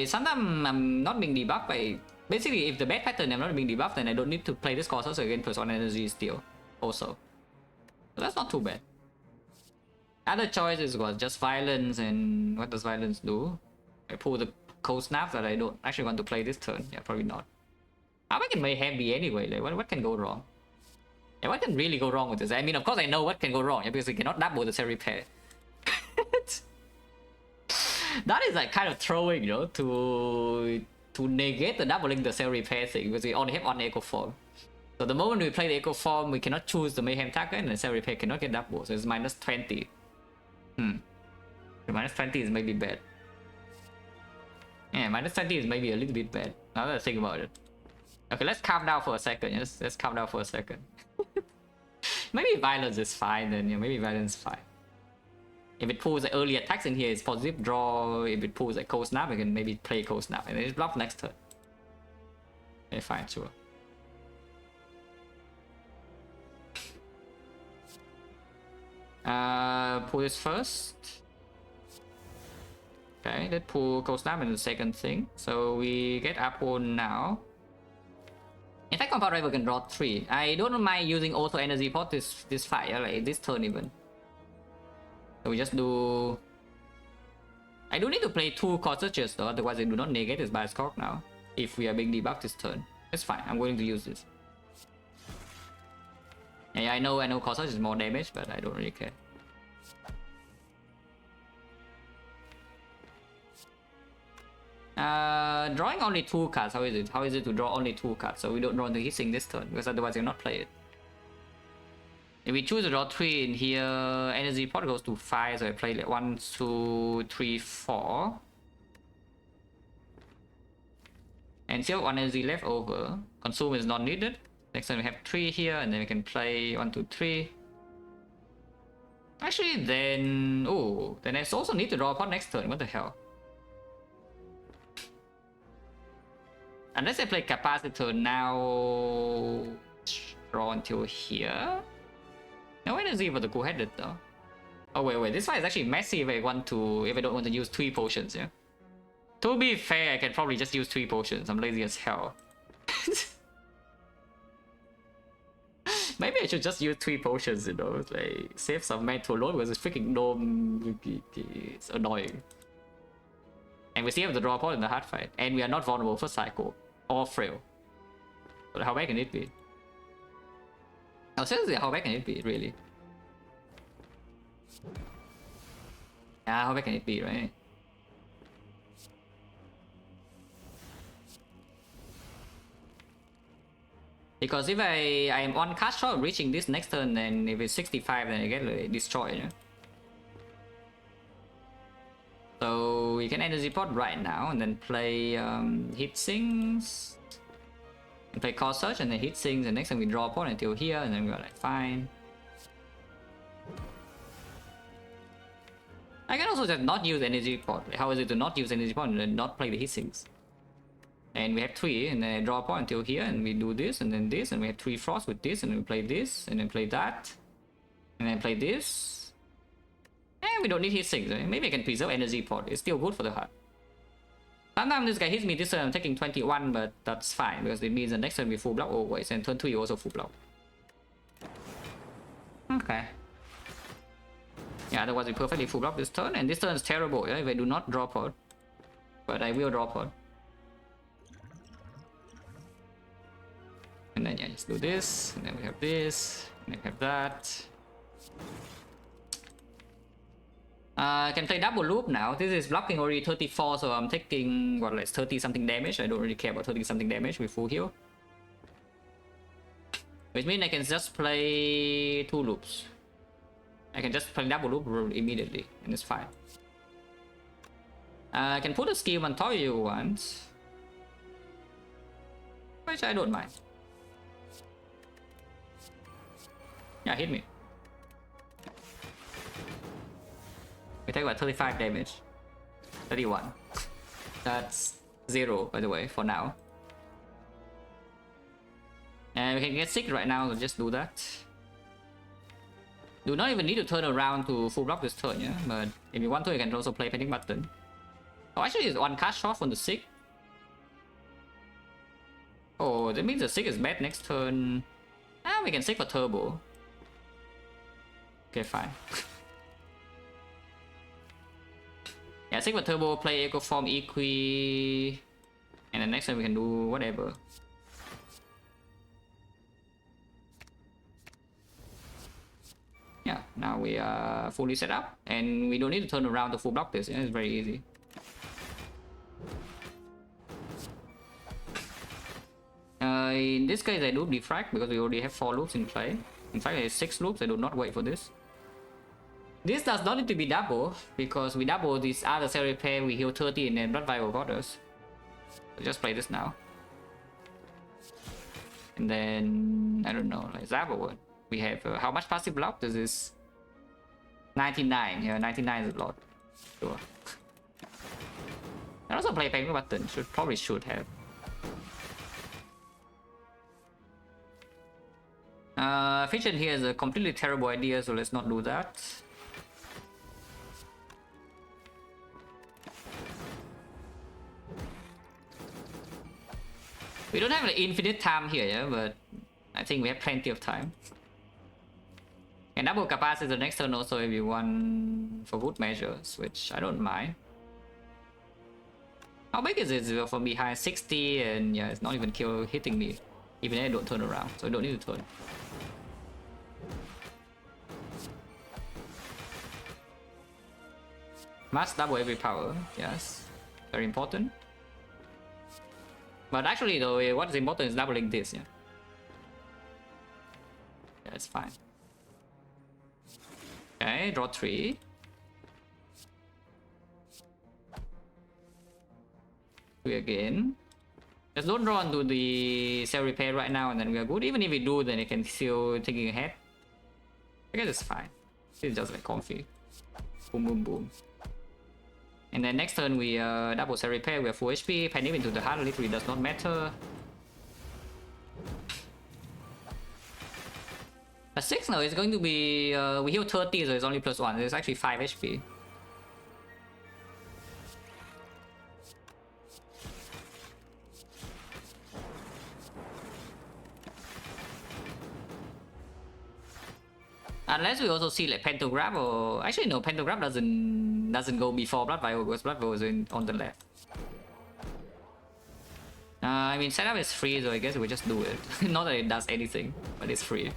Sometimes I'm not being debuffed by... Basically, if the bad pattern I'm not being debuffed, then I don't need to play this Cautious again +1 energy steal also. So that's not too bad. Other choices was just Violence, and what does Violence do? I pull the Cold Snap that I don't actually want to play this turn. Yeah, probably not. How can Mayhem be anyway? Like, what can go wrong? Yeah, what can really go wrong with this? I mean, of course I know what can go wrong, yeah, because we cannot double the Cell Repair. That is like kind of throwing, you know, to negate the doubling the Cell Repair thing, because we only have 1 Echo Form. So the moment we play the Echo Form, we cannot choose the Mayhem target and the Cell Repair cannot get double, so it's -20. The -20 is maybe bad. Yeah, -20 is maybe a little bit bad. Now that I think about it. Okay, let's calm down for a second. Yes, let's calm down for a second. Maybe Violence is fine then. Yeah, maybe Violence is fine. If it pulls the early attacks in here, it's positive draw. If it pulls a Cold Snap, we can maybe play Cold Snap and then just block next turn. Okay, fine, sure. Pull this first. Okay, let's pull Cold Snap in the second thing. So we get Apple now. In fact, Compound Rival can draw 3. I don't mind using Auto Energy Pot this fight, yeah, like this turn even. So we just do... I do need to play 2 Corsages though, otherwise I do not negate this Bias Cork now. If we are being debuffed this turn. It's fine, I'm willing to use this. Yeah, I know Corsage is more damage, but I don't really care. Drawing only 2 cards, how is it? How is it to draw only 2 cards? So we don't draw into hitting this turn, because otherwise you'll not play it. If we choose to draw 3 in here, energy pot goes to 5, so I play like 1, 2, 3, 4. And still 1 energy left over. Consume is not needed. Next time we have 3 here, and then we can play 1, 2, 3. Actually, then... oh, then I also need to draw a pot next turn. What the hell? Unless I play capacitor now... draw until here? No energy for the cool-headed though. Oh wait, this fight is actually messy if I don't want to use 3 potions, yeah? To be fair, I can probably just use 3 potions. I'm lazy as hell. Maybe I should just use 3 potions, you know, like save some mental load because it's freaking gnome. It's annoying. And we still have the draw pot in the hard fight. And we are not vulnerable for Psycho or Frail. But how bad can it be? Oh, seriously, how bad can it be, really? Yeah, how bad can it be, right? Because if I am 1 card short of reaching this next turn, then if it's 65, then I get like, destroyed. You know? So we can energy pot right now and then play hit sinks. And play call search and then hit sinks, and next time we draw a pot until here, and then we're like fine. I can also just not use energy pot. How is it to not use energy pot and then not play the hit sinks? And we have 3, and then I draw a point until here, and we do this, and then this, and we have 3 frost with this, and we play this, and then play that, and then play this. And we don't need hit sinks. Right? Maybe I can preserve energy pot. It's still good for the heart. Sometimes this guy hits me this turn, I'm taking 21, but that's fine, because it means the next turn we full block always, and turn 3 also full block. Okay. Yeah, otherwise we perfectly full block this turn, and this turn is terrible, yeah, if I do not draw pot. But I will draw pot. And then yeah, just do this, and then we have this, and then we have that. I can play double loop now. This is blocking already 34, so I'm taking what, like 30 something damage. I don't really care about 30 something damage with full heal. Which means I can just play 2 loops. I can just play double loop immediately, and it's fine. I can put a skill on top of you once, which I don't mind. Yeah, hit me. We take about 35 damage. 31. That's 0, by the way, for now. And we can get sick right now, so just do that. Do not even need to turn around to full block this turn, yeah? But if you want to, you can also play Panic Button. Oh, actually, it's 1 card short from the sick. Oh, that means the sick is bad next turn. Ah, we can sick for turbo. Okay, fine. Yeah, sick for turbo, play Echo Form Equi. And then next time we can do whatever. Yeah, now we are fully set up. And we don't need to turn around to full block this, yeah, it's very easy. In this case I do Defect because we already have 4 loops in play. In fact, I have 6 loops, I do not wait for this. This does not need to be double, because we double this other cell repair, we heal 30 and then Blood Vial got us. So just play this now. And then, I don't know, like Zabo, we have, how much passive block? This is 99, yeah, 99 is a lot. Sure. I also play Panic Button, probably should have. Fiction here is a completely terrible idea, so let's not do that. We don't have an infinite time here, yeah, but I think we have plenty of time. And double capacitor next turn also if you want for good measures, which I don't mind. How big is it from behind? 60, and yeah, it's not even hitting me. Even if I don't turn around, so I don't need to turn. Must double every power, yes. Very important. But actually though, what's important is doubling this, yeah. Yeah, it's fine. Okay, draw 3. Again. Just don't draw into the cell repair right now and then we are good. Even if we do, then it can still taking ahead. I guess it's fine. It's just like comfy. Boom, boom, boom. And then next turn we double cell repair, we have full HP, panic into the heart literally does not matter. A 6 now is going to be, we heal 30 so it's only +1, it's actually 5 HP. Unless we also see like pentagram or actually no, pentagram doesn't go before blood vial because blood vial is on the left. I mean setup is free so I guess we just do it. Not that it does anything, but it's free.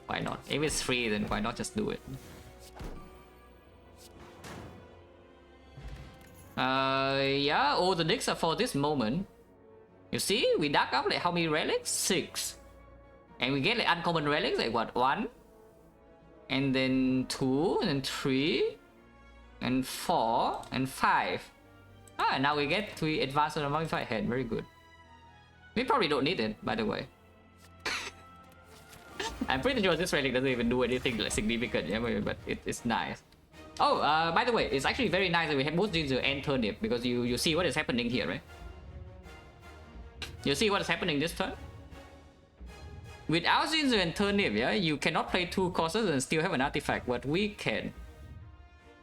Why not? If it's free then why not just do it? Yeah, all the decks are for this moment. You see, we dug up like how many relics? 6. And we get like uncommon relics like what? 1? And then 2, and then 3, and 4, and 5. Ah, now we get 3 advanced on a modified head. Very good. We probably don't need it, by the way. I'm pretty sure this relic doesn't even do anything like significant, yeah, but it's nice. Oh, by the way, it's actually very nice that we have both Ginger and Turnip because you see what is happening here, right? You see what is happening this turn? Without Ginger and Turnip, yeah, you cannot play 2 courses and still have an artifact, but we can.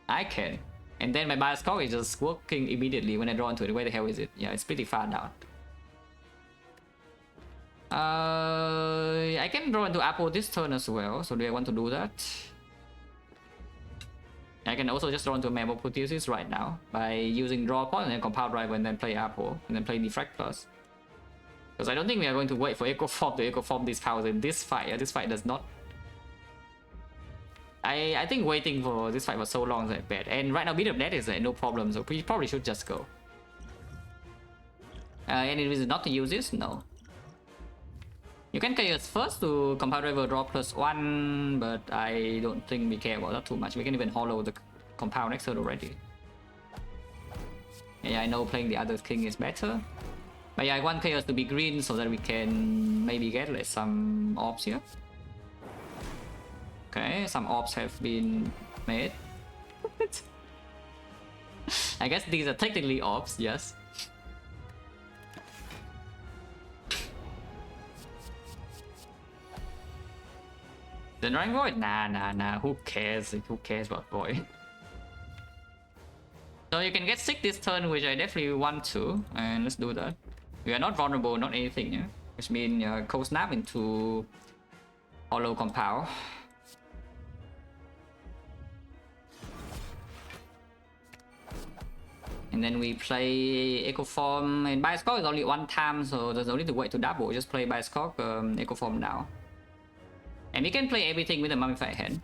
I can. And then my bias call is just working immediately when I draw into it. Where the hell is it? Yeah, it's pretty far down. I can draw into Apple this turn as well, so do I want to do that? I can also just draw into Memopothesis right now by using draw upon and then compound rival and then play Apple and then play Defect plus. Because I don't think we are going to wait for Echo Form to Echo Form these powers in this fight. Yeah, this fight does not. I think waiting for this fight for so long is like bad. And right now beat up net is like no problem, so we probably should just go. Any reason not to use this? No. You can chaos first to compound rival draw +1, but I don't think we care about that too much. We can even hollow the compound next turn already. Yeah, I know playing the other king is better. But yeah, I want chaos to be green so that we can maybe get like some orbs here. Okay, some orbs have been made. I guess these are technically orbs, yes. The Drawing Void? Nah. Who cares? Who cares about Void? So you can get sick this turn, which I definitely want to, and let's do that. We are not vulnerable, not anything, yeah? Which means Cold Snap into Hollow Compound. And then we play Echo Form, and Bioscope is only 1 time, so there's no need to wait to double. Just play Bioscope, Echo Form now. And we can play everything with a Mummified Hand.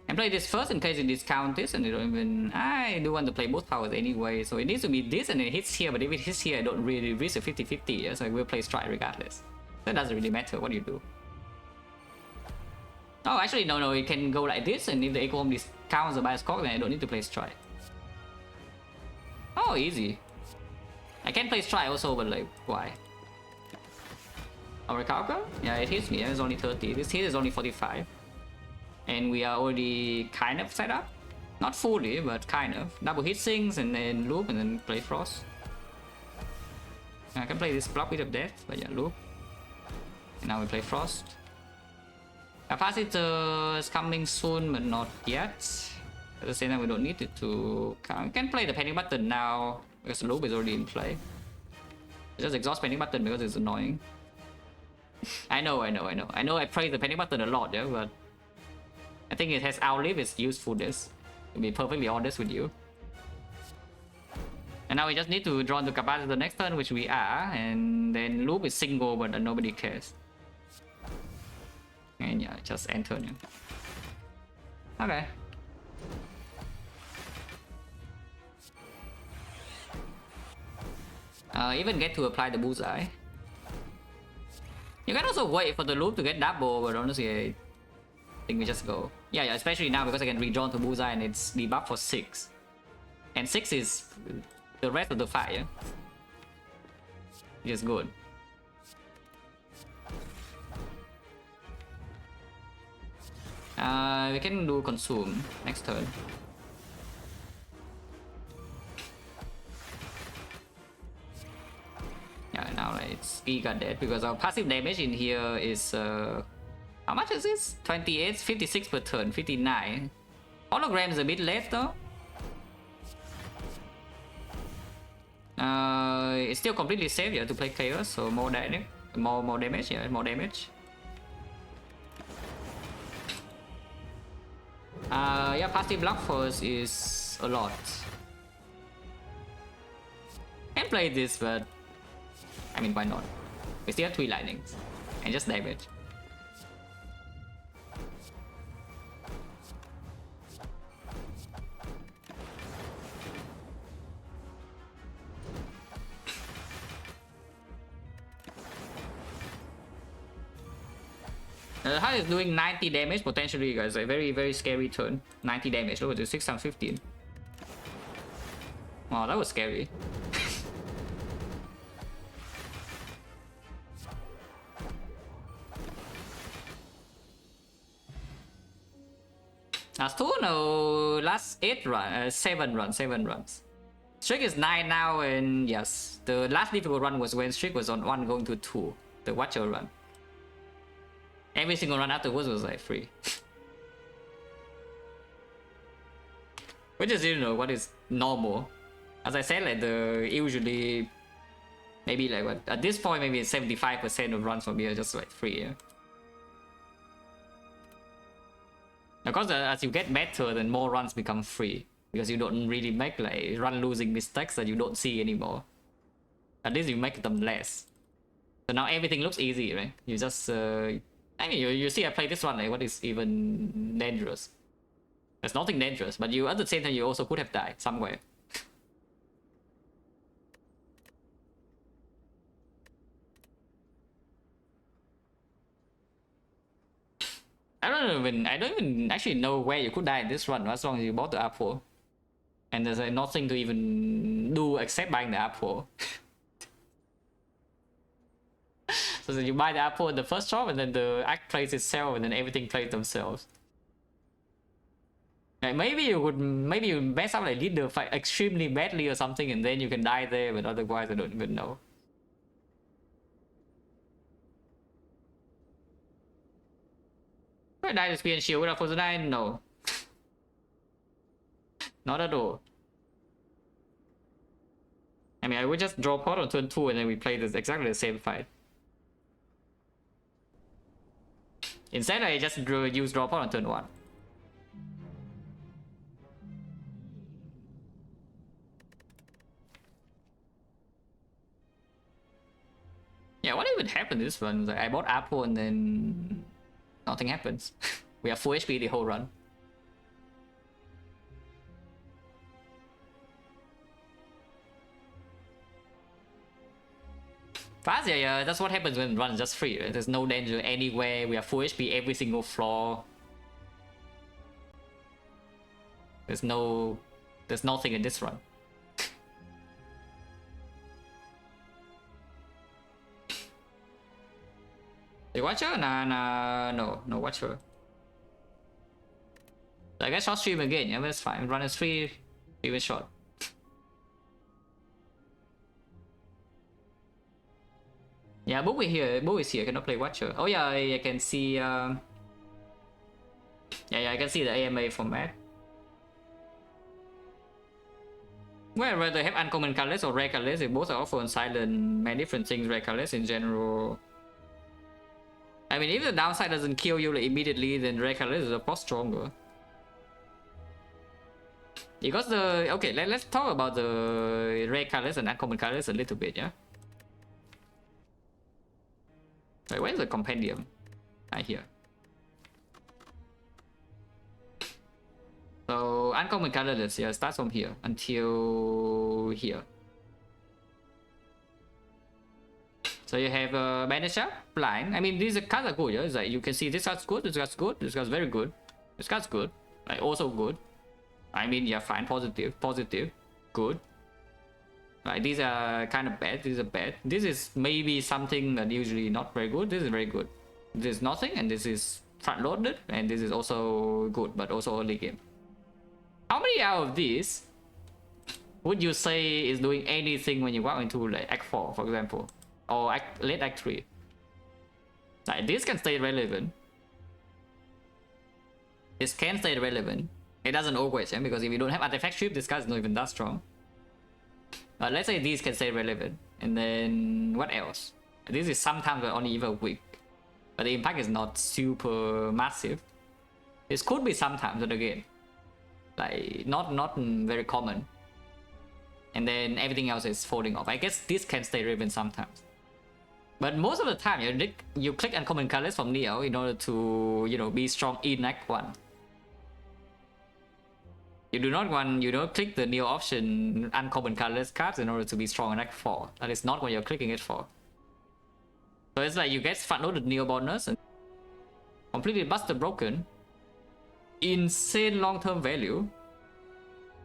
And play this first in case you discount this and you don't even... I do want to play both powers anyway, so it needs to be this and it hits here, but if it hits here I don't really risk a 50-50, yeah? So I will play Strike regardless. That doesn't really matter, what do you do? Oh, actually no, it can go like this, and if the Echo Form discounts the Bioscope then I don't need to play Strike. Oh, easy. I can play Strike also, but like, why? Our Calca? Yeah, it hits me, it's only 30. This hit is only 45. And we are already kind of set up. Not fully, but kind of. Double hit sinks and then loop and then play Frost. I can play this block with death, but yeah, loop. And now we play Frost. Capacitor is coming soon, but not yet. At the same time, we don't need it to count. We can play the panic button now, because the loop is already in play. Just exhaust panic button because it's annoying. I know I praise the panic button a lot, yeah, but I think it has outlived its usefulness, to be perfectly honest with you. And now we just need to draw the capacitor the next turn, which we are, and then loop is single, but nobody cares. And yeah, just end turn. Yeah. Okay. Even get to apply the bullseye. You can also wait for the loop to get double, but honestly, I think we just go. Yeah, especially now because I can redraw to bullseye and it's debuff for 6. And 6 is the rest of the fight, yeah? Which is good. We can do consume next turn. Yeah, now it's Giga dead because our passive damage in here is how much is this? 28, 56 per turn, 59. Hologram is a bit less though. It's still completely safe, yeah, to play chaos, so more damage, more damage, yeah, more damage. Yeah, passive block force is a lot. Can play this, but I mean, why not? We still have 3 lightnings and just damage. How is doing 90 damage potentially, guys? A very scary turn. 90 damage. Look at this, 6 times 15. Wow, that was scary. Last 2? No, last 7 runs. Streak is 9 now, and yes, the last difficult run was when Streak was on 1 going to 2. The Watcher run. Every single run afterwards was like free. Which is, you know, what is normal. As I said, like usually maybe like what at this point maybe 75% of runs from here are just like free, yeah. Of course, as you get better, then more runs become free because you don't really make like run losing mistakes that you don't see anymore. At least you make them less. So now everything looks easy, right? You just I mean, you see I play this one, like what is even dangerous? There's nothing dangerous, but you at the same time you also could have died somewhere. I don't even actually know where you could die in this run as long as you bought the apple. And there's like nothing to even do except buying the apple. So you buy the apple in the first shop and then the act plays itself and then everything plays themselves. Like maybe you mess up like lead the fight extremely badly or something and then you can die there, but otherwise I don't even know. Could I die to spear and shield without force 9? No. Not at all. I mean, I would just draw pot on turn 2 and then we play this exactly the same fight. Instead, I just use draw pot on turn 1. Yeah, what even happened this run? Like, I bought apple and then nothing happens. We have full HP the whole run. Fast, yeah, that's what happens when run is just free, right? There's no danger anywhere, we have full HP every single floor. There's nothing in this run. The Watcher? Nah, no Watcher. I guess short stream again, yeah, that's fine. Run is free, even short. Yeah, Boo is here, cannot play Watcher. Oh yeah, I can see yeah, I can see the AMA format. Well, I'd rather have uncommon colors or rare colors. If both are offered on silent, many different things, rare colors in general. I mean, if the downside doesn't kill you like, immediately, then rare colors is of course stronger. Because okay, let's talk about the rare colors and uncommon colors a little bit, yeah. Wait, where's the compendium? Right here. So uncommon colorless, yeah, starts from here until here. So you have Banisher, Blind. I mean, these cards are good. Yeah? It's like you can see this card's good, this card's good, this card's very good, this card's good, like also good. I mean, yeah, fine, positive, good. Like these are kind of bad. These are bad. This is maybe something that usually not very good. This is very good. This is nothing, and this is front loaded, and this is also good, but also early game. How many out of these would you say is doing anything when you walk into like Act 4, for example, or late Act 3? Like this can stay relevant. This can stay relevant. It doesn't always, yeah? Because if you don't have artifact strip, this guy's not even that strong. But let's say these can stay relevant, and then what else? This is sometimes only even weak, but the impact is not super massive. This could be sometimes, but again, like not very common. And then everything else is falling off. I guess this can stay relevant sometimes, but most of the time you click uncommon colors from Neo in order to, you know, be strong in Act 1. You don't click the Neo option uncommon colorless cards in order to be strong in Act 4. That is not what you're clicking it for. So it's like you get front loaded Neo bonus and completely busted broken. Insane long-term value.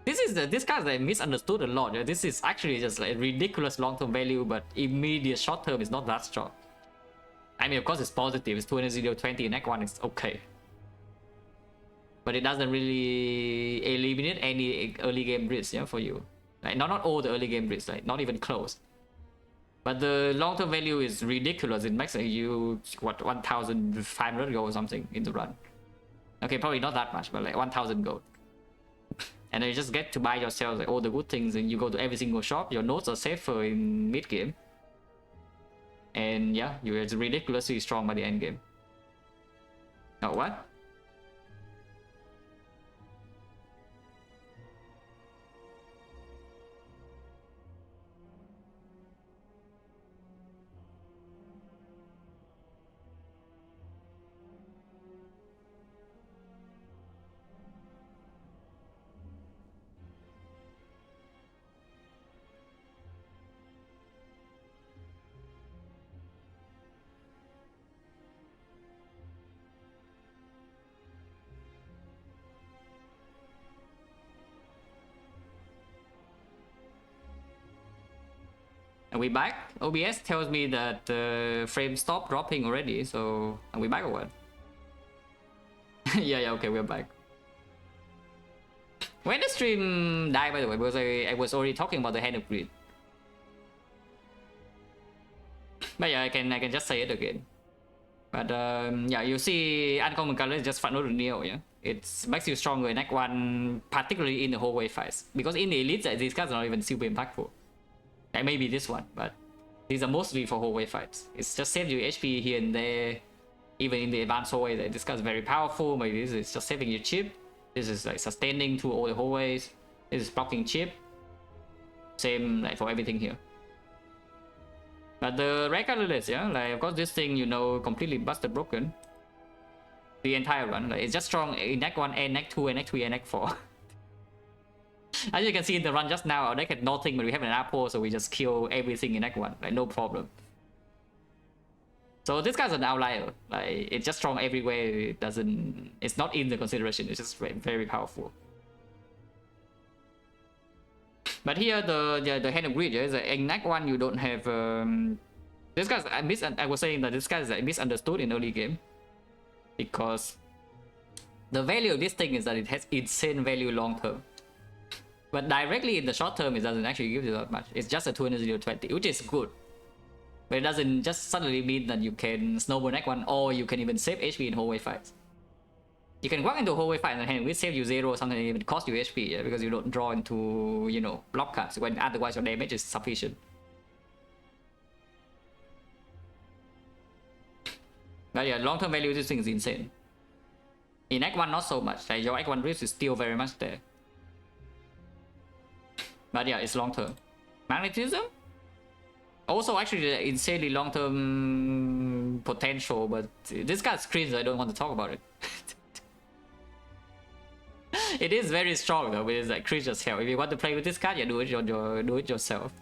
This card is misunderstood a lot. Yeah? This is actually just like ridiculous long-term value, but immediate short-term is not that strong. I mean, of course it's positive. It's 20/20 in Act 1. It's okay. But it doesn't really eliminate any early game risks, yeah, for you. Like not all the early game risks, like not even close. But the long-term value is ridiculous. It makes you what 1,500 gold or something in the run. Okay, probably not that much, but like 1,000 gold. And then you just get to buy yourself like all the good things, and you go to every single shop. Your nodes are safer in mid game, and yeah, you're ridiculously strong by the end game. Oh, what? And we back. OBS tells me that the frame stopped dropping already, so are we back or what? yeah, okay, we're back. When the stream died, by the way, because I was already talking about the hand of greed. But yeah, I can just say it again. But yeah, you see uncommon color is just front loaded Neo, yeah? It makes you stronger in Act 1, particularly in the hallway fights. Because in the elites, these cards are not even super impactful. Like maybe this one, but these are mostly for hallway fights. It's just saves you HP here and there. Even in the advanced hallway, this card is very powerful. Maybe this is just saving your chip. This is like sustaining through all the hallways. This is blocking chip. Same like for everything here. But the red colorless, yeah, like of course this thing, you know, completely busted broken. The entire run, like it's just strong in Act 1 and Act 2 and Act 3 and Act 4. As you can see in the run just now, our deck had nothing, but we have an apple, so we just kill everything in Act 1, like no problem. So this guy's an outlier, like it's just strong everywhere. It's not in the consideration. It's just very, very powerful. But here the hand of greed, yeah, is in Act 1 you don't have this guy's I was saying that this guy is misunderstood in early game, because the value of this thing is that it has insane value long term. But directly in the short term, it doesn't actually give you that much. It's just a 20/20, which is good. But it doesn't just suddenly mean that you can snowball Act 1, or you can even save HP in hallway fights. You can walk into a hallway fight and hand will save you 0 or something, and even cost you HP, yeah, because you don't draw into, you know, block cards when otherwise your damage is sufficient. But yeah, long term value of this thing is insane. In Act 1, not so much. Like your Act 1 risk is still very much there. But yeah, it's long term. Magnetism? Also actually insanely long term potential, but this guy's cringe, I don't want to talk about it. It is very strong though, but it's like cringe as hell. If you want to play with this card, yeah, do it yourself.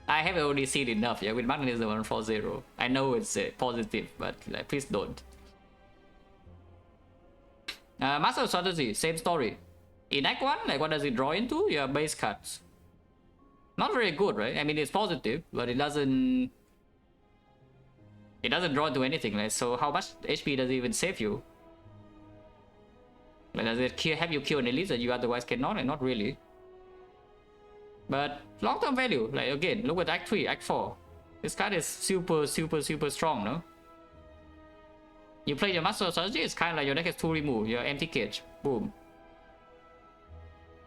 I have already seen enough, yeah, with magnetism 140. I know it's positive, but like, please don't. Master strategy, same story. In Act 1, like what does it draw into? Your base cards. Not very good, right? I mean, it's positive, but it doesn't draw into anything, right? So how much HP does it even save you? Like, does it have you kill an elite that you otherwise cannot? And not really. But long-term value, like again, look at Act 3, Act 4. This card is super strong, no? You play your Master Strategy, it's kind of like your deck has 2 remove, your empty cage, boom.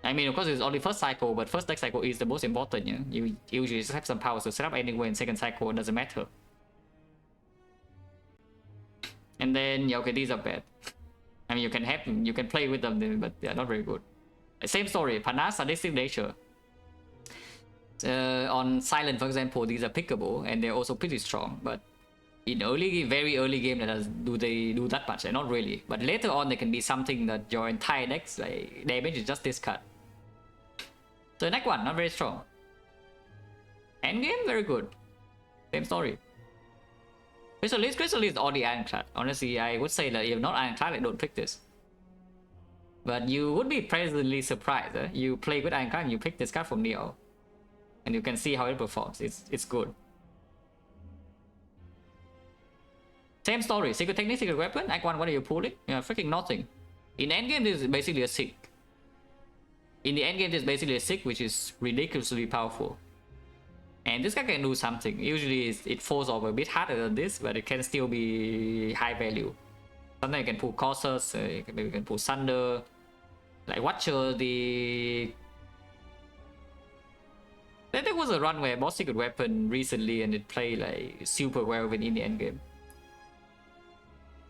I mean, of course, it's only first cycle, but first deck cycle is the most important, yeah? You usually just have some powers to set up anywhere in second cycle, it doesn't matter. And then, yeah, okay, these are bad. I mean, you can play with them, but they're not very good. Same story, Panas, Sadistic Nature. On Silent, for example, these are pickable, and they're also pretty strong, but in very early game, do they do that much? Not really. But later on, they can be something that your entire deck's like damage is just discard. So Act 1, not very strong. Endgame, very good. Same story. Crystal is already ironclad. Honestly, I would say that if not ironclad, I don't pick this. But you would be pleasantly surprised. You play with ironclad and you pick this card from Neo. And you can see how it performs. It's good. Same story. Secret Technique, Secret Weapon. Act 1, what are you pulling? Yeah, freaking nothing. In endgame, this is basically a sick. In the endgame, this is basically a sick, which is ridiculously powerful. And this guy can do something. Usually, it falls off a bit harder than this, but it can still be high value. Sometimes you can pull Colossus, maybe you can pull Sunder. Like Watcher, there was a run where I bought Secret Weapon recently and it played like super well in the endgame.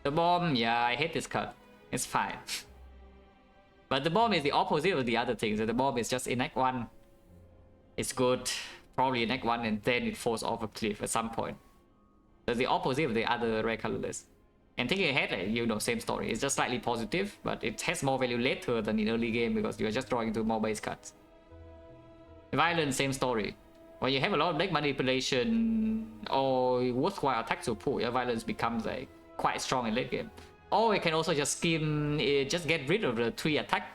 The Bomb, yeah, I hate this card. It's fine. But the Bomb is the opposite of the other things. The Bomb is just in Act 1. It's good, probably in Act 1, and then it falls off a cliff at some point. That's the opposite of the other rare colorless. And thinking ahead, like, you know, same story. It's just slightly positive, but it has more value later than in early game because you're just drawing into more base cards. Violence, same story. When you have a lot of deck manipulation or worthwhile attacks to pull, your Violence becomes like quite strong in late game. Or you can also just skim, just get rid of the 3 attack.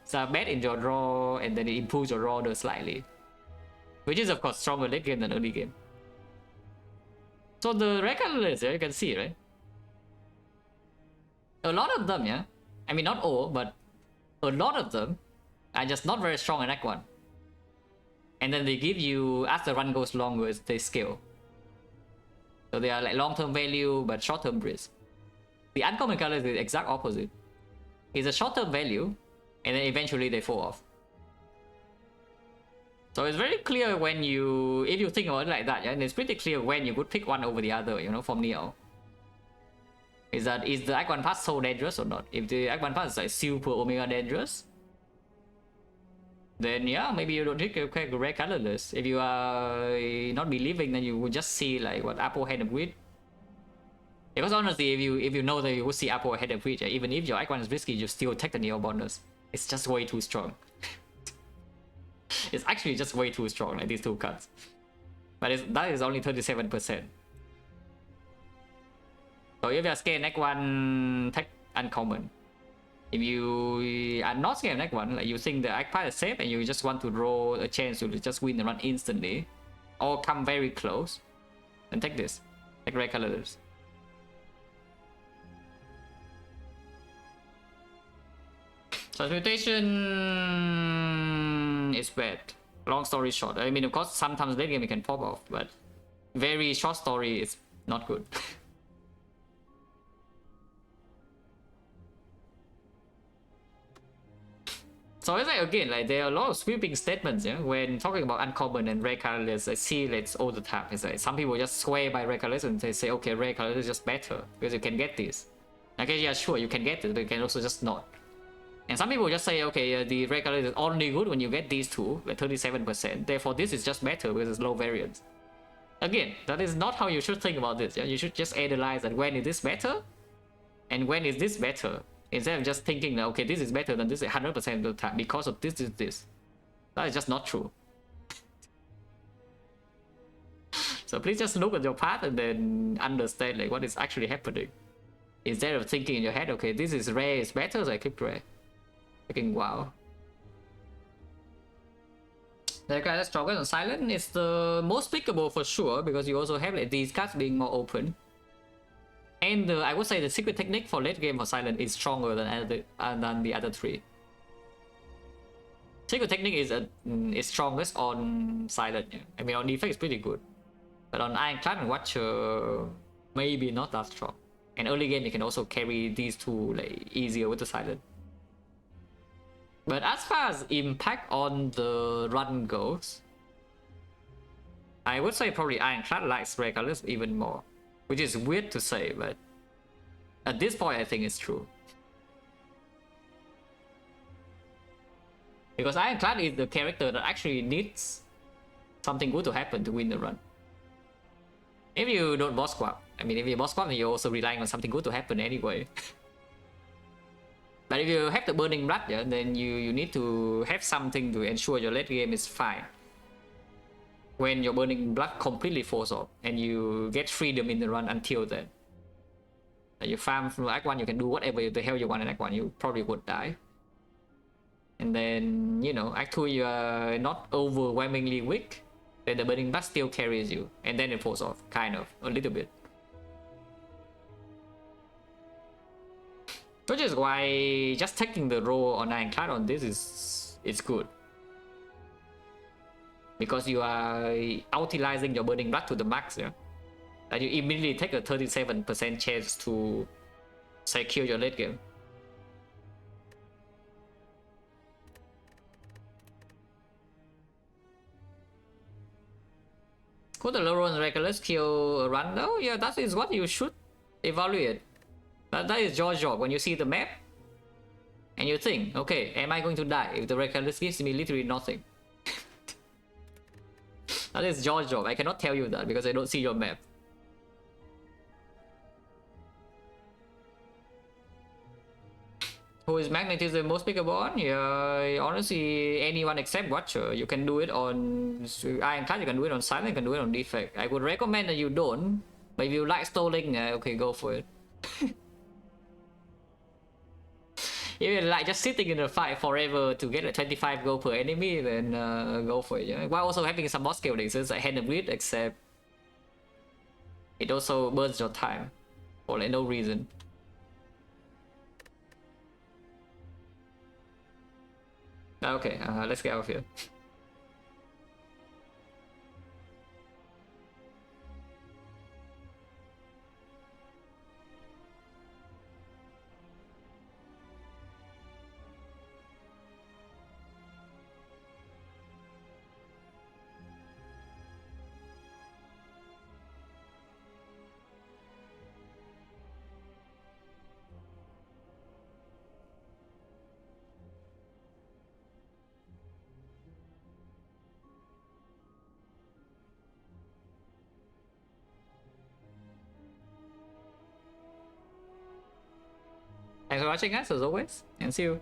So bad in your draw, and then it improves your draw slightly. Which is of course stronger late game than early game. So the rare colorless, you can see, right? A lot of them, yeah? I mean, not all, but a lot of them are just not very strong in Act 1. And then they give you, as the run goes longer, they scale. So they are like long-term value, but short-term risk. The uncommon color is the exact opposite. It's a short-term value, and then eventually they fall off. So it's very clear when you, if you think about it like that, yeah, and it's pretty clear when you could pick one over the other, you know, from Neo. Is the Act 1 pass so dangerous or not? If the Act 1 pass is like super omega dangerous, then yeah, maybe you don't take a rare colorless. If you are not believing, then you would just see like what Apple Head of Wheat. Because honestly, if you know that you would see Apple Head of Wheat, even if your Act 1 is risky, you still take the Neo bonus. It's just way too strong. It's actually just way too strong, like these 2 cards. But that is only 37%. So if you are scared Act 1, take uncommon. If you are not scared of Act 1, like you think the Act Pass is safe and you just want to draw a chance to just win the run instantly, or come very close, then take this. Take rare colorless. Transmutation is bad. Long story short. I mean, of course, sometimes late game it can pop off, but very short story is not good. So it's like, again, like there are a lot of sweeping statements, yeah, when talking about uncommon and rare colorless. I see it all the time. It's like some people just swear by rare colorless and they say, okay, rare colorless is just better because you can get this. Okay, yeah, sure, you can get it, but you can also just not. And some people just say, okay, the rare colorless is only good when you get these 2, like 37%. Therefore, this is just better because it's low variance. Again, that is not how you should think about this. Yeah? You should just analyze that when is this better and when is this better. Instead of just thinking that, okay, this is better than this 100% of the time because of this. That is just not true. So please just look at your path and then understand like what is actually happening. Instead of thinking in your head, okay, this is rare, it's better, so I click rare. Freaking wow. The guy that's stronger than silent is the most pickable for sure, because you also have like these cards being more open. And I would say the secret technique for late game for silent is stronger than the other three. Secret technique is strongest on silent. Yeah. I mean on defect is pretty good, but on Ironclad and Watcher maybe not that strong. And early game you can also carry these two like easier with the silent. But as far as impact on the run goes, I would say probably Ironclad likes rare colors even more, which is weird to say, but at this point I think it's true. Because Ironclad is the character that actually needs something good to happen to win the run. If you don't boss squad, I mean if you boss squad, you're also relying on something good to happen anyway. But if you have the burning blood, yeah, then you need to have something to ensure your late game is fine. When your burning blood completely falls off and you get freedom in the run until then. You farm from Act 1, you can do whatever the hell you want in Act 1, you probably would die. And then, you know, Act 2 you are not overwhelmingly weak, then the burning blood still carries you, and then it falls off, kind of, a little bit. Which is why just taking the role on Ironclad on this is good. Because you are utilizing your burning blood to the max, yeah? And you immediately take a 37% chance to secure your late game. Could the low roll regulars kill a run though? Yeah, that is what you should evaluate. That is your job when you see the map and you think, okay, am I going to die if the reckless gives me literally nothing? That is your job. I cannot tell you that because I don't see your map. Who is magnetism most pickable on? Yeah, honestly, anyone except Watcher. You can do it on Ironclad, you can do it on Silent, you can do it on Defect. I would recommend that you don't, but if you like Stoling, okay, go for it. If you like just sitting in the fight forever to get a 25 gold per enemy, then go for it. Yeah? While also having some boss scaling, since I hand a bleed, except it also burns your time for like no reason. Okay, let's get out of here. Thanks for watching guys as always, and see you.